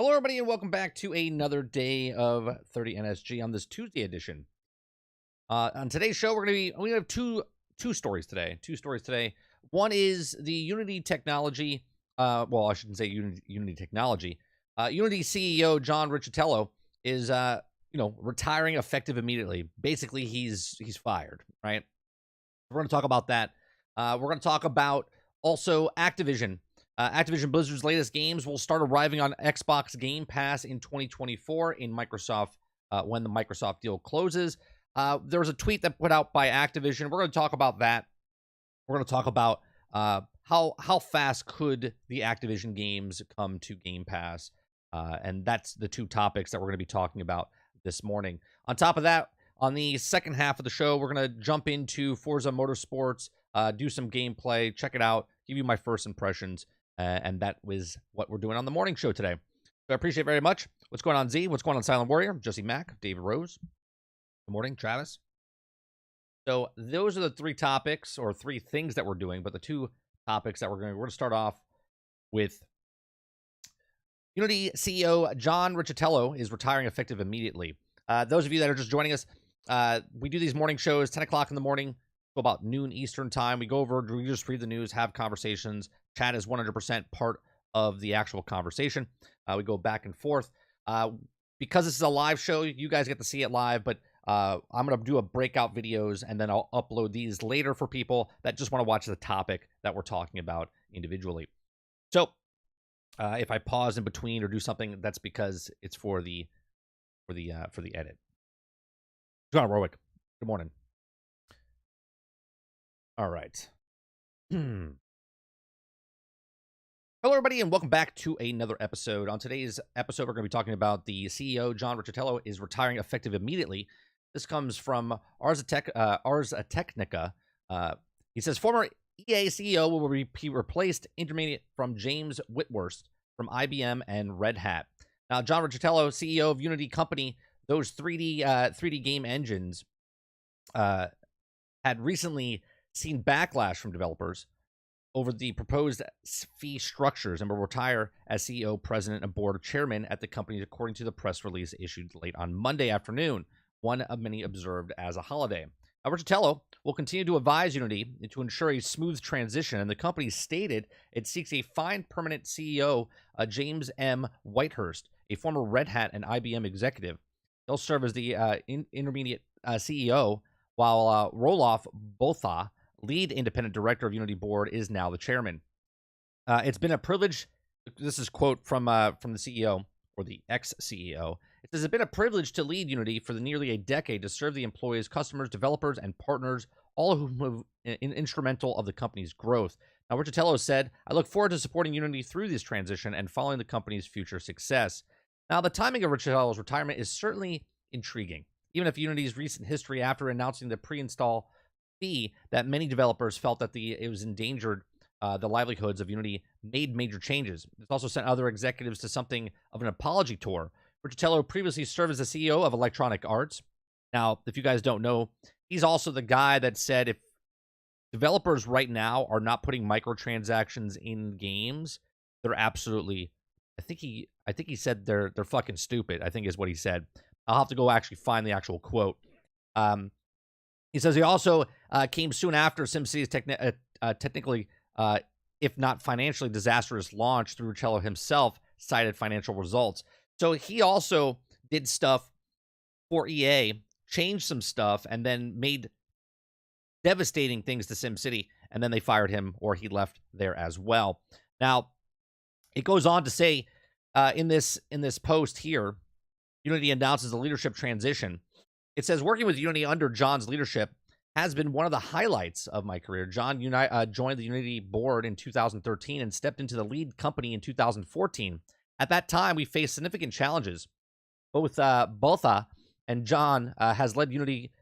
Hello, everybody, and welcome back to another day of 30 NSG on this Tuesday edition. On today's show, we have two stories today. One is the Unity technology. Well, I shouldn't say Unity technology. Unity CEO John Riccitiello is retiring effective immediately. Basically, he's fired. Right. We're going to talk about that. We're going to talk about also Activision. Activision Blizzard's latest games will start arriving on Xbox Gamepass in 2024 in Microsoft when the Microsoft deal closes. There was a tweet that put out by Activision. We're going to talk about that. We're going to talk about how fast could the Activision games come to Game Pass, and that's the two topics that we're going to be talking about this morning. On top of that, on the second half of the show, we're going to jump into Forza Motorsports, do some gameplay, check it out, give you my first impressions. And that was what we're doing on the morning show today. So I appreciate it very much. What's going on, Z? What's going on, Silent Warrior? Jesse Mack, David Rose. Good morning, Travis. So those are the three topics or three things that we're doing, but the two topics that we're going to start off with. Unity CEO John Riccitiello is retiring effective immediately. Those of you that are just joining us, we do these morning shows, 10 o'clock in the morning, about noon Eastern time. We go over, we just read the news, have conversations. Chat is 100% part of the actual conversation. We go back and forth. Because this is a live show, you guys get to see it live, but I'm going to do a breakout videos, and then I'll upload these later for people that just want to watch the topic that we're talking about individually. So if I pause in between or do something, that's because it's for the edit. John Rowick, good morning. All right. Hello, everybody, and welcome back to another episode. On today's episode, we're going to be talking about the CEO, John Riccitiello, is retiring effective immediately. This comes from ArsTechnica. He says, former EA CEO will be replaced intermediate from James Whitworth from IBM and Red Hat. Now, John Riccitiello, CEO of Unity Company, those 3D game engines had recently seen backlash from developers over the proposed fee structures and will retire as CEO, president, and board chairman at the company, according to the press release issued late on Monday afternoon, one of many observed as a holiday. Riccitiello will continue to advise Unity to ensure a smooth transition, and the company stated it seeks a fine permanent CEO, James M. Whitehurst, a former Red Hat and IBM executive. He'll serve as the intermediate CEO, while Roloff Botha, lead independent director of Unity board, is now the chairman. It's been a privilege. This is a quote from the CEO, or the ex-CEO. It says, it's been a privilege to lead Unity for nearly a decade, to serve the employees, customers, developers, and partners, all who have been instrumental of the company's growth. Now, Riccitiello said, I look forward to supporting Unity through this transition and following the company's future success. Now, the timing of Riccitiello's retirement is certainly intriguing, even if Unity's recent history after announcing the pre-install fee that many developers felt that it was endangered the livelihoods of Unity, made major changes. It's also sent other executives to something of an apology tour. Riccitiello previously served as the CEO of Electronic Arts. Now, if you guys don't know, he's also the guy that said if developers right now are not putting microtransactions in games, they're absolutely, I think he said they're fucking stupid, I think is what he said. I'll have to go actually find the actual quote. He says he also came soon after SimCity's technically, if not financially disastrous launch, through Riccitiello himself cited financial results. So he also did stuff for EA, changed some stuff, and then made devastating things to SimCity, and then they fired him, or he left there as well. Now, it goes on to say in this post here, Unity announces a leadership transition. It says, working with Unity under John's leadership has been one of the highlights of my career. John joined the Unity board in 2013 and stepped into the lead company in 2014. At that time, we faced significant challenges. Both Botha and John has led Unity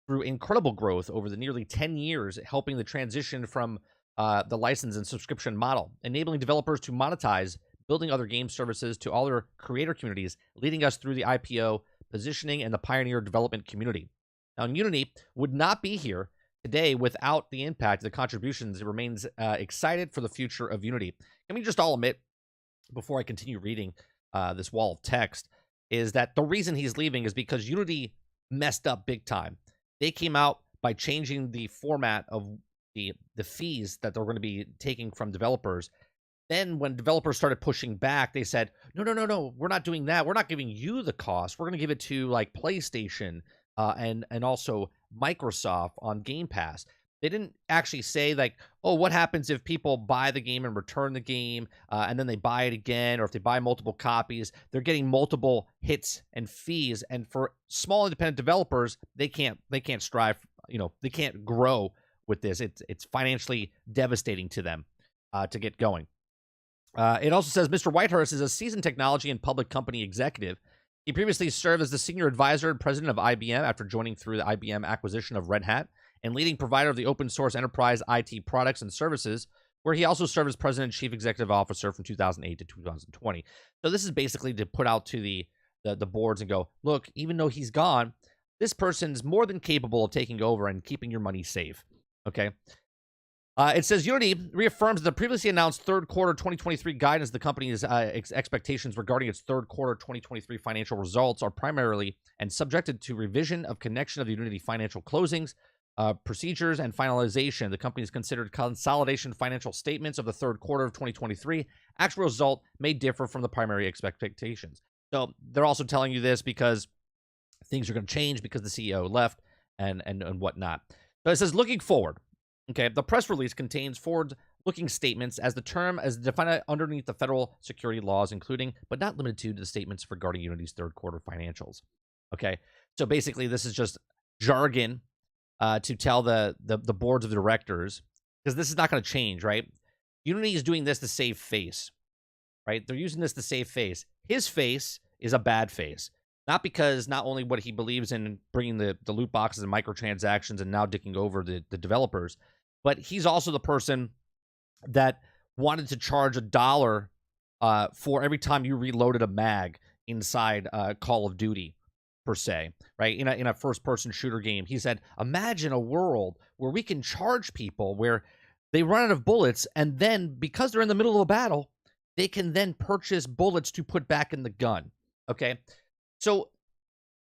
through incredible growth over the nearly 10 years, helping the transition from the license and subscription model, enabling developers to monetize, building other game services to all their creator communities, leading us through the IPO, positioning, and the pioneer development community. Now, Unity would not be here today without the impact, the contributions. It remains excited for the future of Unity. Let me just all admit, before I continue reading, this wall of text, is that the reason he's leaving is because Unity messed up big time. They came out by changing the format of the fees that they're going to be taking from developers. Then when developers started pushing back, they said, no, we're not doing that. We're not giving you the cost. We're going to give it to like PlayStation and also Microsoft on Game Pass. They didn't actually say like, oh, what happens if people buy the game and return the game and then they buy it again, or if they buy multiple copies, they're getting multiple hits and fees. And for small independent developers, they can't strive, they can't grow with this. It's financially devastating to them to get going. It also says Mr. Whitehurst is a seasoned technology and public company executive. He previously served as the senior advisor and president of IBM after joining through the IBM acquisition of Red Hat, and leading provider of the open source enterprise IT products and services, where he also served as president and chief executive officer from 2008 to 2020. So this is basically to put out to the boards and go, look, even though he's gone, this person's more than capable of taking over and keeping your money safe. Okay. It says Unity reaffirms the previously announced third quarter 2023 guidance. The company's expectations regarding its third quarter 2023 financial results are primarily and subjected to revision of connection of the Unity financial closings, procedures, and finalization. The company has considered consolidation financial statements of the third quarter of 2023. Actual result may differ from the primary expectations. So they're also telling you this because things are going to change because the CEO left and whatnot. So it says looking forward. Okay, the press release contains forward-looking statements as the term as defined underneath the federal security laws, including but not limited to the statements regarding Unity's third quarter financials. Okay, so basically this is just jargon to tell the boards of directors, because this is not going to change, right? Unity is doing this to save face, right? They're using this to save face. His face is a bad face, not because not only what he believes in bringing the loot boxes and microtransactions and now dicking over the developers, but he's also the person that wanted to charge $1 for every time you reloaded a mag inside Call of Duty, per se, right? In a first-person shooter game, he said, imagine a world where we can charge people where they run out of bullets, and then because they're in the middle of a battle, they can then purchase bullets to put back in the gun. Okay, so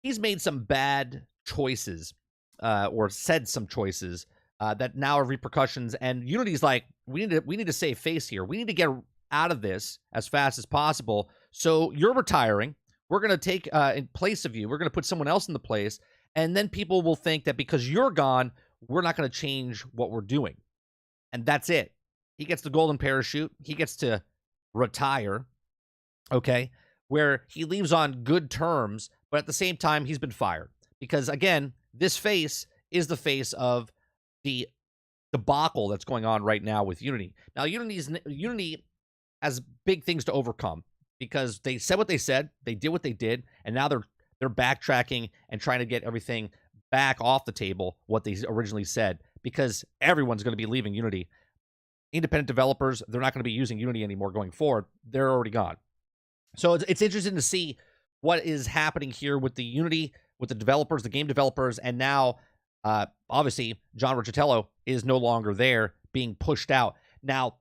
he's made some bad choices, or said some choices that now have repercussions. And Unity's like, we need to save face here. We need to get out of this as fast as possible. So you're retiring. We're going to take in place of you. We're going to put someone else in the place. And then people will think that because you're gone, we're not going to change what we're doing. And that's it. He gets the golden parachute. He gets to retire. Okay. Where he leaves on good terms, but at the same time, he's been fired. Because again, this face is the face of the debacle that's going on right now with Unity. Now, Unity has big things to overcome because they said what they said, they did what they did, and now they're backtracking and trying to get everything back off the table, what they originally said, because everyone's going to be leaving Unity. Independent developers, they're not going to be using Unity anymore going forward. They're already gone. So it's interesting to see what is happening here with the Unity, with the developers, the game developers, and now obviously John Riccitiello is no longer there, being pushed out. Now,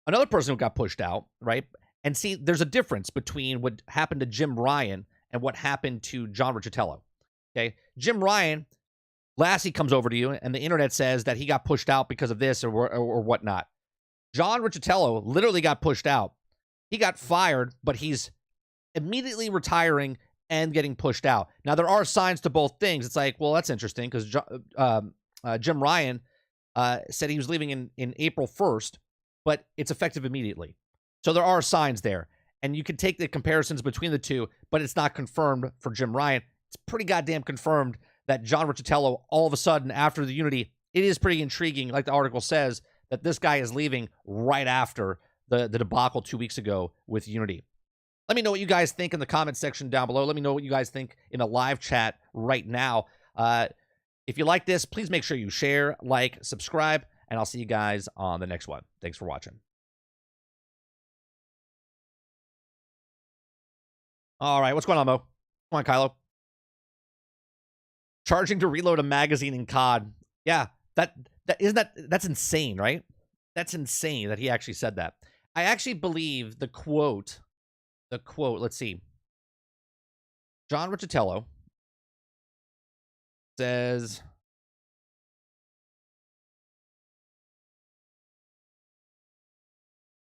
another person who got pushed out, right? And see, there's a difference between what happened to Jim Ryan and what happened to John Riccitiello. Okay, Jim Ryan, Lassie comes over to you, and the internet says that he got pushed out because of this or whatnot. John Riccitiello literally got pushed out. He got fired, but he's immediately retiring and getting pushed out. Now, there are signs to both things. It's like, well, that's interesting because Jim Ryan said he was leaving in April 1st, but it's effective immediately. So there are signs there. And you can take the comparisons between the two, but it's not confirmed for Jim Ryan. It's pretty goddamn confirmed that John Riccitiello, all of a sudden, after the Unity, it is pretty intriguing, like the article says, that this guy is leaving right after the debacle 2 weeks ago with Unity. Let me know what you guys think in the comment section down below. Let me know what you guys think in a live chat right now. If you like this, please make sure you share, like, subscribe, and I'll see you guys on the next one. Thanks for watching. All right, what's going on, Mo? Come on, Kylo. Charging to reload a magazine in COD. Yeah, that's insane, right? That's insane that he actually said that. I actually believe the quote the quote. Let's see. John Riccitiello says,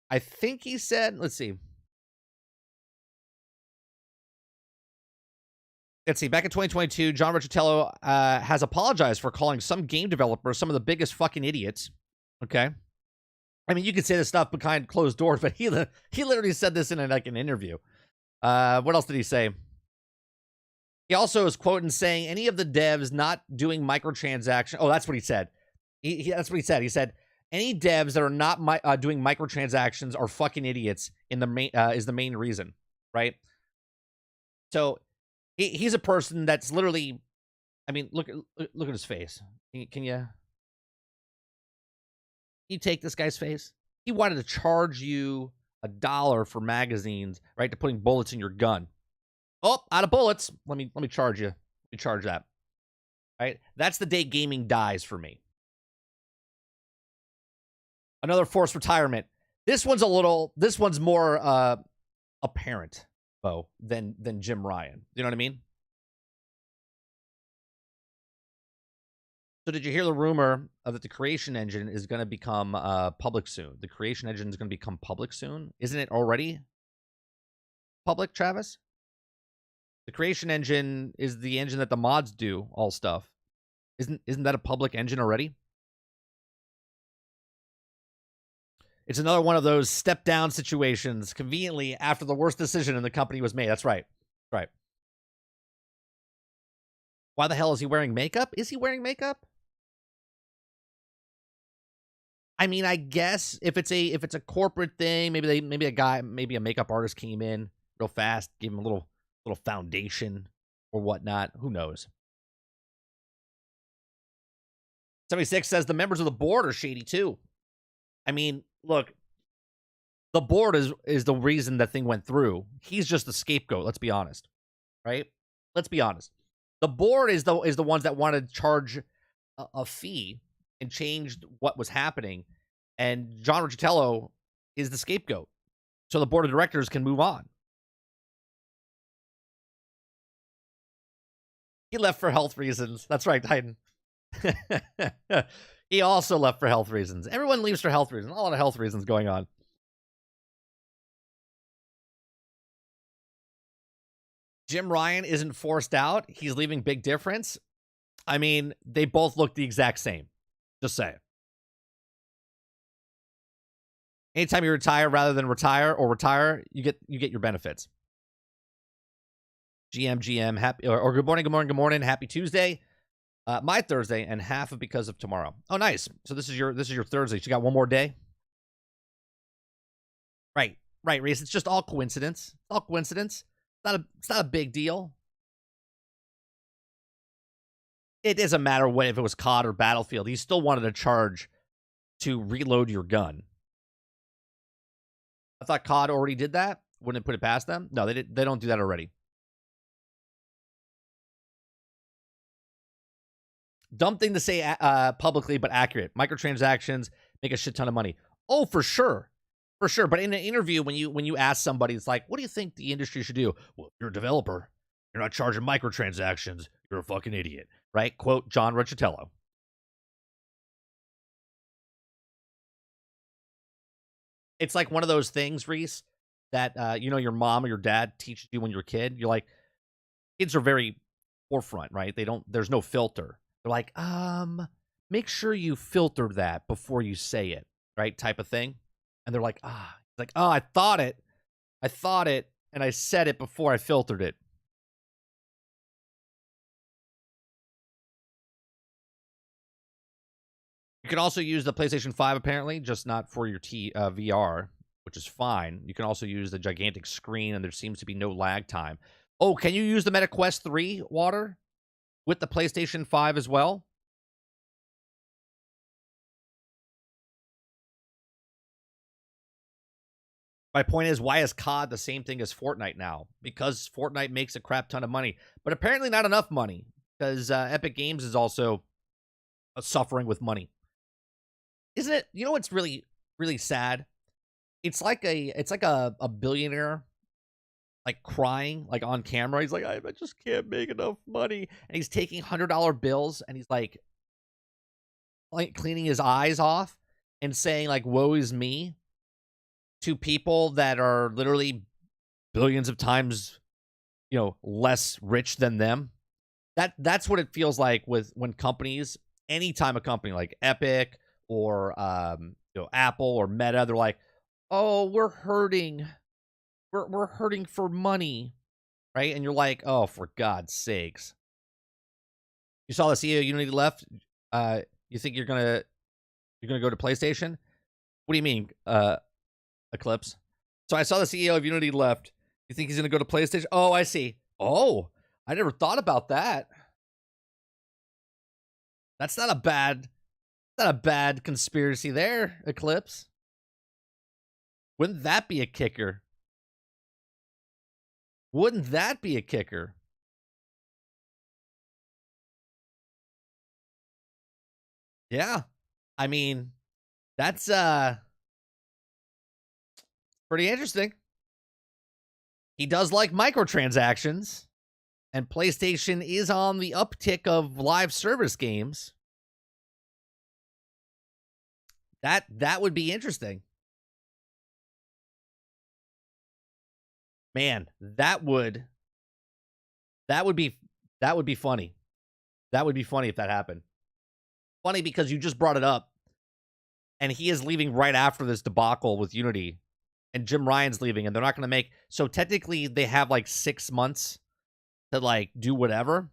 I think he said, let's see. Back in 2022, John Riccitiello has apologized for calling some game developers some of the biggest fucking idiots. Okay. I mean, you could say this stuff behind closed doors, but he literally said this in an interview. What else did he say? He also is quoting saying any of the devs not doing microtransactions. Oh, that's what he said. That's what he said. He said any devs that are not doing microtransactions are fucking idiots. In the main is the main reason, right? So he's a person that's literally. I mean, look at his face. Can you take this guy's face? He wanted to charge you $1 for magazines, right? To putting bullets in your gun. Oh, out of bullets. Let me charge you. Let me charge that. Right? That's the day gaming dies for me. Another forced retirement. This one's more apparent, Bo, than Jim Ryan. You know what I mean? So did you hear the rumor that the creation engine is going to become public soon? The creation engine is going to become public soon. Isn't it already public, Travis? The creation engine is the engine that the mods do all stuff. Isn't that a public engine already? It's another one of those step down situations conveniently after the worst decision in the company was made. That's right. Right. Why the hell is he wearing makeup? Is he wearing makeup? I mean, I guess if it's a corporate thing, maybe a makeup artist came in real fast, gave him a little foundation or whatnot. Who knows? 76 says the members of the board are shady too. I mean, look, the board is the reason that thing went through. He's just the scapegoat. Let's be honest, right? Let's be honest. The board is the ones that wanted to charge a fee and changed what was happening, and John Riccitiello is the scapegoat, so the board of directors can move on. He left for health reasons. That's right, Titan. He also left for health reasons. Everyone leaves for health reasons. A lot of health reasons going on. Jim Ryan isn't forced out. He's leaving. Big difference. I mean, they both look the exact same. Just saying. Anytime you retire rather than retire, you get your benefits. GM, happy or good morning. Happy Tuesday. My Thursday and half of because of tomorrow. Oh, nice. So this is your Thursday. So you got one more day. Right, Reese. It's just all coincidence. It's all coincidence. It's not a big deal. It doesn't matter if it was COD or Battlefield. He still wanted to charge to reload your gun. I thought COD already did that. Wouldn't it put it past them? No, they don't do that already. Dumb thing to say publicly, but accurate. Microtransactions make a shit ton of money. Oh, for sure. For sure. But in an interview, when you ask somebody, it's like, what do you think the industry should do? Well, if you're a developer, you're not charging microtransactions, you're a fucking idiot. Right? Quote, John Riccitiello. It's like one of those things, Reese, that your mom or your dad teaches you when you're a kid. You're like, kids are very forefront, right? There's no filter. They're like, make sure you filter that before you say it, right? Type of thing. And they're like, I thought it, and I said it before I filtered it. You can also use the PlayStation 5, apparently, just not for your VR, which is fine. You can also use the gigantic screen, and there seems to be no lag time. Oh, can you use the Meta Quest 3, Water, with the PlayStation 5 as well? My point is, why is COD the same thing as Fortnite now? Because Fortnite makes a crap ton of money, but apparently not enough money, because Epic Games is also suffering with money. Isn't it? You know what's really, really sad? It's like a billionaire like crying, like on camera. He's like, I just can't make enough money. And he's taking $100 bills and he's like cleaning his eyes off and saying like, woe is me to people that are literally billions of times, less rich than them. That's what it feels like when companies, anytime a company like Epic or Apple or Meta, they're like, oh, we're hurting. We're hurting for money, right? And you're like, oh, for God's sakes. You saw the CEO of Unity left. You think you're gonna go to PlayStation? What do you mean, Eclipse? So I saw the CEO of Unity left. You think he's gonna go to PlayStation? Oh, I see. Oh, I never thought about that. That's not a bad conspiracy there, Eclipse. Wouldn't that be a kicker? Wouldn't that be a kicker? Yeah. I mean, that's pretty interesting. He does like microtransactions, and PlayStation is on the uptick of live service games. That would be interesting. Man, that would be funny. That would be funny if that happened. Funny because you just brought it up, and he is leaving right after this debacle with Unity, and Jim Ryan's leaving, and they're not going to make. So technically, they have like 6 months to like do whatever.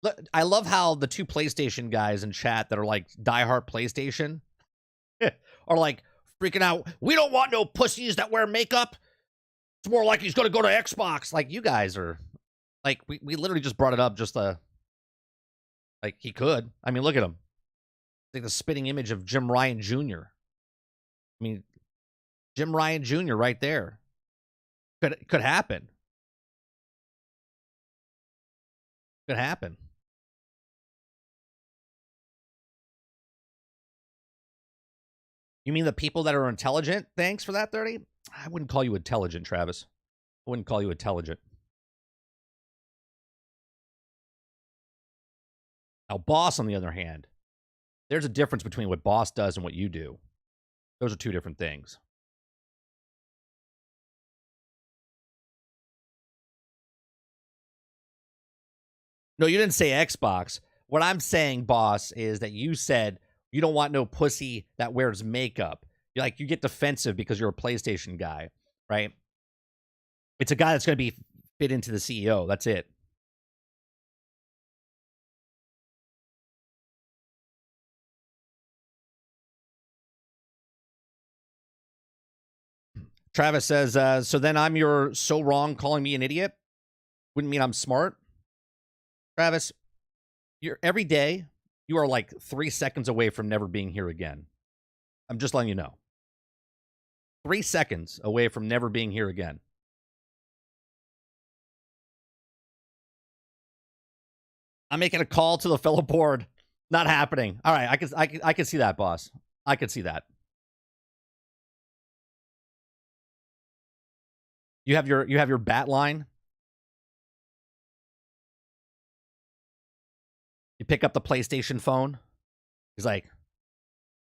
Look, I love how the two PlayStation guys in chat that are like diehard PlayStation are like freaking out. We don't want no pussies that wear makeup. It's more like he's going to go to Xbox. Like, you guys are like, we literally just brought it up just like he could. I mean, look at him. Like the spitting image of Jim Ryan Jr. I mean, Jim Ryan Jr. right there. Could happen. Could happen. You mean the people that are intelligent? Thanks for that, 30. I wouldn't call you intelligent, Travis. I wouldn't call you intelligent. Now, Boss, on the other hand, there's a difference between what Boss does and what you do. Those are two different things. No, you didn't say Xbox. What I'm saying, Boss, is that you said you don't want no pussy that wears makeup. You get defensive because you're a PlayStation guy, right? It's a guy that's going to be fit into the CEO. That's it. Travis says, so then I'm your so wrong calling me an idiot? Wouldn't mean I'm smart? Travis, every day, you are like 3 seconds away from never being here again. I'm just letting you know. 3 seconds away from never being here again. I'm making a call to the fellow board. Not happening. All right, I can see that, boss. I can see that. You have your bat line. You pick up the PlayStation phone. He's like,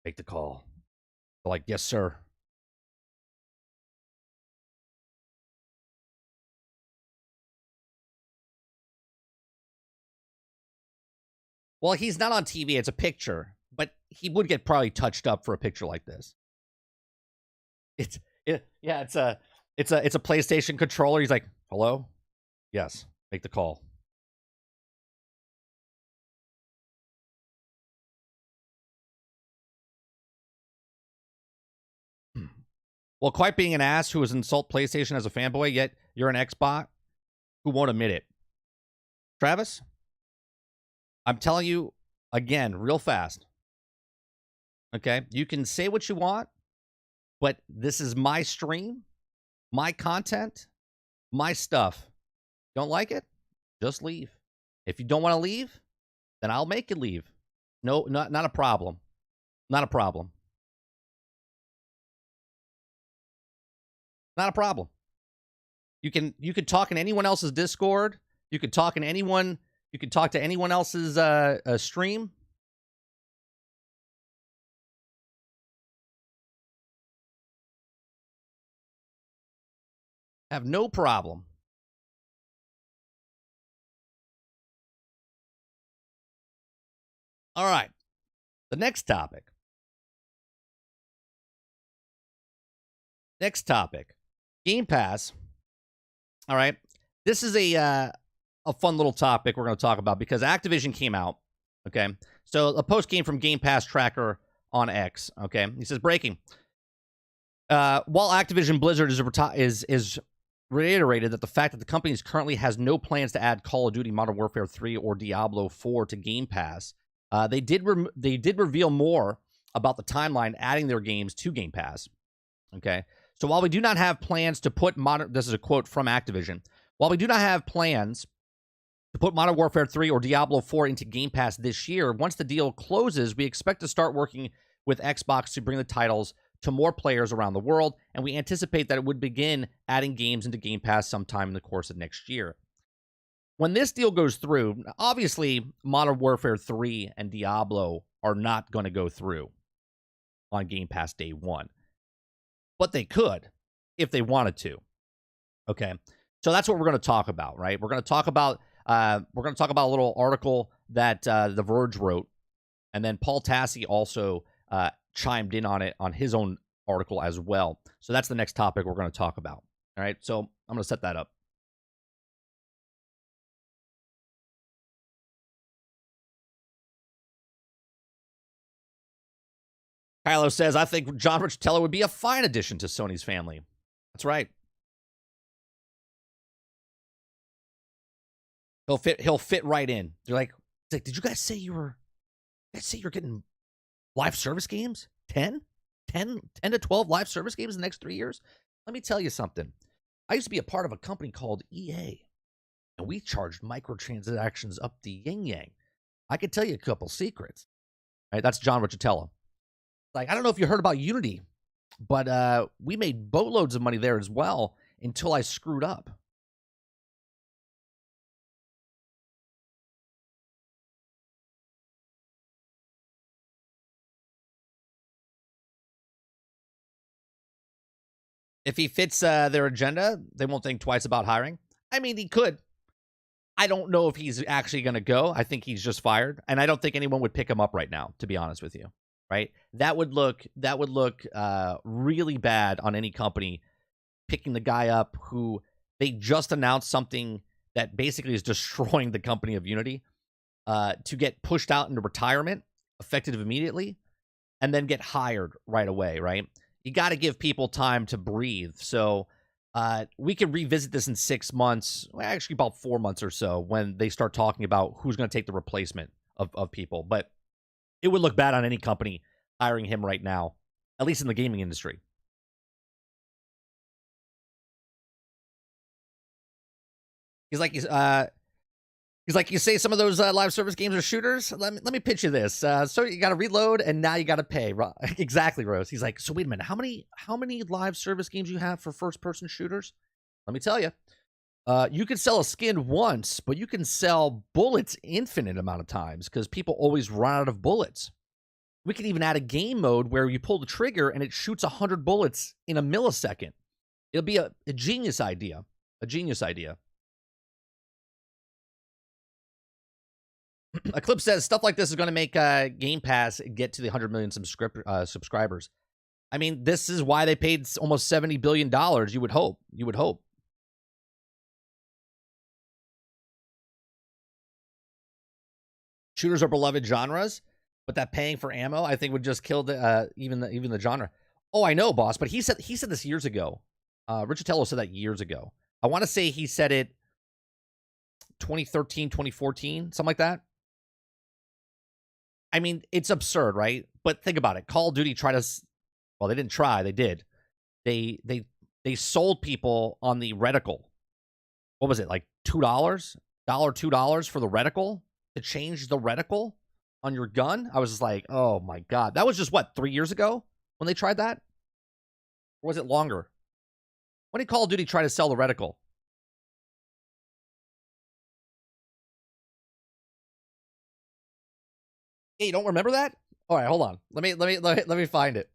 make the call. They're like, yes, sir. Well, he's not on TV. It's a picture, but he would get probably touched up for a picture like this. It's a PlayStation controller. He's like, hello? Yes, make the call. Well, quite being an ass who has insult PlayStation as a fanboy, yet you're an Xbox who won't admit it. Travis, I'm telling you again, real fast. Okay? You can say what you want, but this is my stream, my content, my stuff. Don't like it? Just leave. If you don't want to leave, then I'll make you leave. No, not a problem. Not a problem. Not a problem. You could talk in anyone else's Discord. You could talk to anyone else's stream. Have no problem. All right. The next topic. Game Pass. All right. This is a fun little topic we're going to talk about because Activision came out. Okay. So a post came from Game Pass tracker on X. Okay. He says, breaking. While Activision Blizzard is reiterated that the fact that the company currently has no plans to add Call of Duty Modern Warfare 3 or Diablo 4 to Game Pass, they did reveal more about the timeline adding their games to Game Pass. Okay. So while we do not have plans to put this is a quote from Activision. While we do not have plans to put Modern Warfare 3 or Diablo 4 into Game Pass this year, once the deal closes, we expect to start working with Xbox to bring the titles to more players around the world, and we anticipate that it would begin adding games into Game Pass sometime in the course of next year. When this deal goes through, obviously Modern Warfare 3 and Diablo are not going to go through on Game Pass day one. But they could if they wanted to. Okay. So that's what we're going to talk about, right? We're going to talk about a little article that The Verge wrote, and then Paul Tassi also chimed in on it on his own article as well. So that's the next topic we're going to talk about. All right. So I'm going to set that up. Kylo says, I think John Riccitiello would be a fine addition to Sony's family. That's right. He'll fit right in. They're like, did you guys say you're getting live service games? 10 to 12 live service games in the next 3 years? Let me tell you something. I used to be a part of a company called EA, and we charged microtransactions up the yin-yang. I could tell you a couple secrets. All right, that's John Riccitiello. Like, I don't know if you heard about Unity, but we made boatloads of money there as well until I screwed up. If he fits their agenda, they won't think twice about hiring. I mean, he could. I don't know if he's actually going to go. I think he's just fired, and I don't think anyone would pick him up right now, to be honest with you. Right? That would look really bad on any company picking the guy up who they just announced something that basically is destroying the company of Unity to get pushed out into retirement, effective immediately, and then get hired right away, right? You got to give people time to breathe. So we can revisit this in 6 months, well, actually about 4 months or so, when they start talking about who's going to take the replacement of people. But it would look bad on any company hiring him right now, at least in the gaming industry. He's like, you say some of those live service games are shooters. Let me pitch you this. So you got to reload, and now you got to pay. Exactly, Rose. He's like, so wait a minute, how many live service games you have for first person shooters? Let me tell you. You could sell a skin once, but you can sell bullets infinite amount of times because people always run out of bullets. We could even add a game mode where you pull the trigger and it shoots 100 bullets in a millisecond. It'll be a genius idea. A genius idea. Eclipse says stuff like this is going to make Game Pass get to the 100 million subscribers. I mean, this is why they paid almost $70 billion. You would hope. You would hope. Shooters are beloved genres, but that paying for ammo, I think, would just kill the even the genre. Oh, I know, boss, but he said this years ago. Riccitiello said that years ago. I want to say he said it 2013, 2014, something like that. I mean, it's absurd, right? But think about it. Call of Duty tried to, well, they didn't try, they did. They sold people on the reticle. What was it, like $2? $2 for the reticle? To change the reticle on your gun? I was just like, oh my God. That was just what, 3 years ago when they tried that? Or was it longer? When did Call of Duty try to sell the reticle? Hey, you don't remember that? All right, hold on. Let me find it.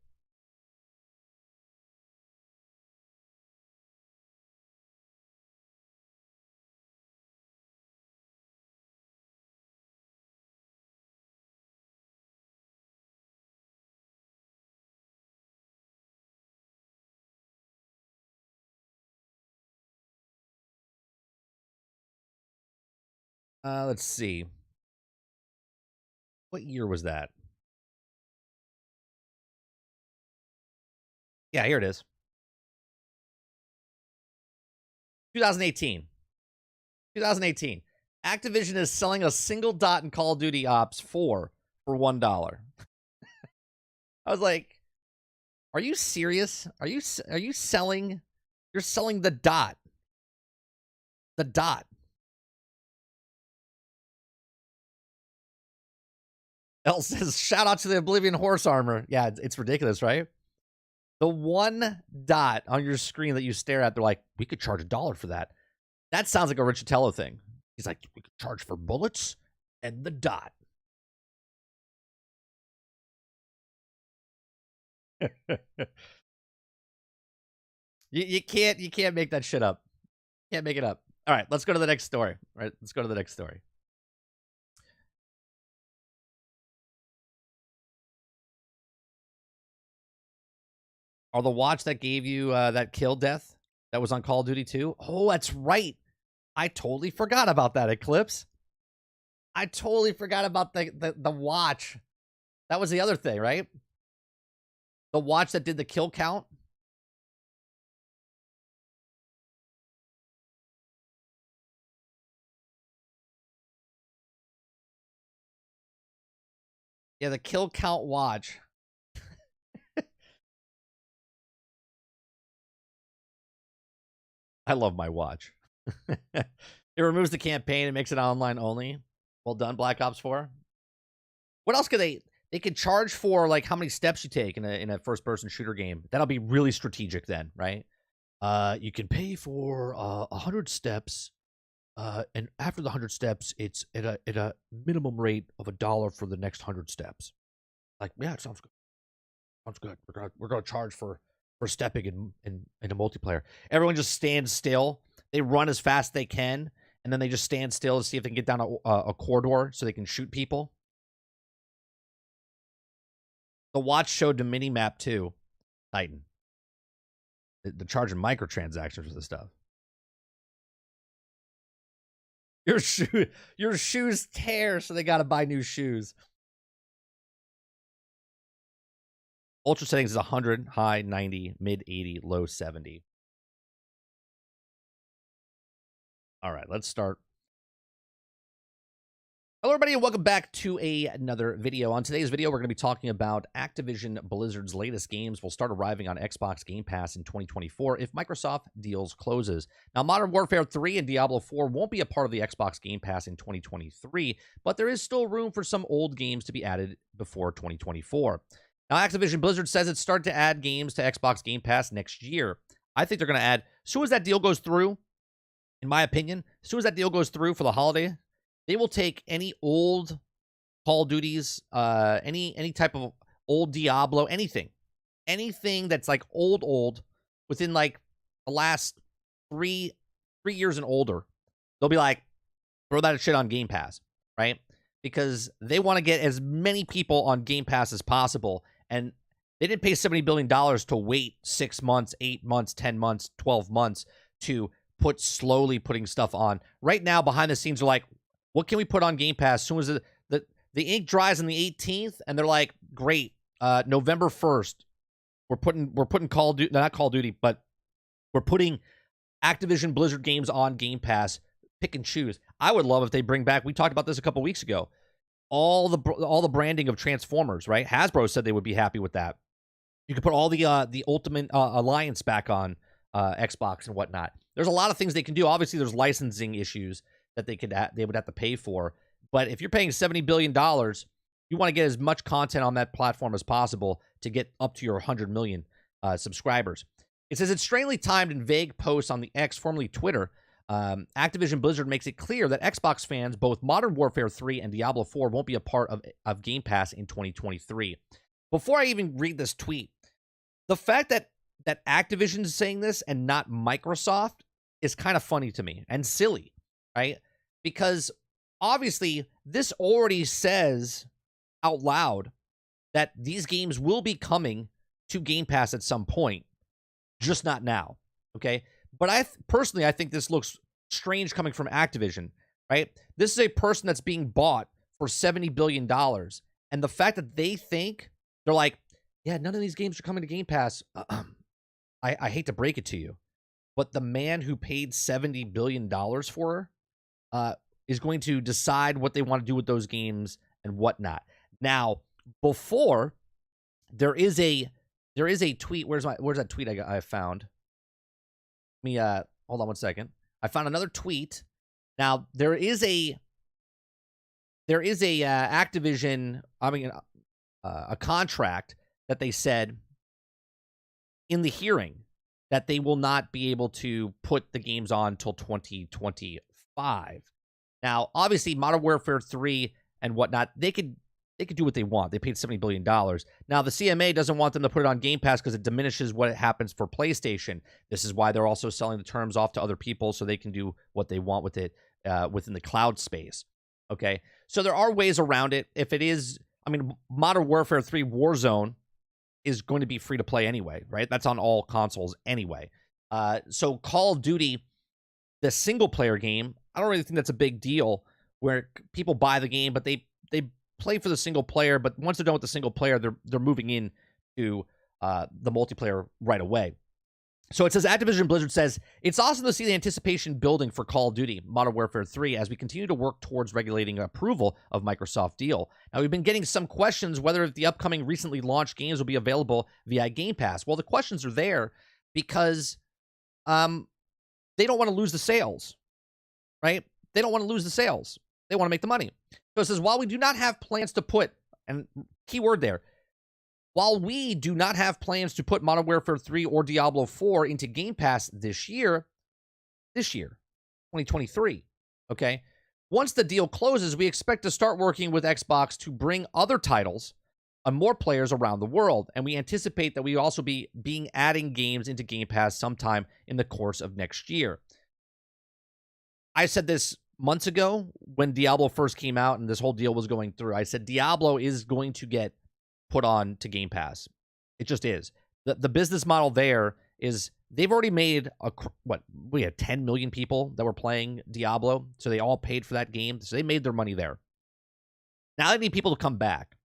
Let's see. What year was that? Yeah, here it is. 2018. 2018. Activision is selling a single dot in Call of Duty Ops 4 for $1. I was like, are you serious? Are you selling? You're selling the dot. The dot. El says, shout out to the Oblivion horse armor. Yeah, it's ridiculous, right? The one dot on your screen that you stare at, they're like, we could charge $1 for that. That sounds like a Riccitiello thing. He's like, we could charge for bullets and the dot. you can't make that shit up. Can't make it up. All right, let's go to the next story. All right, let's go to the next story. Or the watch that gave you that kill death that was on Call of Duty 2? Oh, that's right. I totally forgot about that, Eclipse. I totally forgot about the watch. That was the other thing, right? The watch that did the kill count. Yeah, the kill count watch. I love my watch. It removes the campaign and makes it online only. Well done, Black Ops 4. What else could they could charge for, like, how many steps you take in a first-person shooter game. That'll be really strategic then, right? You can pay for 100 steps, and after the 100 steps, it's at a minimum rate of $1 for the next 100 steps. Like, yeah, it sounds good. Sounds good. We're gonna charge for stepping in a multiplayer. Everyone just stands still. They run as fast as they can, and then they just stand still to see if they can get down a corridor so they can shoot people. The watch showed the mini map too. Titan. They're charging microtransactions for this stuff. Your shoes tear, so they got to buy new shoes. Ultra settings is 100, high 90, mid 80, low 70. All right, let's start. Hello, everybody, and welcome back to another video. On today's video, we're going to be talking about Activision Blizzard's latest games will start arriving on Xbox Game Pass in 2024 if Microsoft deals closes. Now, Modern Warfare 3 and Diablo 4 won't be a part of the Xbox Game Pass in 2023, but there is still room for some old games to be added before 2024. Now, Activision Blizzard says it's starting to add games to Xbox Game Pass next year. I think they're going to add, as soon as that deal goes through, in my opinion, as soon as that deal goes through for the holiday, they will take any old Call of Duties, any type of old Diablo, anything that's like old, within like the last three years and older. They'll be like, throw that shit on Game Pass, right? Because they want to get as many people on Game Pass as possible. And they didn't pay $70 billion to wait 6 months, 8 months, 10 months, 12 months to slowly putting stuff on. Right now, behind the scenes, are like, what can we put on Game Pass? As soon as the ink dries on the 18th, and they're like, great, November 1st, we're putting Call of Duty, not Call of Duty, but we're putting Activision Blizzard games on Game Pass. Pick and choose. I would love if they bring back, we talked about this a couple weeks ago, all the branding of Transformers, right? Hasbro said they would be happy with that. You could put all the Ultimate Alliance back on Xbox and whatnot. There's a lot of things they can do. Obviously, there's licensing issues that they would have to pay for. But if you're paying $70 billion, you want to get as much content on that platform as possible to get up to your 100 million subscribers. It says it's strangely timed in vague posts on the X, formerly Twitter. Activision Blizzard makes it clear that Xbox fans, both Modern Warfare 3 and Diablo 4, won't be a part of Game Pass in 2023. Before I even read this tweet, the fact that Activision is saying this and not Microsoft is kind of funny to me and silly, right? Because obviously this already says out loud that these games will be coming to Game Pass at some point, just not now, okay? But personally, I think this looks strange coming from Activision, right? This is a person that's being bought for $70 billion. And the fact that they think, they're like, yeah, none of these games are coming to Game Pass. I hate to break it to you, but the man who paid $70 billion for her is going to decide what they want to do with those games and whatnot. Now, before, there is a tweet. Where's that tweet I found? Let me hold on one second. I found another tweet. Now, there is a Activision, a contract that they said in the hearing that they will not be able to put the games on until 2025. Now, obviously, Modern Warfare 3 and whatnot, they could do what they want. They paid $70 billion. Now, the CMA doesn't want them to put it on Game Pass because it diminishes what happens for PlayStation. This is why they're also selling the terms off to other people so they can do what they want with it within the cloud space. Okay? So there are ways around it. If it is, Modern Warfare 3 Warzone is going to be free to play anyway, right? That's on all consoles anyway. So Call of Duty, the single-player game, I don't really think that's a big deal where people buy the game, but they play for the single player, but once they're done with the single player, they're moving in to the multiplayer right away. So it says, Activision Blizzard says, it's awesome to see the anticipation building for Call of Duty Modern Warfare 3 as we continue to work towards regulating approval of Microsoft deal. Now, we've been getting some questions whether the upcoming recently launched games will be available via Game Pass. Well, the questions are there because they don't want to lose the sales, right? They don't want to lose the sales. They want to make the money. So it says, while we do not have plans to put, and key word there, while we do not have plans to put Modern Warfare 3 or Diablo 4 into Game Pass this year, 2023, okay? Once the deal closes, we expect to start working with Xbox to bring other titles on more players around the world, and we anticipate that we also be adding games into Game Pass sometime in the course of next year. I said this months ago when Diablo first came out and this whole deal was going through. I said Diablo is going to get put on to Game Pass. It just is. The business model there is they've already made we had 10 million people that were playing Diablo, so they all paid for that game. So they made their money there. Now they need people to come back.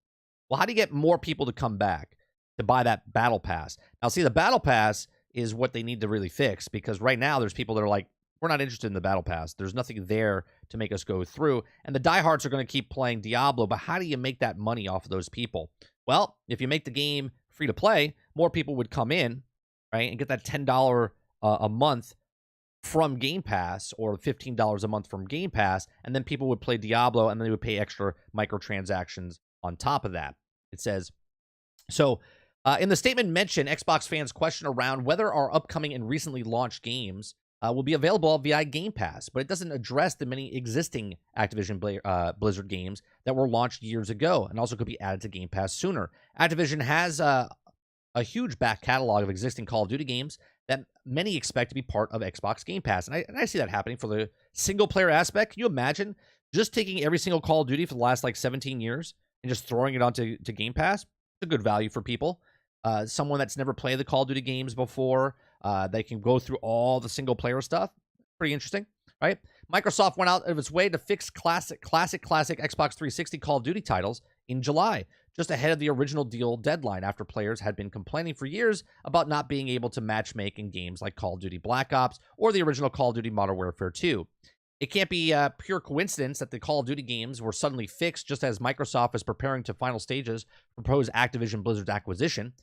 Well, how do you get more people to come back to buy that Battle Pass? Now, see, the Battle Pass is what they need to really fix because right now there's people that are like, we're not interested in the Battle Pass. There's nothing there to make us go through. And the diehards are going to keep playing Diablo, but how do you make that money off of those people? Well, if you make the game free to play, more people would come in, right, and get that $10 a month from Game Pass or $15 a month from Game Pass, and then people would play Diablo, and then they would pay extra microtransactions on top of that. It says, so in the statement mentioned, Xbox fans' question around whether our upcoming and recently launched games will be available via Game Pass, but it doesn't address the many existing Activision Blizzard games that were launched years ago and also could be added to Game Pass sooner. Activision has a huge back catalog of existing Call of Duty games that many expect to be part of Xbox Game Pass, and I see that happening for the single-player aspect. Can you imagine just taking every single Call of Duty for the last, 17 years and just throwing it onto Game Pass? It's a good value for people. Someone that's never played the Call of Duty games before, they can go through all the single-player stuff. Pretty interesting, right? Microsoft went out of its way to fix classic Xbox 360 Call of Duty titles in July, just ahead of the original deal deadline after players had been complaining for years about not being able to matchmake in games like Call of Duty Black Ops or the original Call of Duty Modern Warfare 2. It can't be a pure coincidence that the Call of Duty games were suddenly fixed just as Microsoft is preparing to final stages propose Activision Blizzard's acquisition.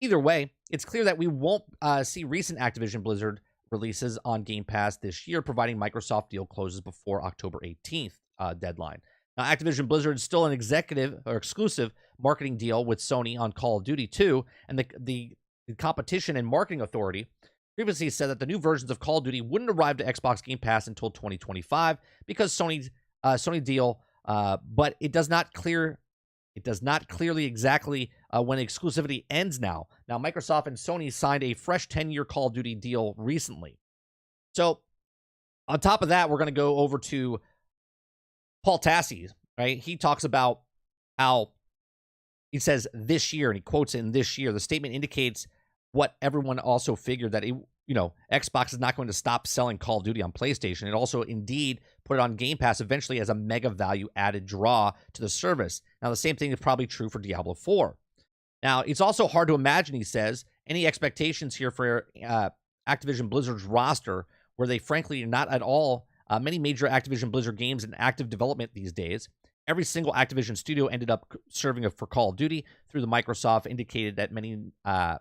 Either way, it's clear that we won't see recent Activision Blizzard releases on Game Pass this year, providing Microsoft deal closes before October 18th deadline. Now, Activision Blizzard is still an executive or exclusive marketing deal with Sony on Call of Duty 2, and the the Competition and Marketing Authority, previously said that the new versions of Call of Duty wouldn't arrive to Xbox Game Pass until 2025 because Sony deal, but it does not clearly exactly when exclusivity ends now. Now, Microsoft and Sony signed a fresh 10-year Call of Duty deal recently. So, on top of that, we're going to go over to Paul Tassi, right? He talks about how he says this year, and he quotes it in this year. The statement indicates what everyone also figured, that Xbox is not going to stop selling Call of Duty on PlayStation. It also indeed put it on Game Pass eventually as a mega value added draw to the service. Now, the same thing is probably true for Diablo 4. Now, it's also hard to imagine, he says, any expectations here for Activision Blizzard's roster, where they frankly are not at all many major Activision Blizzard games in active development these days. Every single Activision studio ended up serving for Call of Duty through the Microsoft indicated that many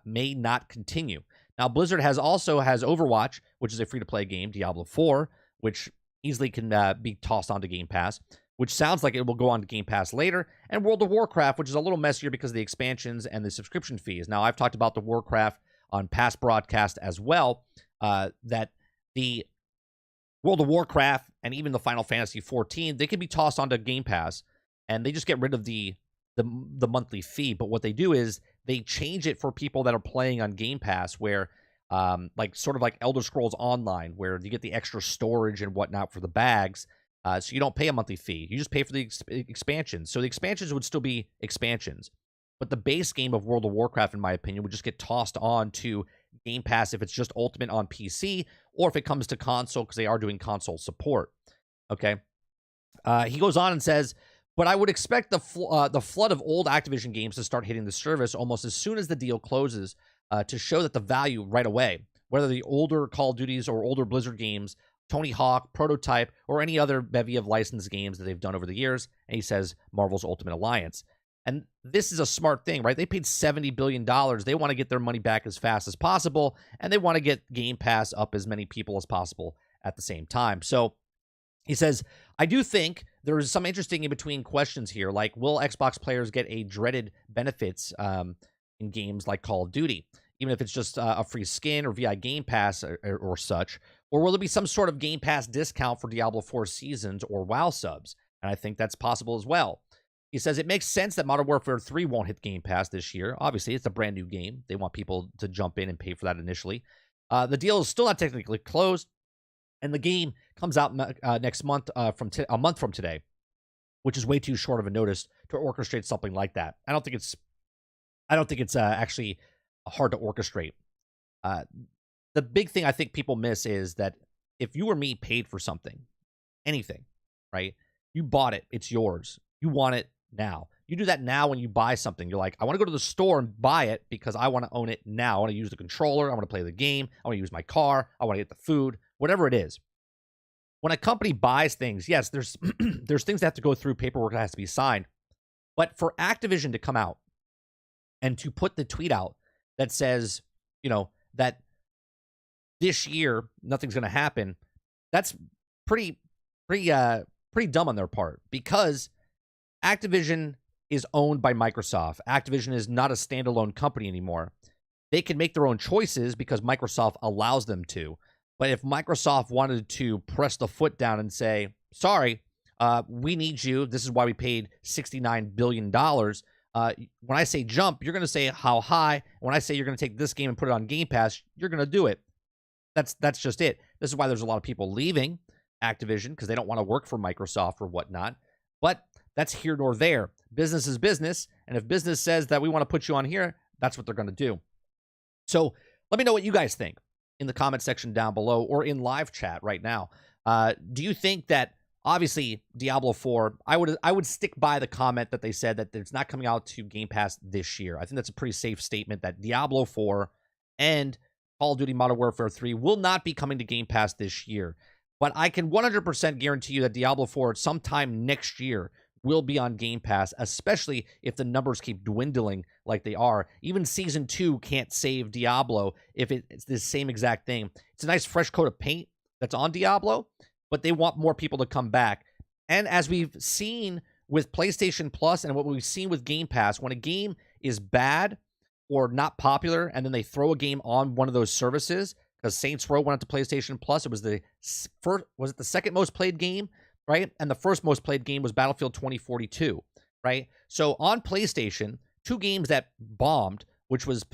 may not continue. Now, Blizzard has Overwatch, which is a free-to-play game, Diablo 4, which easily can be tossed onto Game Pass, which sounds like it will go on to Game Pass later, and World of Warcraft, which is a little messier because of the expansions and the subscription fees. Now, I've talked about the Warcraft on past broadcast as well, that the World of Warcraft and even the Final Fantasy 14, they can be tossed onto Game Pass, and they just get rid of the monthly fee. But what they do is they change it for people that are playing on Game Pass, where sort of like Elder Scrolls Online, where you get the extra storage and whatnot for the bags. So you don't pay a monthly fee. You just pay for the expansions. So the expansions would still be expansions. But the base game of World of Warcraft, in my opinion, would just get tossed on to Game Pass if it's just Ultimate on PC, or if it comes to console, because they are doing console support. Okay. He goes on and says, but I would expect the flood of old Activision games to start hitting the service almost as soon as the deal closes, to show that the value right away, whether the older Call of Duties or older Blizzard games, Tony Hawk, Prototype, or any other bevy of licensed games that they've done over the years. And he says Marvel's Ultimate Alliance. And this is a smart thing, right? They paid $70 billion. They want to get their money back as fast as possible, and they want to get Game Pass up as many people as possible at the same time. So he says, I do think there is some interesting in-between questions here, like will Xbox players get a dreaded benefits in games like Call of Duty, even if it's just a free skin or via Game Pass or such, or will there be some sort of Game Pass discount for Diablo 4 Seasons or WoW subs? And I think that's possible as well. He says it makes sense that Modern Warfare 3 won't hit Game Pass this year. Obviously, it's a brand new game. They want people to jump in and pay for that initially. The deal is still not technically closed, and the game comes out next month, a month from today, which is way too short of a notice to orchestrate something like that. I don't think it's actually hard to orchestrate. The big thing I think people miss is that if you or me paid for something, anything, right? You bought it. It's yours. You want it now. You do that now when you buy something. You're like, I want to go to the store and buy it because I want to own it now. I want to use the controller. I want to play the game. I want to use my car. I want to get the food, whatever it is. When a company buys things, yes, there's there's things that have to go through, paperwork that has to be signed. But for Activision to come out and to put the tweet out that says, that this year nothing's going to happen, that's pretty dumb on their part, because Activision is owned by Microsoft. Activision is not a standalone company anymore. They can make their own choices because Microsoft allows them to. But if Microsoft wanted to press the foot down and say, sorry, we need you, this is why we paid $69 billion. When I say jump, you're going to say how high. When I say you're going to take this game and put it on Game Pass, you're going to do it. That's just it. This is why there's a lot of people leaving Activision, because they don't want to work for Microsoft or whatnot. But that's here nor there. Business is business, and if business says that we want to put you on here, that's what they're going to do. So let me know what you guys think in the comment section down below or in live chat right now. Do you think that, obviously, Diablo 4, I would stick by the comment that they said that it's not coming out to Game Pass this year. I think that's a pretty safe statement that Diablo 4 and Call of Duty Modern Warfare 3 will not be coming to Game Pass this year. But I can 100% guarantee you that Diablo 4 sometime next year will be on Game Pass, especially if the numbers keep dwindling like they are. Even Season 2 can't save Diablo if it's the same exact thing. It's a nice fresh coat of paint that's on Diablo, but they want more people to come back. And as we've seen with PlayStation Plus and what we've seen with Game Pass, when a game is bad, or not popular, and then they throw a game on one of those services, because Saints Row went up to PlayStation Plus. It was the first, was it the second most played game, right? And the first most played game was Battlefield 2042, right? So on PlayStation, two games that bombed, which was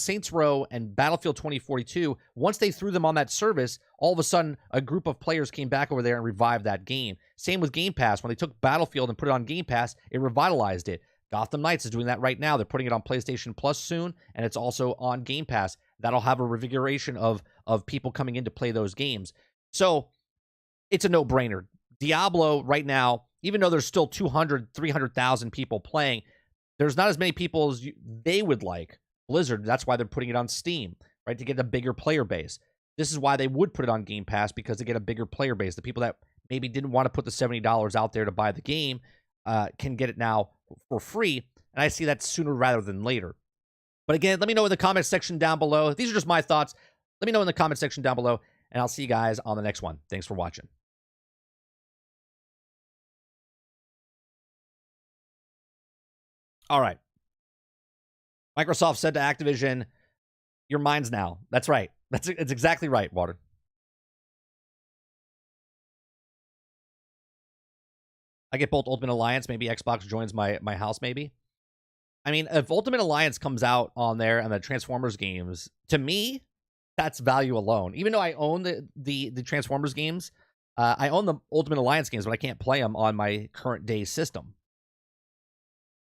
Saints Row and Battlefield 2042. Once they threw them on that service, all of a sudden a group of players came back over there and revived that game. Same with Game Pass. When they took Battlefield and put it on Game Pass, it revitalized it. Gotham Knights is doing that right now. They're putting it on PlayStation Plus soon, and it's also on Game Pass. That'll have a revigoration of people coming in to play those games. So it's a no-brainer. Diablo right now, even though there's still 200, 300,000 people playing, there's not as many people as they would like. Blizzard, that's why they're putting it on Steam, right, to get a bigger player base. This is why they would put it on Game Pass, because they get a bigger player base. The people that maybe didn't want to put the $70 out there to buy the game can get it now for free, and I see that sooner rather than later. But again, let me know in the comment section down below. These are just my thoughts. Let me know in the comment section down below, and I'll see you guys on the next one. Thanks for watching. All right. Microsoft said to Activision, "Your mine's now." That's right. It's exactly right, Water. I get both Ultimate Alliance. Maybe Xbox joins my house, maybe. I mean, if Ultimate Alliance comes out on there and the Transformers games, to me, that's value alone. Even though I own the Transformers games, I own the Ultimate Alliance games, but I can't play them on my current day system.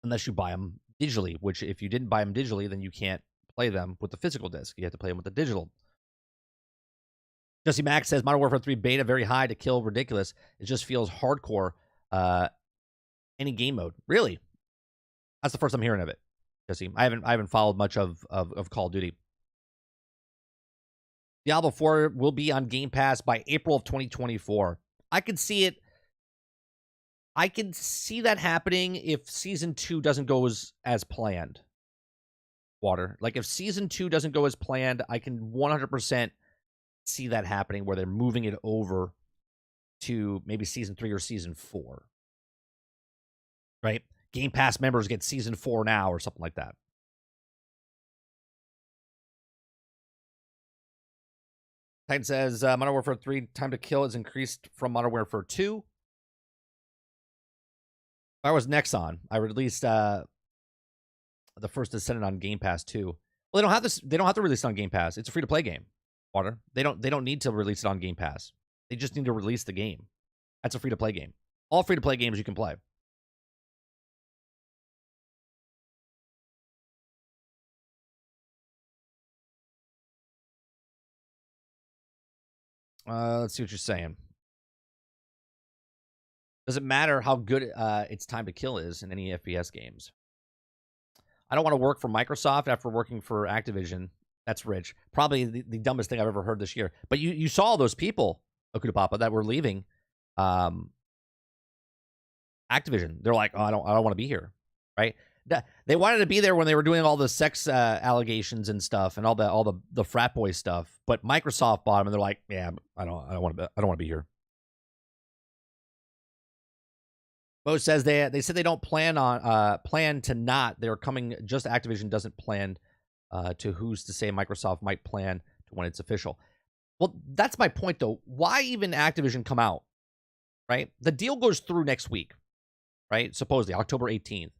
Unless you buy them digitally, which if you didn't buy them digitally, then you can't play them with the physical disc. You have to play them with the digital. Jesse Max says, Modern Warfare 3 beta very high to kill ridiculous. It just feels hardcore. Any game mode. Really? That's the first I'm hearing of it, Jesse. I haven't followed much of Call of Duty. Diablo 4 will be on Game Pass by April of 2024. I can see it. I can see that happening if Season 2 doesn't go as planned. Water. Like, if Season 2 doesn't go as planned, I can 100% see that happening, where they're moving it over to maybe Season 3 or Season 4. Right? Game Pass members get Season 4 now or something like that. Titan says, Modern Warfare 3 time to kill is increased from Modern Warfare 2. If I was Nexon, I released the first Descendant on Game Pass too. Well, they don't have this. They don't have to release it on Game Pass. It's a free-to-play game. Water. They don't need to release it on Game Pass. They just need to release the game. That's a free-to-play game. All free-to-play games you can play. Let's see what you're saying. Does it matter how good its time to kill is in any FPS games? I don't want to work for Microsoft after working for Activision. That's rich. Probably the dumbest thing I've ever heard this year. But you saw those people, Okuda Papa, that were leaving Activision. They're like, oh, I don't want to be here, right? They wanted to be there when they were doing all the sex allegations and stuff, and all the frat boy stuff. But Microsoft bought them, and they're like, yeah, I don't want to be here. Mo says they said they don't plan to not. They're coming. Just Activision doesn't plan to. Who's to say Microsoft might plan to when it's official? Well, that's my point though. Why even Activision come out? Right? The deal goes through next week, right? Supposedly October 18th.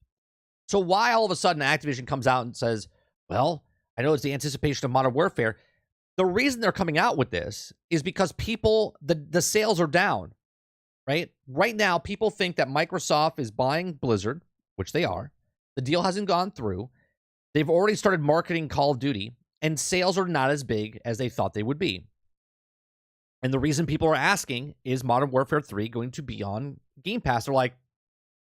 So why all of a sudden Activision comes out and says, well, I know it's the anticipation of Modern Warfare. The reason they're coming out with this is because the sales are down. Right? Right now, people think that Microsoft is buying Blizzard, which they are. The deal hasn't gone through. They've already started marketing Call of Duty, and sales are not as big as they thought they would be. And the reason people are asking, is Modern Warfare 3 going to be on Game Pass? They're like,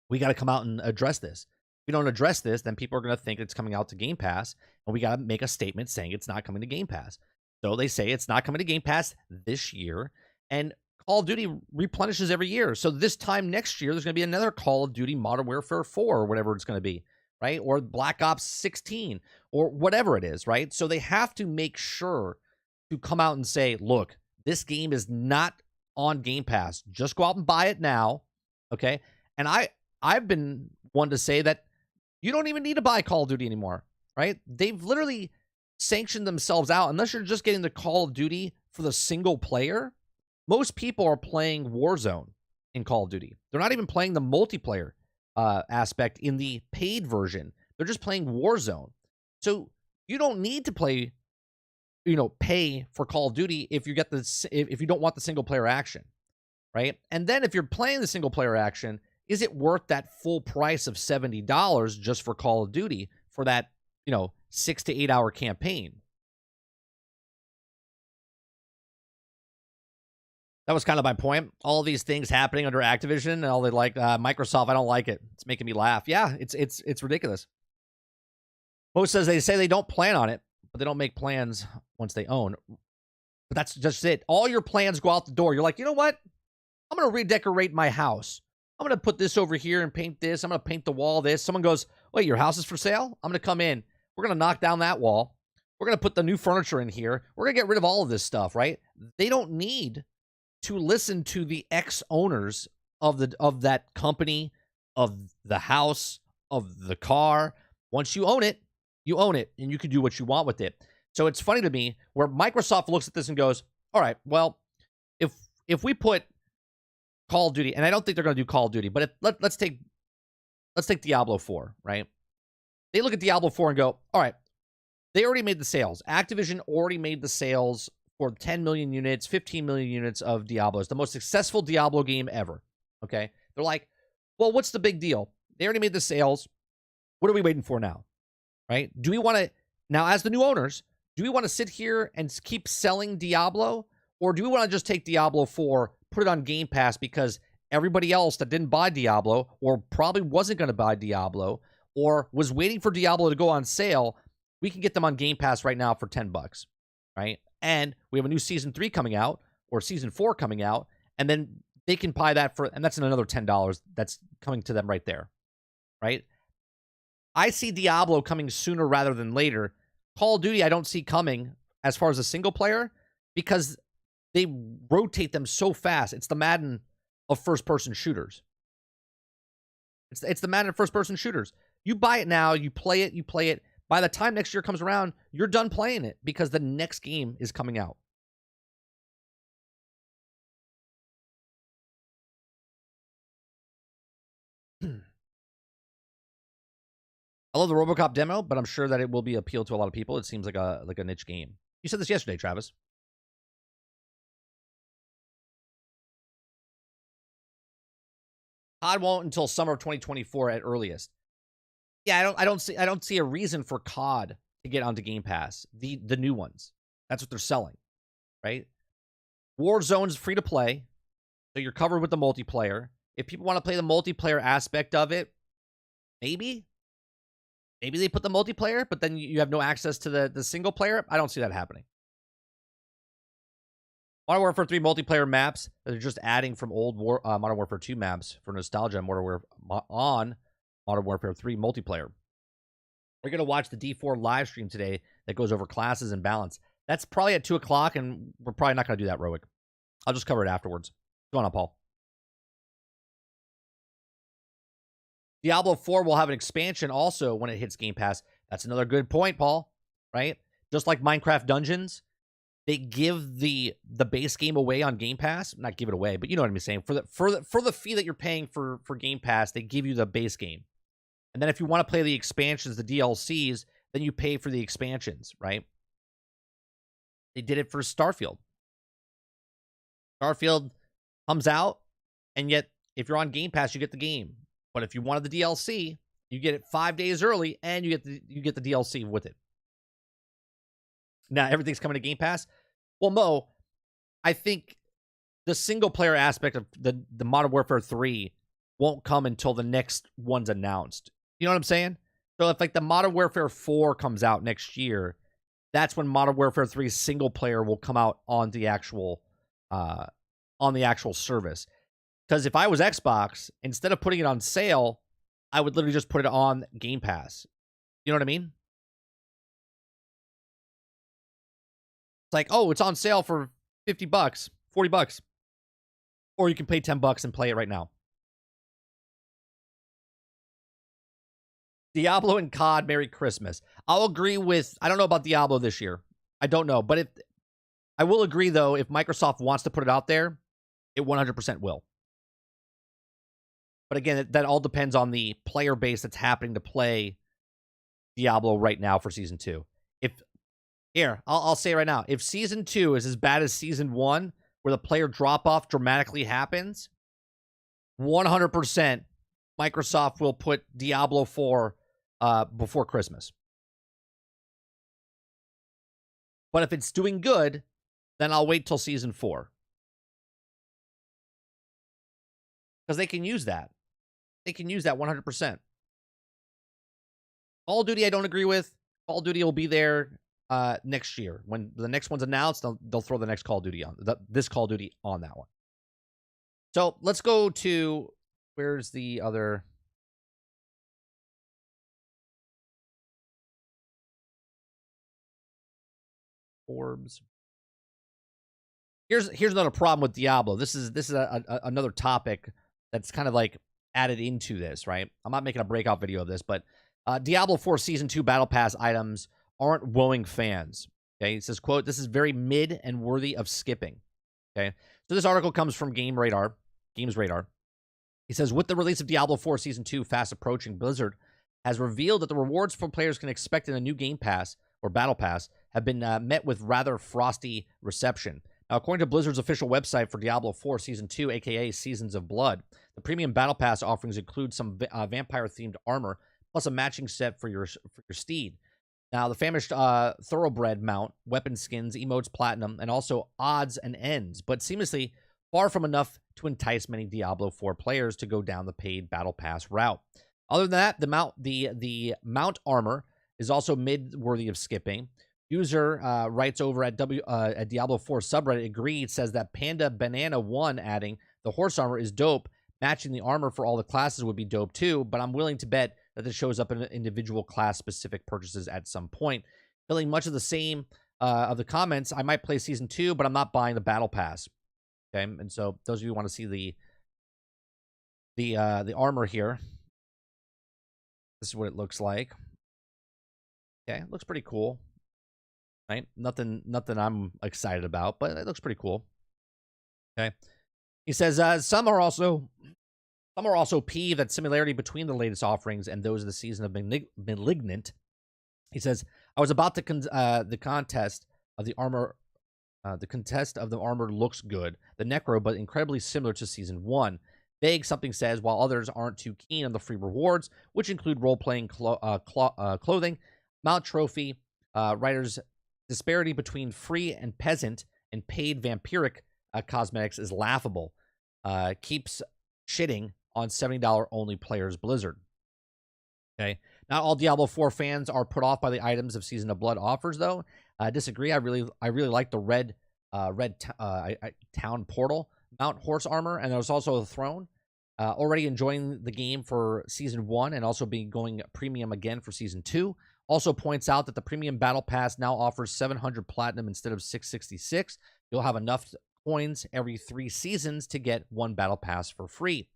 we got to come out and address this. If we don't address this, then people are going to think it's coming out to Game Pass, and we got to make a statement saying it's not coming to Game Pass. So they say it's not coming to Game Pass this year, and Call of Duty replenishes every year. So this time next year, there's going to be another Call of Duty Modern Warfare 4 or whatever it's going to be, right? Or Black Ops 16 or whatever it is, right? So they have to make sure to come out and say, look, this game is not on Game Pass. Just go out and buy it now, okay? And I've been one to say that you don't even need to buy Call of Duty anymore. right? They've literally sanctioned themselves out. Unless you're just getting the Call of Duty for the single player, most people are playing Warzone in Call of Duty. They're not even playing the multiplayer aspect in the paid version. They're just playing Warzone. So you don't need to play, pay for Call of Duty if you get if you don't want the single player action, right? And then if you're playing the single player action, is it worth that full price of $70 just for Call of Duty for that, 6 to 8 hour campaign? That was kind of my point. All these things happening under Activision and all they like, Microsoft, I don't like it. It's making me laugh. Yeah, it's ridiculous. Most says they say they don't plan on it, but they don't make plans once they own. But that's just it. All your plans go out the door. You're like, you know what? I'm going to redecorate my house. I'm going to put this over here and paint this. I'm going to paint the wall this. Someone goes, wait, your house is for sale? I'm going to come in. We're going to knock down that wall. We're going to put the new furniture in here. We're going to get rid of all of this stuff, right? They don't need to listen to the ex-owners of that company, of the house, of the car. Once you own it, and you can do what you want with it. So it's funny to me where Microsoft looks at this and goes, all right, well, if we put Call of Duty, and I don't think they're going to do Call of Duty, but let's take Diablo 4, right? They look at Diablo 4 and go, all right, they already made the sales. Activision already made the sales for 10 million units, 15 million units of Diablo. It's the most successful Diablo game ever, okay? They're like, well, what's the big deal? They already made the sales. What are we waiting for now, right? Do we want to, now as the new owners, do we want to sit here and keep selling Diablo? Or do we want to just take Diablo 4, put it on Game Pass because everybody else that didn't buy Diablo or probably wasn't going to buy Diablo or was waiting for Diablo to go on sale, we can get them on Game Pass right now for $10, right? And we have a new Season 3 coming out or Season 4 coming out, and then they can buy that for, and that's another $10 that's coming to them right there, right? I see Diablo coming sooner rather than later. Call of Duty I don't see coming as far as a single player because they rotate them so fast. It's the Madden of first-person shooters. It's the Madden of first-person shooters. You buy it now, you play it. By the time next year comes around, you're done playing it because the next game is coming out. I love the RoboCop demo, but I'm sure that it will be appeal to a lot of people. It seems like a niche game. You said this yesterday, Travis. COD won't until summer of 2024 at earliest. Yeah, I don't see a reason for COD to get onto Game Pass. The new ones. That's what they're selling, right? Warzone's free to play, so you're covered with the multiplayer. If people want to play the multiplayer aspect of it, maybe they put the multiplayer, but then you have no access to the single player. I don't see that happening. Modern Warfare 3 multiplayer maps that they're just adding from old Modern Warfare 2 maps for nostalgia on Modern Warfare 3 multiplayer. We're going to watch the D4 live stream today that goes over classes and balance. That's probably at 2 o'clock, and we're probably not going to do that, Roic. I'll just cover it afterwards. What's going on, Paul? Diablo 4 will have an expansion also when it hits Game Pass. That's another good point, Paul, right? Just like Minecraft Dungeons, they give the base game away on Game Pass. Not give it away, but you know what I'm saying. For the fee that you're paying for Game Pass, they give you the base game. And then if you want to play the expansions, the DLCs, then you pay for the expansions, right? They did it for Starfield. Starfield comes out, and yet if you're on Game Pass, you get the game. But if you wanted the DLC, you get it 5 days early, and you get the DLC with it. Now everything's coming to Game Pass. Well, Mo, I think the single player aspect of the Modern Warfare 3 won't come until the next one's announced. You know what I'm saying? So if like the Modern Warfare 4 comes out next year, that's when Modern Warfare 3's single player will come out on the actual service. Because if I was Xbox, instead of putting it on sale, I would literally just put it on Game Pass. You know what I mean? It's like, oh, it's on sale for $50, $40. Or you can pay $10 and play it right now. Diablo and COD, Merry Christmas. I'll agree with, I don't know about Diablo this year. I don't know. But I will agree, though, if Microsoft wants to put it out there, it 100% will. But again, that all depends on the player base that's happening to play Diablo right now for Season 2. I'll say right now, if Season 2 is as bad as Season 1, where the player drop-off dramatically happens, 100% Microsoft will put Diablo 4 before Christmas. But if it's doing good, then I'll wait till Season 4. Because they can use that. They can use that 100%. Call of Duty I don't agree with. Call of Duty will be there next year. When the next one's announced, they'll throw the next Call of Duty on. This Call of Duty on that one. So let's go to, where's the other... Forbes. Here's another problem with Diablo. This is another topic that's kind of like added into this, right? I'm not making a breakout video of this, but Diablo 4 Season 2 Battle Pass items aren't wooing fans. Okay, it says, quote, "This is very mid and worthy of skipping." Okay, so this article comes from Games Radar. He says, with the release of Diablo 4 Season 2 fast approaching, Blizzard has revealed that the rewards for players can expect in a new Game Pass or Battle Pass have been met with rather frosty reception. Now, according to Blizzard's official website for Diablo 4 Season 2, aka Seasons of Blood, the premium Battle Pass offerings include some vampire-themed armor, plus a matching set for your steed. Now, the famished Thoroughbred mount, weapon skins, emotes, platinum, and also odds and ends, but seamlessly far from enough to entice many Diablo 4 players to go down the paid Battle Pass route. Other than that, the mount armor is also mid-worthy of skipping. User writes over at Diablo 4 subreddit, agreed, says that Panda Banana 1 adding the horse armor is dope. Matching the armor for all the classes would be dope too, but I'm willing to bet that this shows up in individual class-specific purchases at some point. Feeling much of the same of the comments, I might play Season 2, but I'm not buying the Battle Pass. Okay, and so those of you who want to see the armor here, this is what it looks like. Okay, it looks pretty cool. Right? Nothing I'm excited about, but it looks pretty cool. Okay. He says some are also peeved at similarity between the latest offerings and those of the Season of Malignant. He says, I was about to the contest of the armor. The contest of the armor looks good. The Necro, but incredibly similar to Season 1. Vague, something says, while others aren't too keen on the free rewards, which include role-playing clothing, mount trophy, writers' disparity between free and peasant and paid vampiric cosmetics is laughable. Keeps shitting on $70 only players Blizzard. Okay. Not all Diablo 4 fans are put off by the items of Season of Blood offers, though. I disagree. I really like the red town portal mount horse armor, and there's also a throne. Already enjoying the game for Season 1 and also going premium again for Season 2. Also points out that the premium Battle Pass now offers 700 platinum instead of 666. You'll have enough coins every 3 seasons to get 1 Battle Pass for free.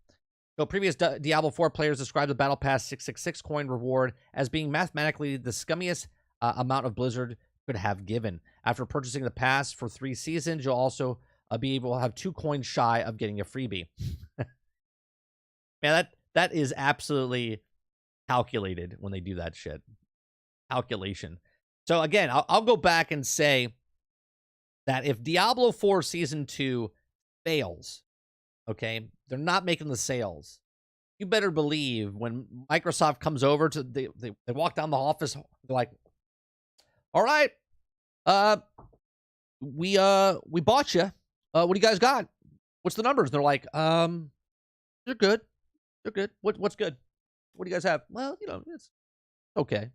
So previous Diablo 4 players described the Battle Pass 666 coin reward as being mathematically the scummiest amount of Blizzard could have given. After purchasing the pass for 3 seasons, you'll also be able to have 2 coins shy of getting a freebie. Man, that is absolutely calculated when they do that shit. Calculation. So again, I'll go back and say that if Diablo 4 Season 2 fails, okay, they're not making the sales. You better believe when Microsoft comes over to they walk down the office, they're like, all right, we bought you. What do you guys got? What's the numbers? They're like, they're good. They're good. What's good? What do you guys have? Well, it's okay.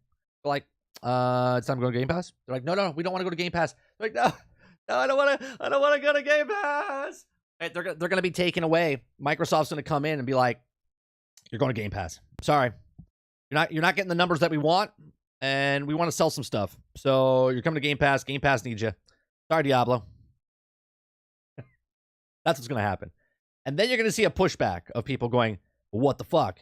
They're like, it's time to go to Game Pass. They're like, no, we don't want to go to Game Pass. They're like, no, I don't want to go to Game Pass. Right, they're going to be taken away. Microsoft's going to come in and be like, you're going to Game Pass. Sorry, you're not getting the numbers that we want, and we want to sell some stuff. So you're coming to Game Pass. Game Pass needs you. Sorry, Diablo. That's what's going to happen. And then you're going to see a pushback of people going, what the fuck?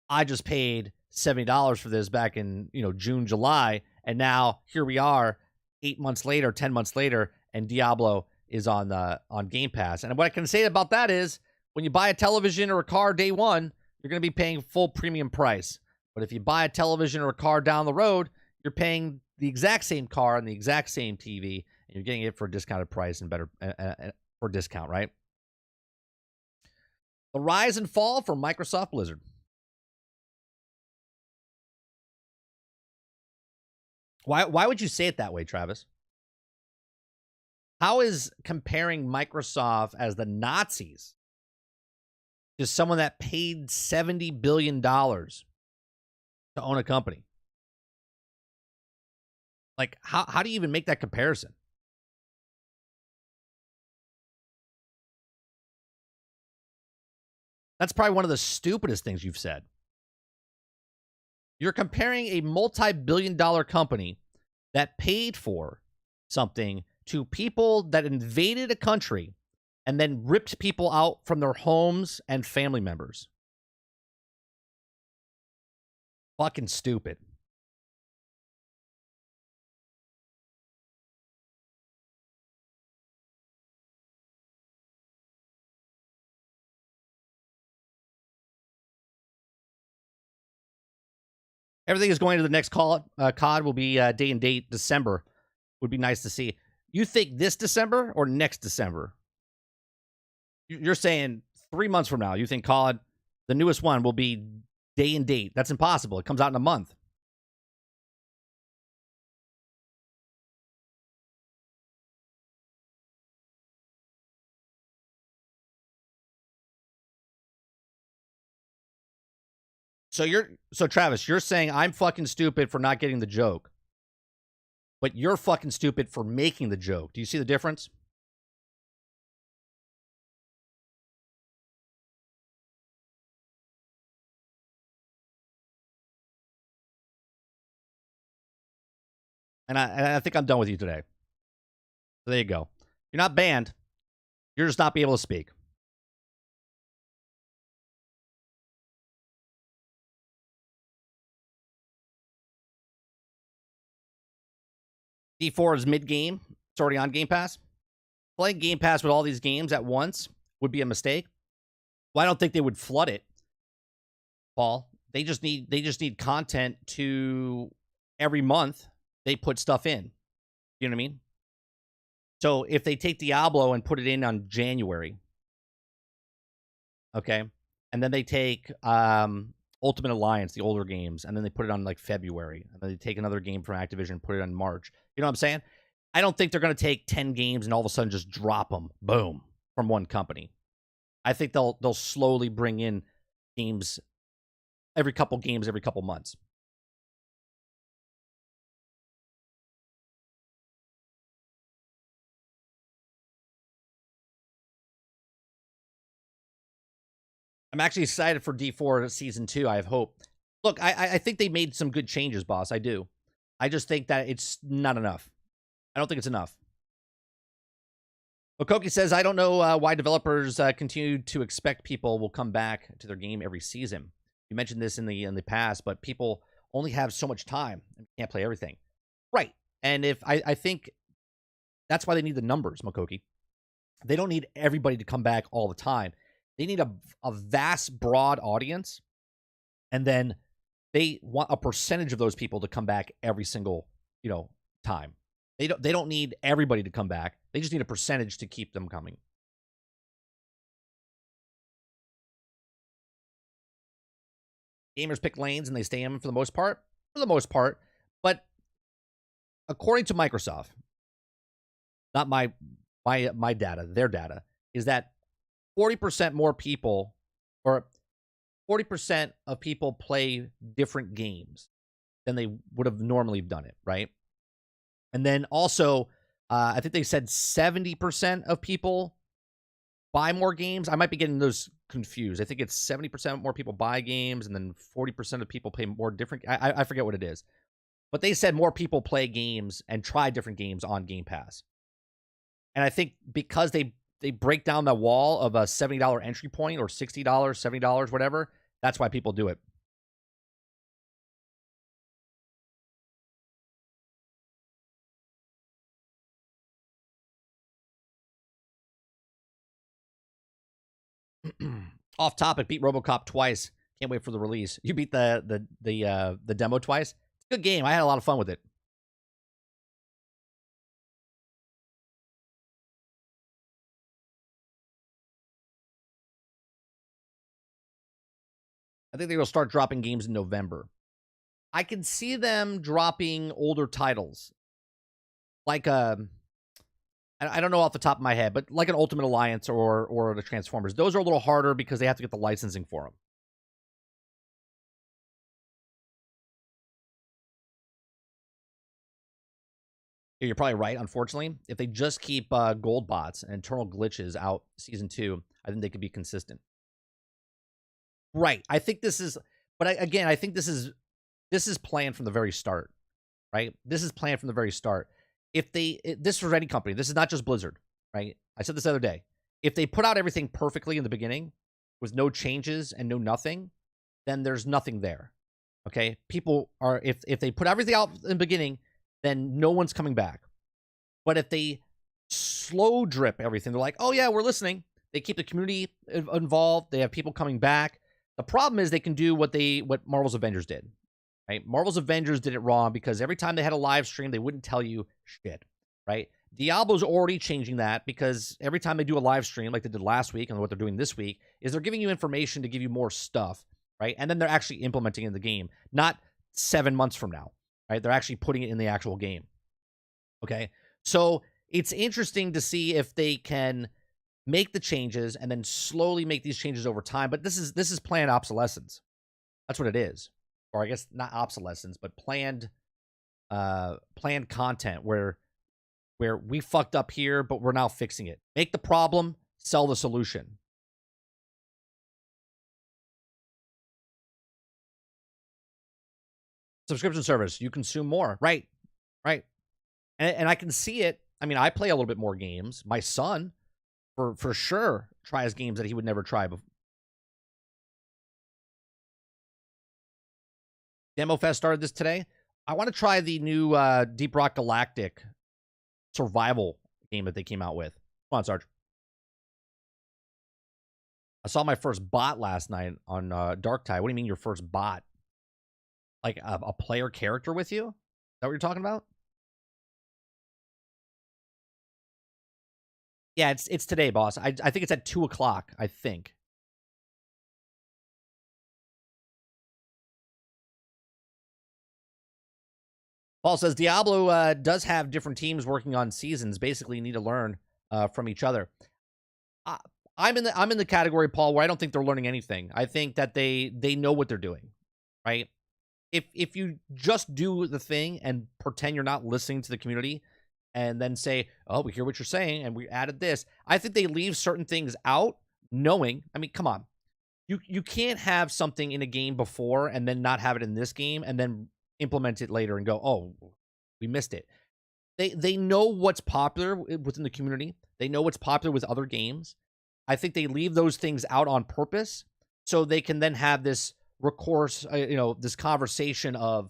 I just paid $70 for this back in, June, July, and now here we are 8 months later, 10 months later, and Diablo is on Game Pass. And what I can say about that is when you buy a television or a car day one, you're going to be paying full premium price. But if you buy a television or a car down the road, you're paying the exact same car and the exact same TV, and you're getting it for a discounted price and better for discount, right? The rise and fall for Microsoft Blizzard. Why would you say it that way, Travis? How is comparing Microsoft as the Nazis to someone that paid $70 billion to own a company? Like, how do you even make that comparison? That's probably one of the stupidest things you've said. You're comparing a multi-billion-dollar company that paid for something to people that invaded a country and then ripped people out from their homes and family members. Fucking stupid. Everything is going to the next COD will be day and date December. Would be nice to see. You think this December or next December? You're saying 3 months from now, you think COD, the newest one, will be day and date. That's impossible. It comes out in a month. So Travis, you're saying I'm fucking stupid for not getting the joke, but you're fucking stupid for making the joke. Do you see the difference? And I think I'm done with you today. So there you go. You're not banned. You're just not be able to speak. D4 is mid-game. It's already on Game Pass. Playing Game Pass with all these games at once would be a mistake. Well, I don't think they would flood it, Paul. They just need content to every month they put stuff in. You know what I mean? So if they take Diablo and put it in on January, okay, and then they take Ultimate Alliance, the older games, and then they put it on like February, and then they take another game from Activision and put it on March. You know what I'm saying? I don't think they're going to take 10 games and all of a sudden just drop them, boom, from one company. I think they'll slowly bring in games every couple months. I'm actually excited for D4 Season 2. I have hope. Look, I think they made some good changes, boss. I do. I just think that it's not enough. I don't think it's enough. Okoki says, I don't know why developers continue to expect people will come back to their game every season. You mentioned this in the past, but people only have so much time and can't play everything. Right. And if I think that's why they need the numbers, Mokoki. They don't need everybody to come back all the time. They need a vast, broad audience, and then they want a percentage of those people to come back every single, time. They don't need everybody to come back. They just need a percentage to keep them coming. Gamers pick lanes and they stay in them for the most part. But according to Microsoft, not my data, their data, is that 40% more people, or 40% of people play different games than they would have normally done it, right? And then also, I think they said 70% of people buy more games. I might be getting those confused. I think it's 70% more people buy games, and then 40% of people play more different. I forget what it is. But they said more people play games and try different games on Game Pass. And I think because they break down the wall of a $70 entry point or $60, $70, whatever, that's why people do it. Off topic, beat RoboCop twice. Can't wait for the release. You beat the demo twice. It's a good game. I had a lot of fun with it. I think they will start dropping games in November. I can see them dropping older titles, like I don't know off the top of my head, but like an Ultimate Alliance or the Transformers. Those are a little harder because they have to get the licensing for them. You're probably right. Unfortunately, if they just keep gold bots and internal glitches out season 2, I think they could be consistent. Right. I think this is, but again, I think this is planned from the very start. Right. This is planned from the very start. If this was any company, this is not just Blizzard. Right. I said this the other day. If they put out everything perfectly in the beginning with no changes and no nothing, then there's nothing there. Okay. People are, if they put everything out in the beginning, then no one's coming back. But if they slow drip everything, they're like, oh yeah, we're listening. They keep the community involved. They have people coming back. The problem is they can do what Marvel's Avengers did. Right? Marvel's Avengers did it wrong because every time they had a live stream, they wouldn't tell you shit. Right? Diablo's already changing that because every time they do a live stream, like they did last week and what they're doing this week, is they're giving you information to give you more stuff. Right? And then they're actually implementing it in the game, not 7 months from now. Right? They're actually putting it in the actual game. Okay? So it's interesting to see if they can make the changes and then slowly make these changes over time. But this is planned obsolescence. That's what it is. Or I guess not obsolescence, but planned content where we fucked up here, but we're now fixing it. Make the problem, sell the solution. Subscription service, you consume more. Right. And I can see it. I mean, I play a little bit more games. My son, for sure, tries games that he would never try before. Demo Fest started this today. I want to try the new Deep Rock Galactic survival game that they came out with. Come on, Sarge. I saw my first bot last night on Dark Tide. What do you mean your first bot? Like a player character with you? Is that what you're talking about? Yeah, it's today, boss. I think it's at 2 o'clock, I think. Paul says Diablo does have different teams working on seasons. Basically, you need to learn from each other. I'm in the category, Paul, where I don't think they're learning anything. I think that they know what they're doing, right? If you just do the thing and pretend you're not listening to the community, and then say, oh, we hear what you're saying, and we added this. I think they leave certain things out, knowing, I mean, come on. You can't have something in a game before and then not have it in this game and then implement it later and go, oh, we missed it. They know what's popular within the community. They know what's popular with other games. I think they leave those things out on purpose so they can then have this recourse, this conversation of,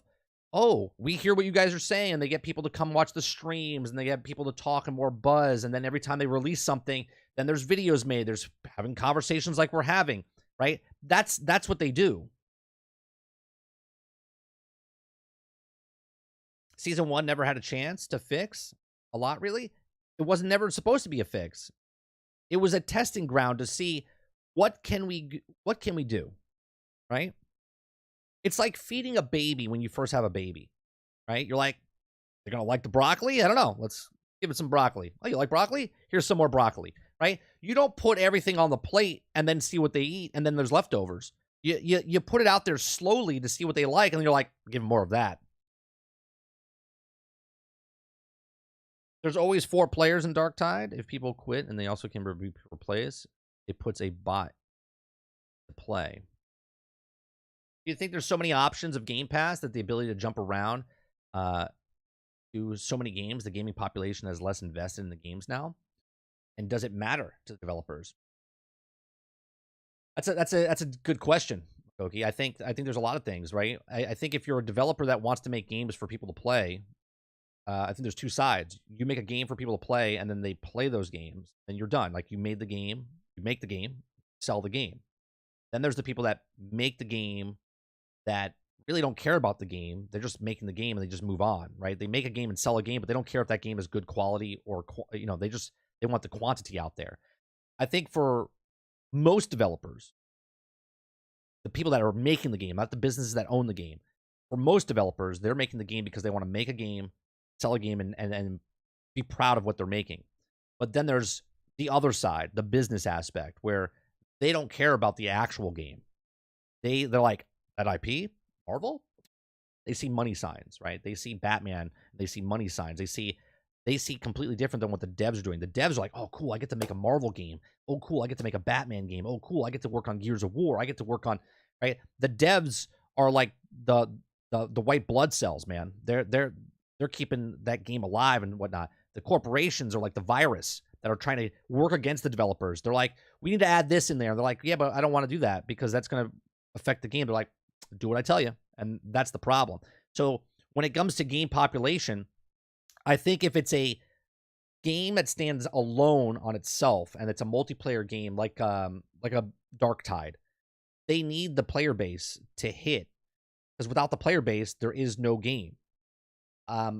oh, we hear what you guys are saying, and they get people to come watch the streams, and they get people to talk and more buzz, and then every time they release something, then there's videos made, there's having conversations like we're having, right? That's what they do. Season 1 never had a chance to fix a lot, really. It wasn't never supposed to be a fix. It was a testing ground to see what can we do, right? It's like feeding a baby when you first have a baby, right? You're like, they're going to like the broccoli? I don't know. Let's give it some broccoli. Oh, you like broccoli? Here's some more broccoli, right? You don't put everything on the plate and then see what they eat and then there's leftovers. You put it out there slowly to see what they like, and then you're like, give them more of that. There's always 4 players in Dark Tide. If people quit and they also can replace, it puts a bot to play. Do you think there's so many options of Game Pass that the ability to jump around to so many games, the gaming population is less invested in the games now? And does it matter to the developers? That's a good question, Koki. I think there's a lot of things, right? I think if you're a developer that wants to make games for people to play, I think there's 2 sides. You make a game for people to play, and then they play those games, and you're done. Like, you made the game, you make the game, sell the game. Then there's the people that make the game that really don't care about the game. They're just making the game and they just move on, right? They make a game and sell a game, but they don't care if that game is good quality or, they want the quantity out there. I think for most developers, the people that are making the game, not the businesses that own the game, for most developers, they're making the game because they want to make a game, sell a game, and be proud of what they're making. But then there's the other side, the business aspect, where they don't care about the actual game. They're like, that IP, Marvel? They see money signs, right? They see Batman, they see money signs. They see completely different than what the devs are doing. The devs are like, oh, cool, I get to make a Marvel game. Oh, cool, I get to make a Batman game. Oh, cool, I get to work on Gears of War. I get to work on, right? The devs are like the white blood cells, man. They're keeping that game alive and whatnot. The corporations are like the virus that are trying to work against the developers. They're like, we need to add this in there. They're like, yeah, but I don't want to do that because that's going to affect the game. They're like, do what I tell you. And that's the problem. So when it comes to game population, I think if it's a game that stands alone on itself and it's a multiplayer game like a Dark Tide, they need the player base to hit, because without the player base, there is no game.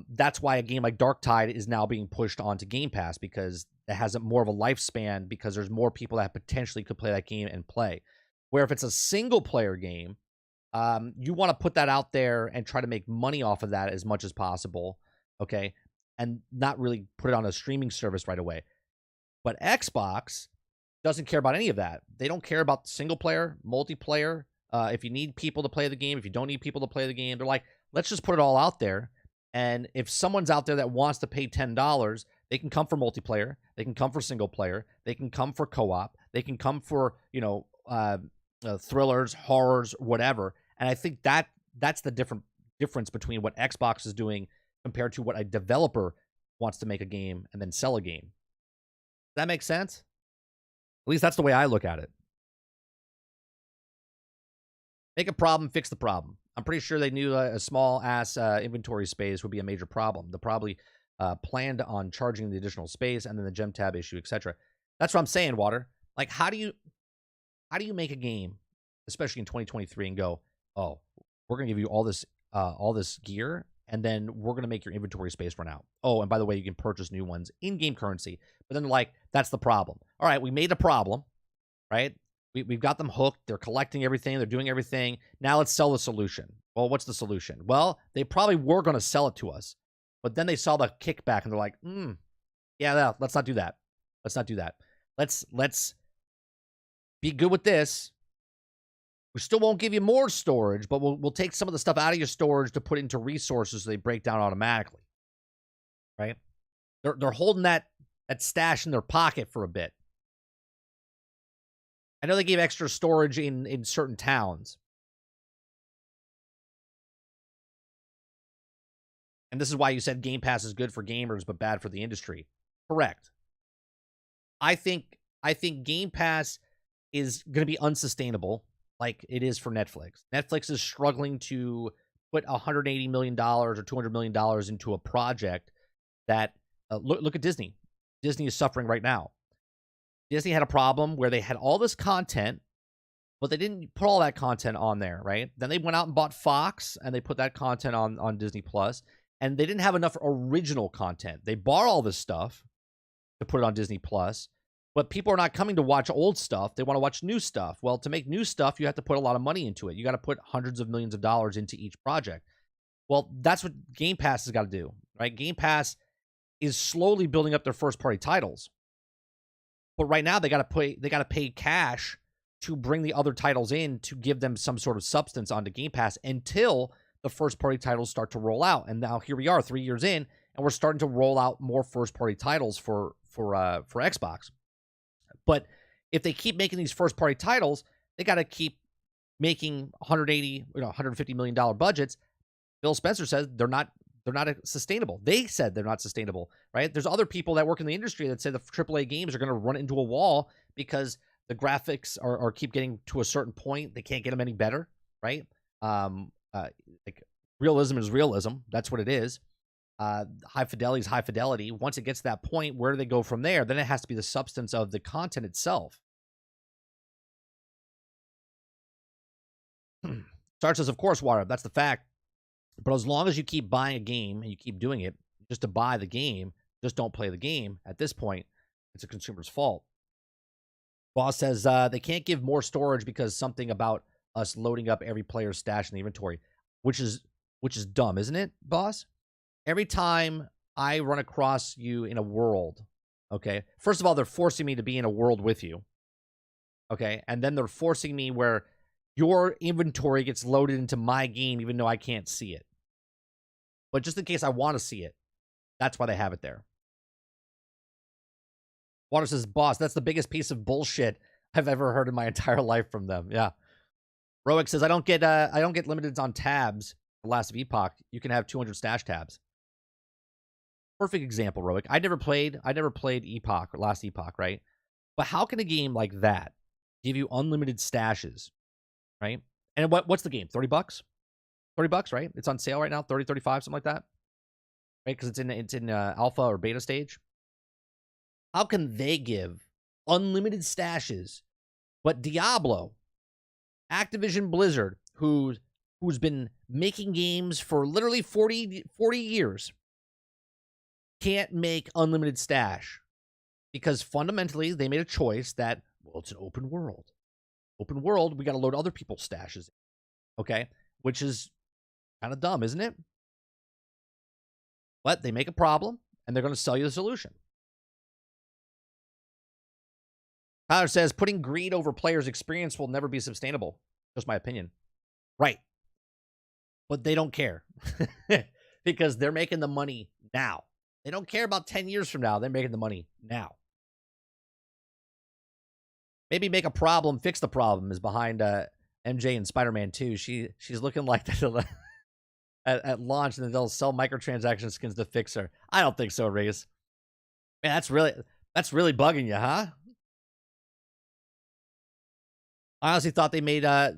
That's why a game like Dark Tide is now being pushed onto Game Pass, because it has more of a lifespan, because there's more people that potentially could play that game and play. Where if it's a single player game, you want to put that out there and try to make money off of that as much as possible, okay? And not really put it on a streaming service right away. But Xbox doesn't care about any of that. They don't care about single player, multiplayer. If you need people to play the game, if you don't need people to play the game, they're like, let's just put it all out there. And if someone's out there that wants to pay $10, they can come for multiplayer. They can come for single player. They can come for co-op. They can come for, thrillers, horrors, whatever. And I think that's the difference between what Xbox is doing compared to what a developer wants to make a game and then sell a game. Does that make sense? At least that's the way I look at it. Make a problem, fix the problem. I'm pretty sure they knew a small-ass inventory space would be a major problem. They probably planned on charging the additional space and then the gem tab issue, etc. That's what I'm saying, Water. Like, how do you make a game, especially in 2023, and go, oh, we're going to give you all this gear, and then we're going to make your inventory space run out. Oh, and by the way, you can purchase new ones in-game currency. But then, like, that's the problem. All right, we made a problem, right? We've got them hooked. They're collecting everything. They're doing everything. Now let's sell the solution. Well, what's the solution? Well, they probably were going to sell it to us. But then they saw the kickback, and they're like, yeah, let's not do that. Let's not do that. Let's be good with this. We still won't give you more storage, but we'll take some of the stuff out of your storage to put into resources so they break down automatically. Right? They're holding that stash in their pocket for a bit. I know they gave extra storage in certain towns. And this is why you said Game Pass is good for gamers but bad for the industry. Correct. I think Game Pass is going to be unsustainable, like it is for Netflix. Netflix is struggling to put $180 million or $200 million into a project that, look at Disney. Disney is suffering right now. Disney had a problem where they had all this content, but they didn't put all that content on there, right? Then they went out and bought Fox, and they put that content on Disney Plus, and they didn't have enough original content. They bought all this stuff to put it on Disney Plus, but people are not coming to watch old stuff. They want to watch new stuff. Well, to make new stuff, you have to put a lot of money into it. You got to put hundreds of millions of dollars into each project. Well, that's what Game Pass has got to do, right? Game Pass is slowly building up their first-party titles. But right now, they got to pay cash to bring the other titles in to give them some sort of substance onto Game Pass until the first-party titles start to roll out. And now here we are, 3 years in, and we're starting to roll out more first-party titles for Xbox. But if they keep making these first-party titles, they got to keep making $150 million budgets. Phil Spencer says they're not sustainable. They said they're not sustainable, right? There's other people that work in the industry that say the AAA games are going to run into a wall because the graphics are keep getting to a certain point. They can't get them any better, right? Like realism is realism. That's what it is. High fidelity is high fidelity. Once it gets to that point, where do they go from there? Then it has to be the substance of the content itself. Sarge says, of course, Water. That's the fact. But as long as you keep buying a game and you keep doing it just to buy the game, just don't play the game, at this point, it's a consumer's fault. Boss says they can't give more storage because something about us loading up every player's stash in the inventory, which is dumb, isn't it, Boss? Every time I run across you in a world, okay, first of all, they're forcing me to be in a world with you, okay, and then they're forcing me where your inventory gets loaded into my game even though I can't see it. But just in case I want to see it, that's why they have it there. Water says, boss, that's the biggest piece of bullshit I've ever heard in my entire life from them. Yeah. Roic says, I don't get limited on tabs for Last of Epoch. You can have 200 stash tabs. Perfect example, Roic. I never played Epoch or Last Epoch, right? But how can a game like that give you unlimited stashes, right? And what's the game? $30? $30, right? It's on sale right now, 30, 35, something like that. Right? Because it's in alpha or beta stage. How can they give unlimited stashes, but Diablo, Activision Blizzard, who's been making games for literally 40 years, can't make unlimited stash? Because fundamentally, they made a choice that, well, it's an open world. Open world, we got to load other people's stashes. Okay? Which is kind of dumb, isn't it? But they make a problem, and they're going to sell you the solution. Tyler says, putting greed over players' experience will never be sustainable. Just my opinion. Right. But they don't care. Because they're making the money now. They don't care about 10 years from now. They're making the money now. Maybe make a problem, fix the problem is behind MJ and Spider-Man 2. She's looking like that at launch, and then they'll sell microtransaction skins to fix her. I don't think so, Reyes. Man, that's really bugging you, huh? I honestly thought they made up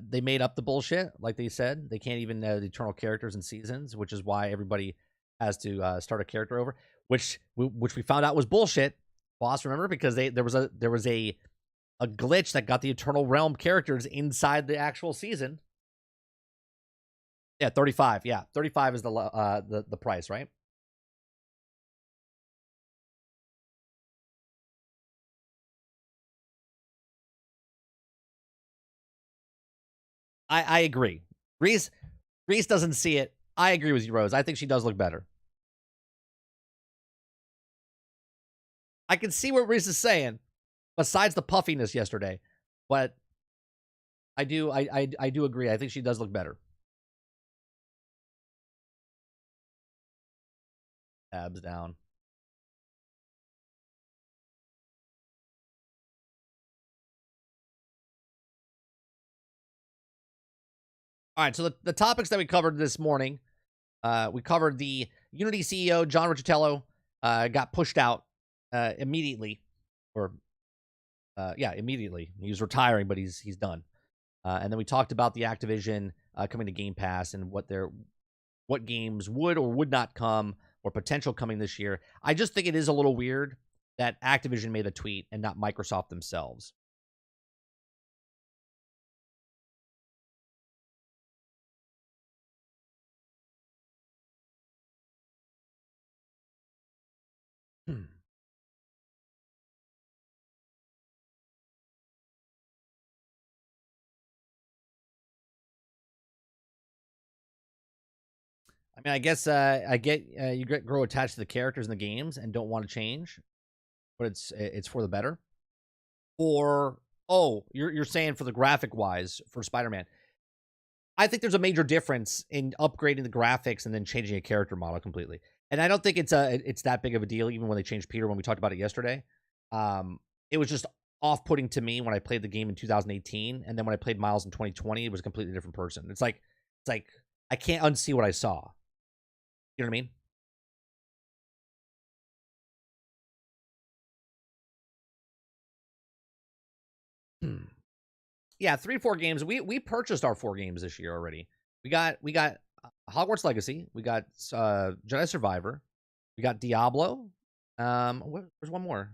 the bullshit, like they said. They can't even the eternal characters and seasons, which is why everybody has to start a character over, which we found out was bullshit, boss. Remember, because there was a glitch that got the Eternal Realm characters inside the actual season. Yeah, 35. Yeah, 35 is the price, right? I agree. Reese doesn't see it. I agree with you, Rose. I think she does look better. I can see what Reese is saying, besides the puffiness yesterday, but I do agree. I think she does look better. Tabs down. All right, so the topics that we covered this morning, we covered the Unity CEO, John Riccitiello, got pushed out immediately, or immediately. He was retiring, but he's done. And then we talked about the Activision coming to Game Pass and what games would or would not come or potential coming this year. I just think it is a little weird that Activision made a tweet and not Microsoft themselves. I mean, I guess I get you grow attached to the characters in the games and don't want to change, but it's for the better. Or you're saying for the graphic wise for Spider-Man. I think there's a major difference in upgrading the graphics and then changing a character model completely. And I don't think it's that big of a deal, even when they changed Peter when we talked about it yesterday. It was just off-putting to me when I played the game in 2018, and then when I played Miles in 2020, it was a completely different person. It's like I can't unsee what I saw. You know what I mean? Yeah, 3-4 games. We purchased our 4 games this year already. We got Hogwarts Legacy. We got Jedi Survivor. We got Diablo. There's one more.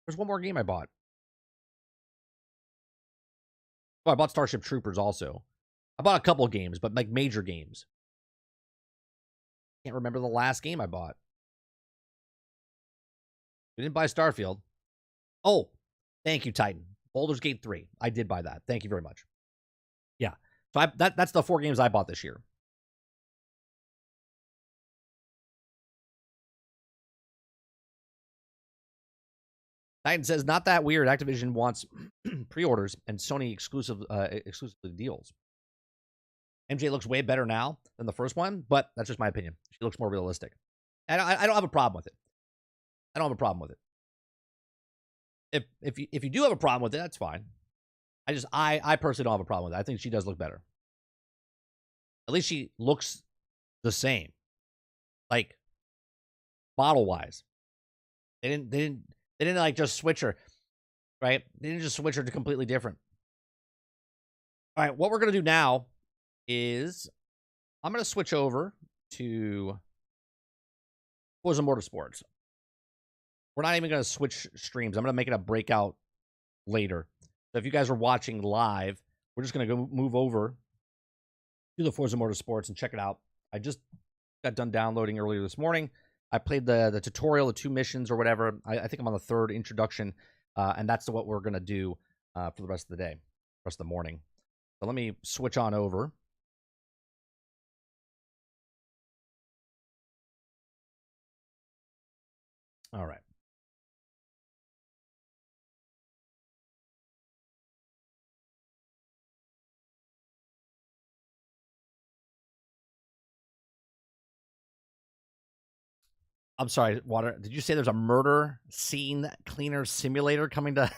There's one more game I bought. Oh, I bought Starship Troopers also. I bought a couple of games, but like major games. Can't remember the last game I bought. We didn't buy Starfield. Oh, thank you, Titan. Baldur's Gate 3. I did buy that. Thank you very much. Yeah. So that's the 4 games I bought this year. Titan says, not that weird. Activision wants pre-orders and Sony exclusively deals. MJ looks way better now than the first one, but that's just my opinion. She looks more realistic. And I don't have a problem with it. I don't have a problem with it. If you do have a problem with it, that's fine. I personally don't have a problem with it. I think she does look better. At least she looks the same. Like, model-wise. They didn't like just switch her, right? They didn't just switch her to completely different. All right, what we're going to do now is I'm going to switch over to Forza Motorsports. We're not even going to switch streams. I'm going to make it a breakout later. So if you guys are watching live, we're just going to go move over to the Forza Motorsports and check it out. I just got done downloading earlier this morning. I played the tutorial, the 2 missions or whatever. I think I'm on the 3rd introduction, and that's what we're going to do for the rest of the day, rest of the morning. So let me switch on over. All right. I'm sorry, Water. Did you say there's a murder scene cleaner simulator coming to?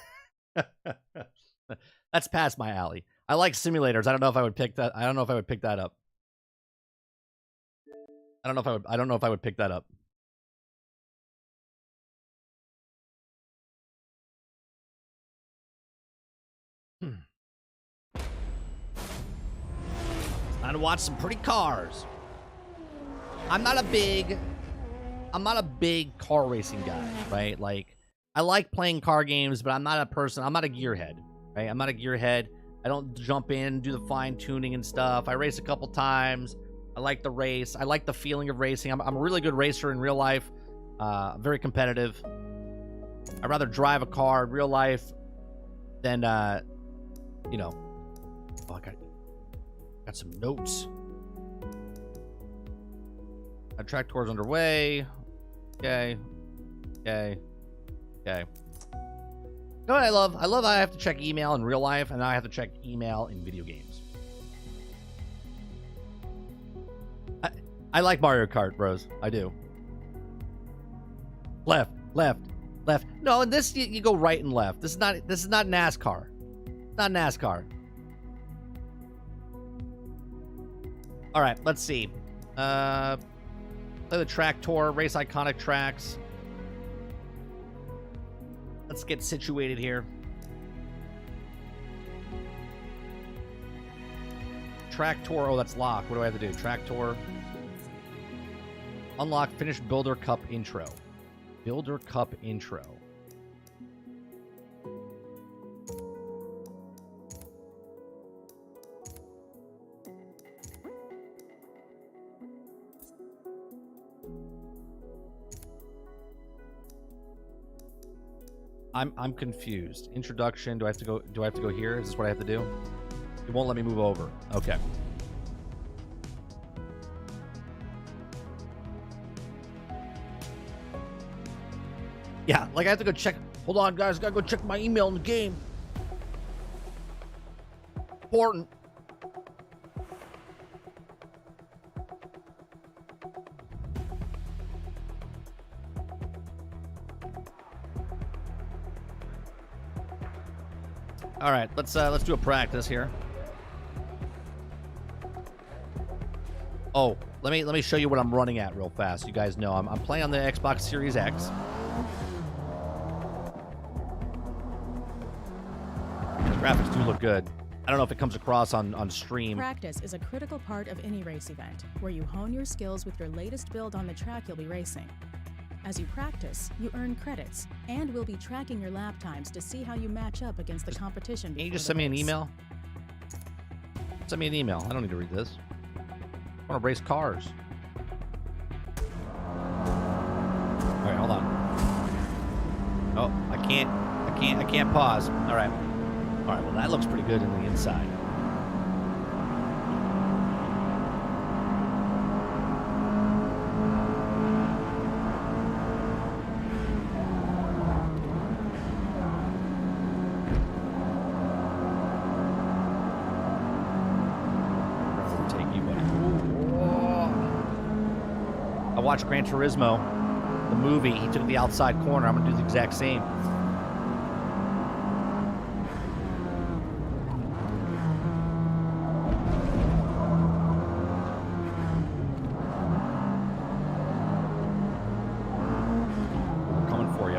That's past my alley. I like simulators. I don't know if I would pick that. I don't know if I would pick that up. I don't know if I would pick that up. Time to watch some pretty cars. I'm not a big car racing guy, right? Like, I like playing car games, but I'm not a gearhead, right? I'm not a gearhead. I don't jump in, do the fine tuning and stuff. I race a couple times. I like the race. I like the feeling of racing. I'm a really good racer in real life. Very competitive. I'd rather drive a car in real life than, you know. Oh, I got some notes. Track tour's underway. Okay. You know what I love? I love how I have to check email in real life, and now I have to check email in video games. I like Mario Kart, bros. I do. Left. No, in this you go right and left. This is not NASCAR. It's not NASCAR. All right, let's see. Play the track tour, race iconic tracks. Let's get situated here. Track tour. Oh, that's locked. What do I have to do? Track tour. Unlock. Finish Builder Cup intro. Builder Cup intro. I'm confused. Introduction. Do I have to go here? Is this what I have to do? It won't let me move over. Okay. Yeah, like I have to go check. Hold on, guys. Gotta go check my email in the game. Important. All right, let's do a practice here. Oh, let me show you what I'm running at real fast. You guys know I'm playing on the Xbox Series X. The graphics do look good. I don't know if it comes across on stream. Practice is a critical part of any race event, where you hone your skills with your latest build on the track you'll be racing. As you practice, you earn credits, and we'll be tracking your lap times to see how you match up against the competition. Can you just send me an email? Send me an email. I don't need to read this. I want to race cars. All right, hold on. Oh, I can't pause. All right. All right, well, that looks pretty good in the inside. I watched Gran Turismo, the movie. He took the outside corner. I'm going to do the exact same. I'm coming for you.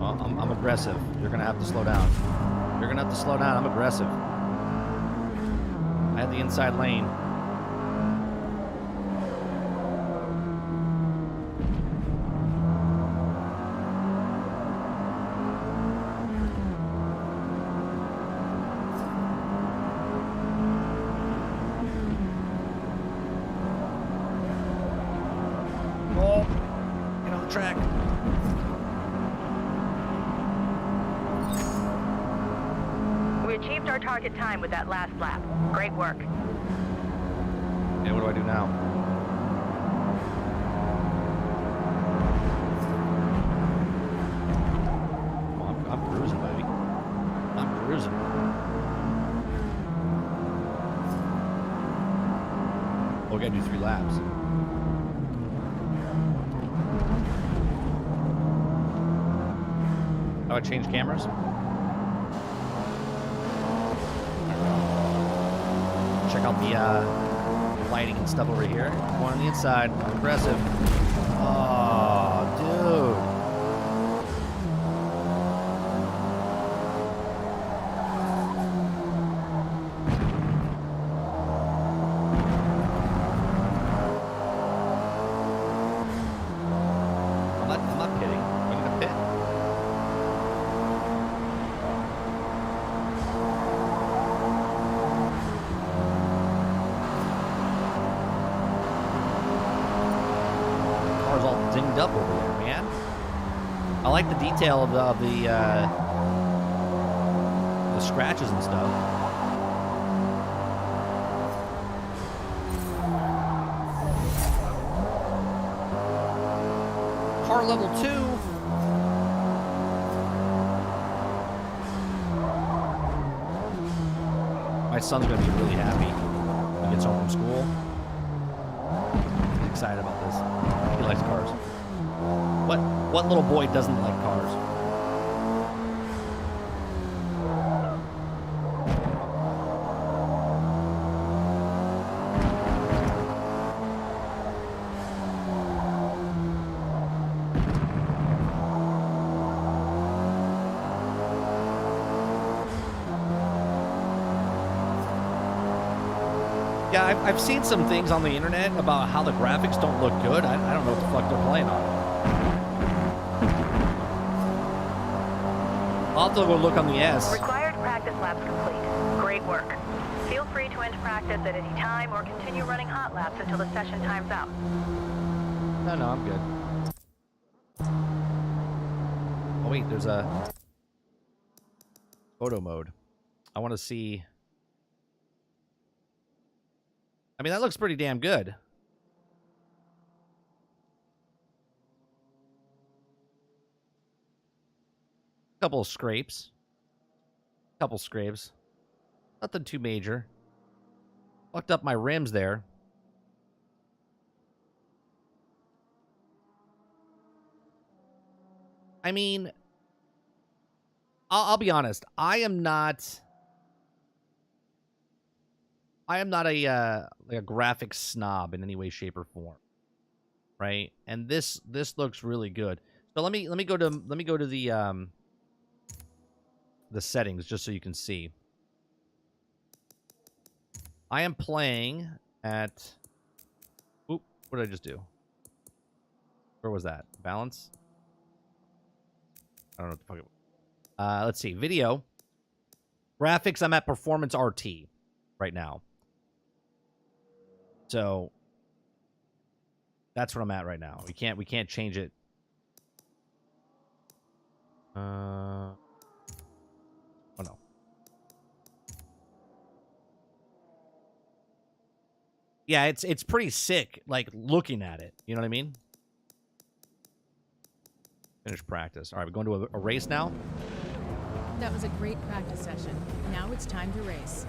I'm aggressive. You're going to have to slow down. You're going to have to slow down. I'm aggressive. I had the inside lane. Track. We achieved our target time with that last lap. Great work. And what do I do now? Oh, I'm cruising, baby. I'm cruising. Oh, we gotta do 3 laps. How do I change cameras? Check out the lighting and stuff over here. One on the inside. Aggressive. Oh, dude. I'm not pitting. I'm going to pit. All dinged up over there, man. I like the detail of the scratches and stuff. Car level 2. My son's gonna be really happy when he gets home from school. He's excited about this. He likes cars. What little boy doesn't like cars? Yeah, I've seen some things on the internet about how the graphics don't look good. I don't know what the fuck they're playing on. I'll have to go look on the S. Required practice laps complete. Great work. Feel free to end practice at any time or continue running hot laps until the session time's out. No, I'm good. Oh wait, there's a photo mode. I want to see. I mean, that looks pretty damn good. Couple of scrapes. Nothing too major. Fucked up my rims there. I mean, I'll be honest. I am not a like a graphics snob in any way, shape, or form, right? And this looks really good. So let me go to the settings just so you can see. I am playing at. Oop! What did I just do? Where was that? Balance. I don't know what the fuck it was. Let's see. Video. Graphics, I'm at Performance RT right now. So that's what I'm at right now. We can't change it. Oh no. Yeah, it's pretty sick, like, looking at it. You know what I mean? Finish practice. All right, we're going to a race now. That was a great practice session. Now it's time to race.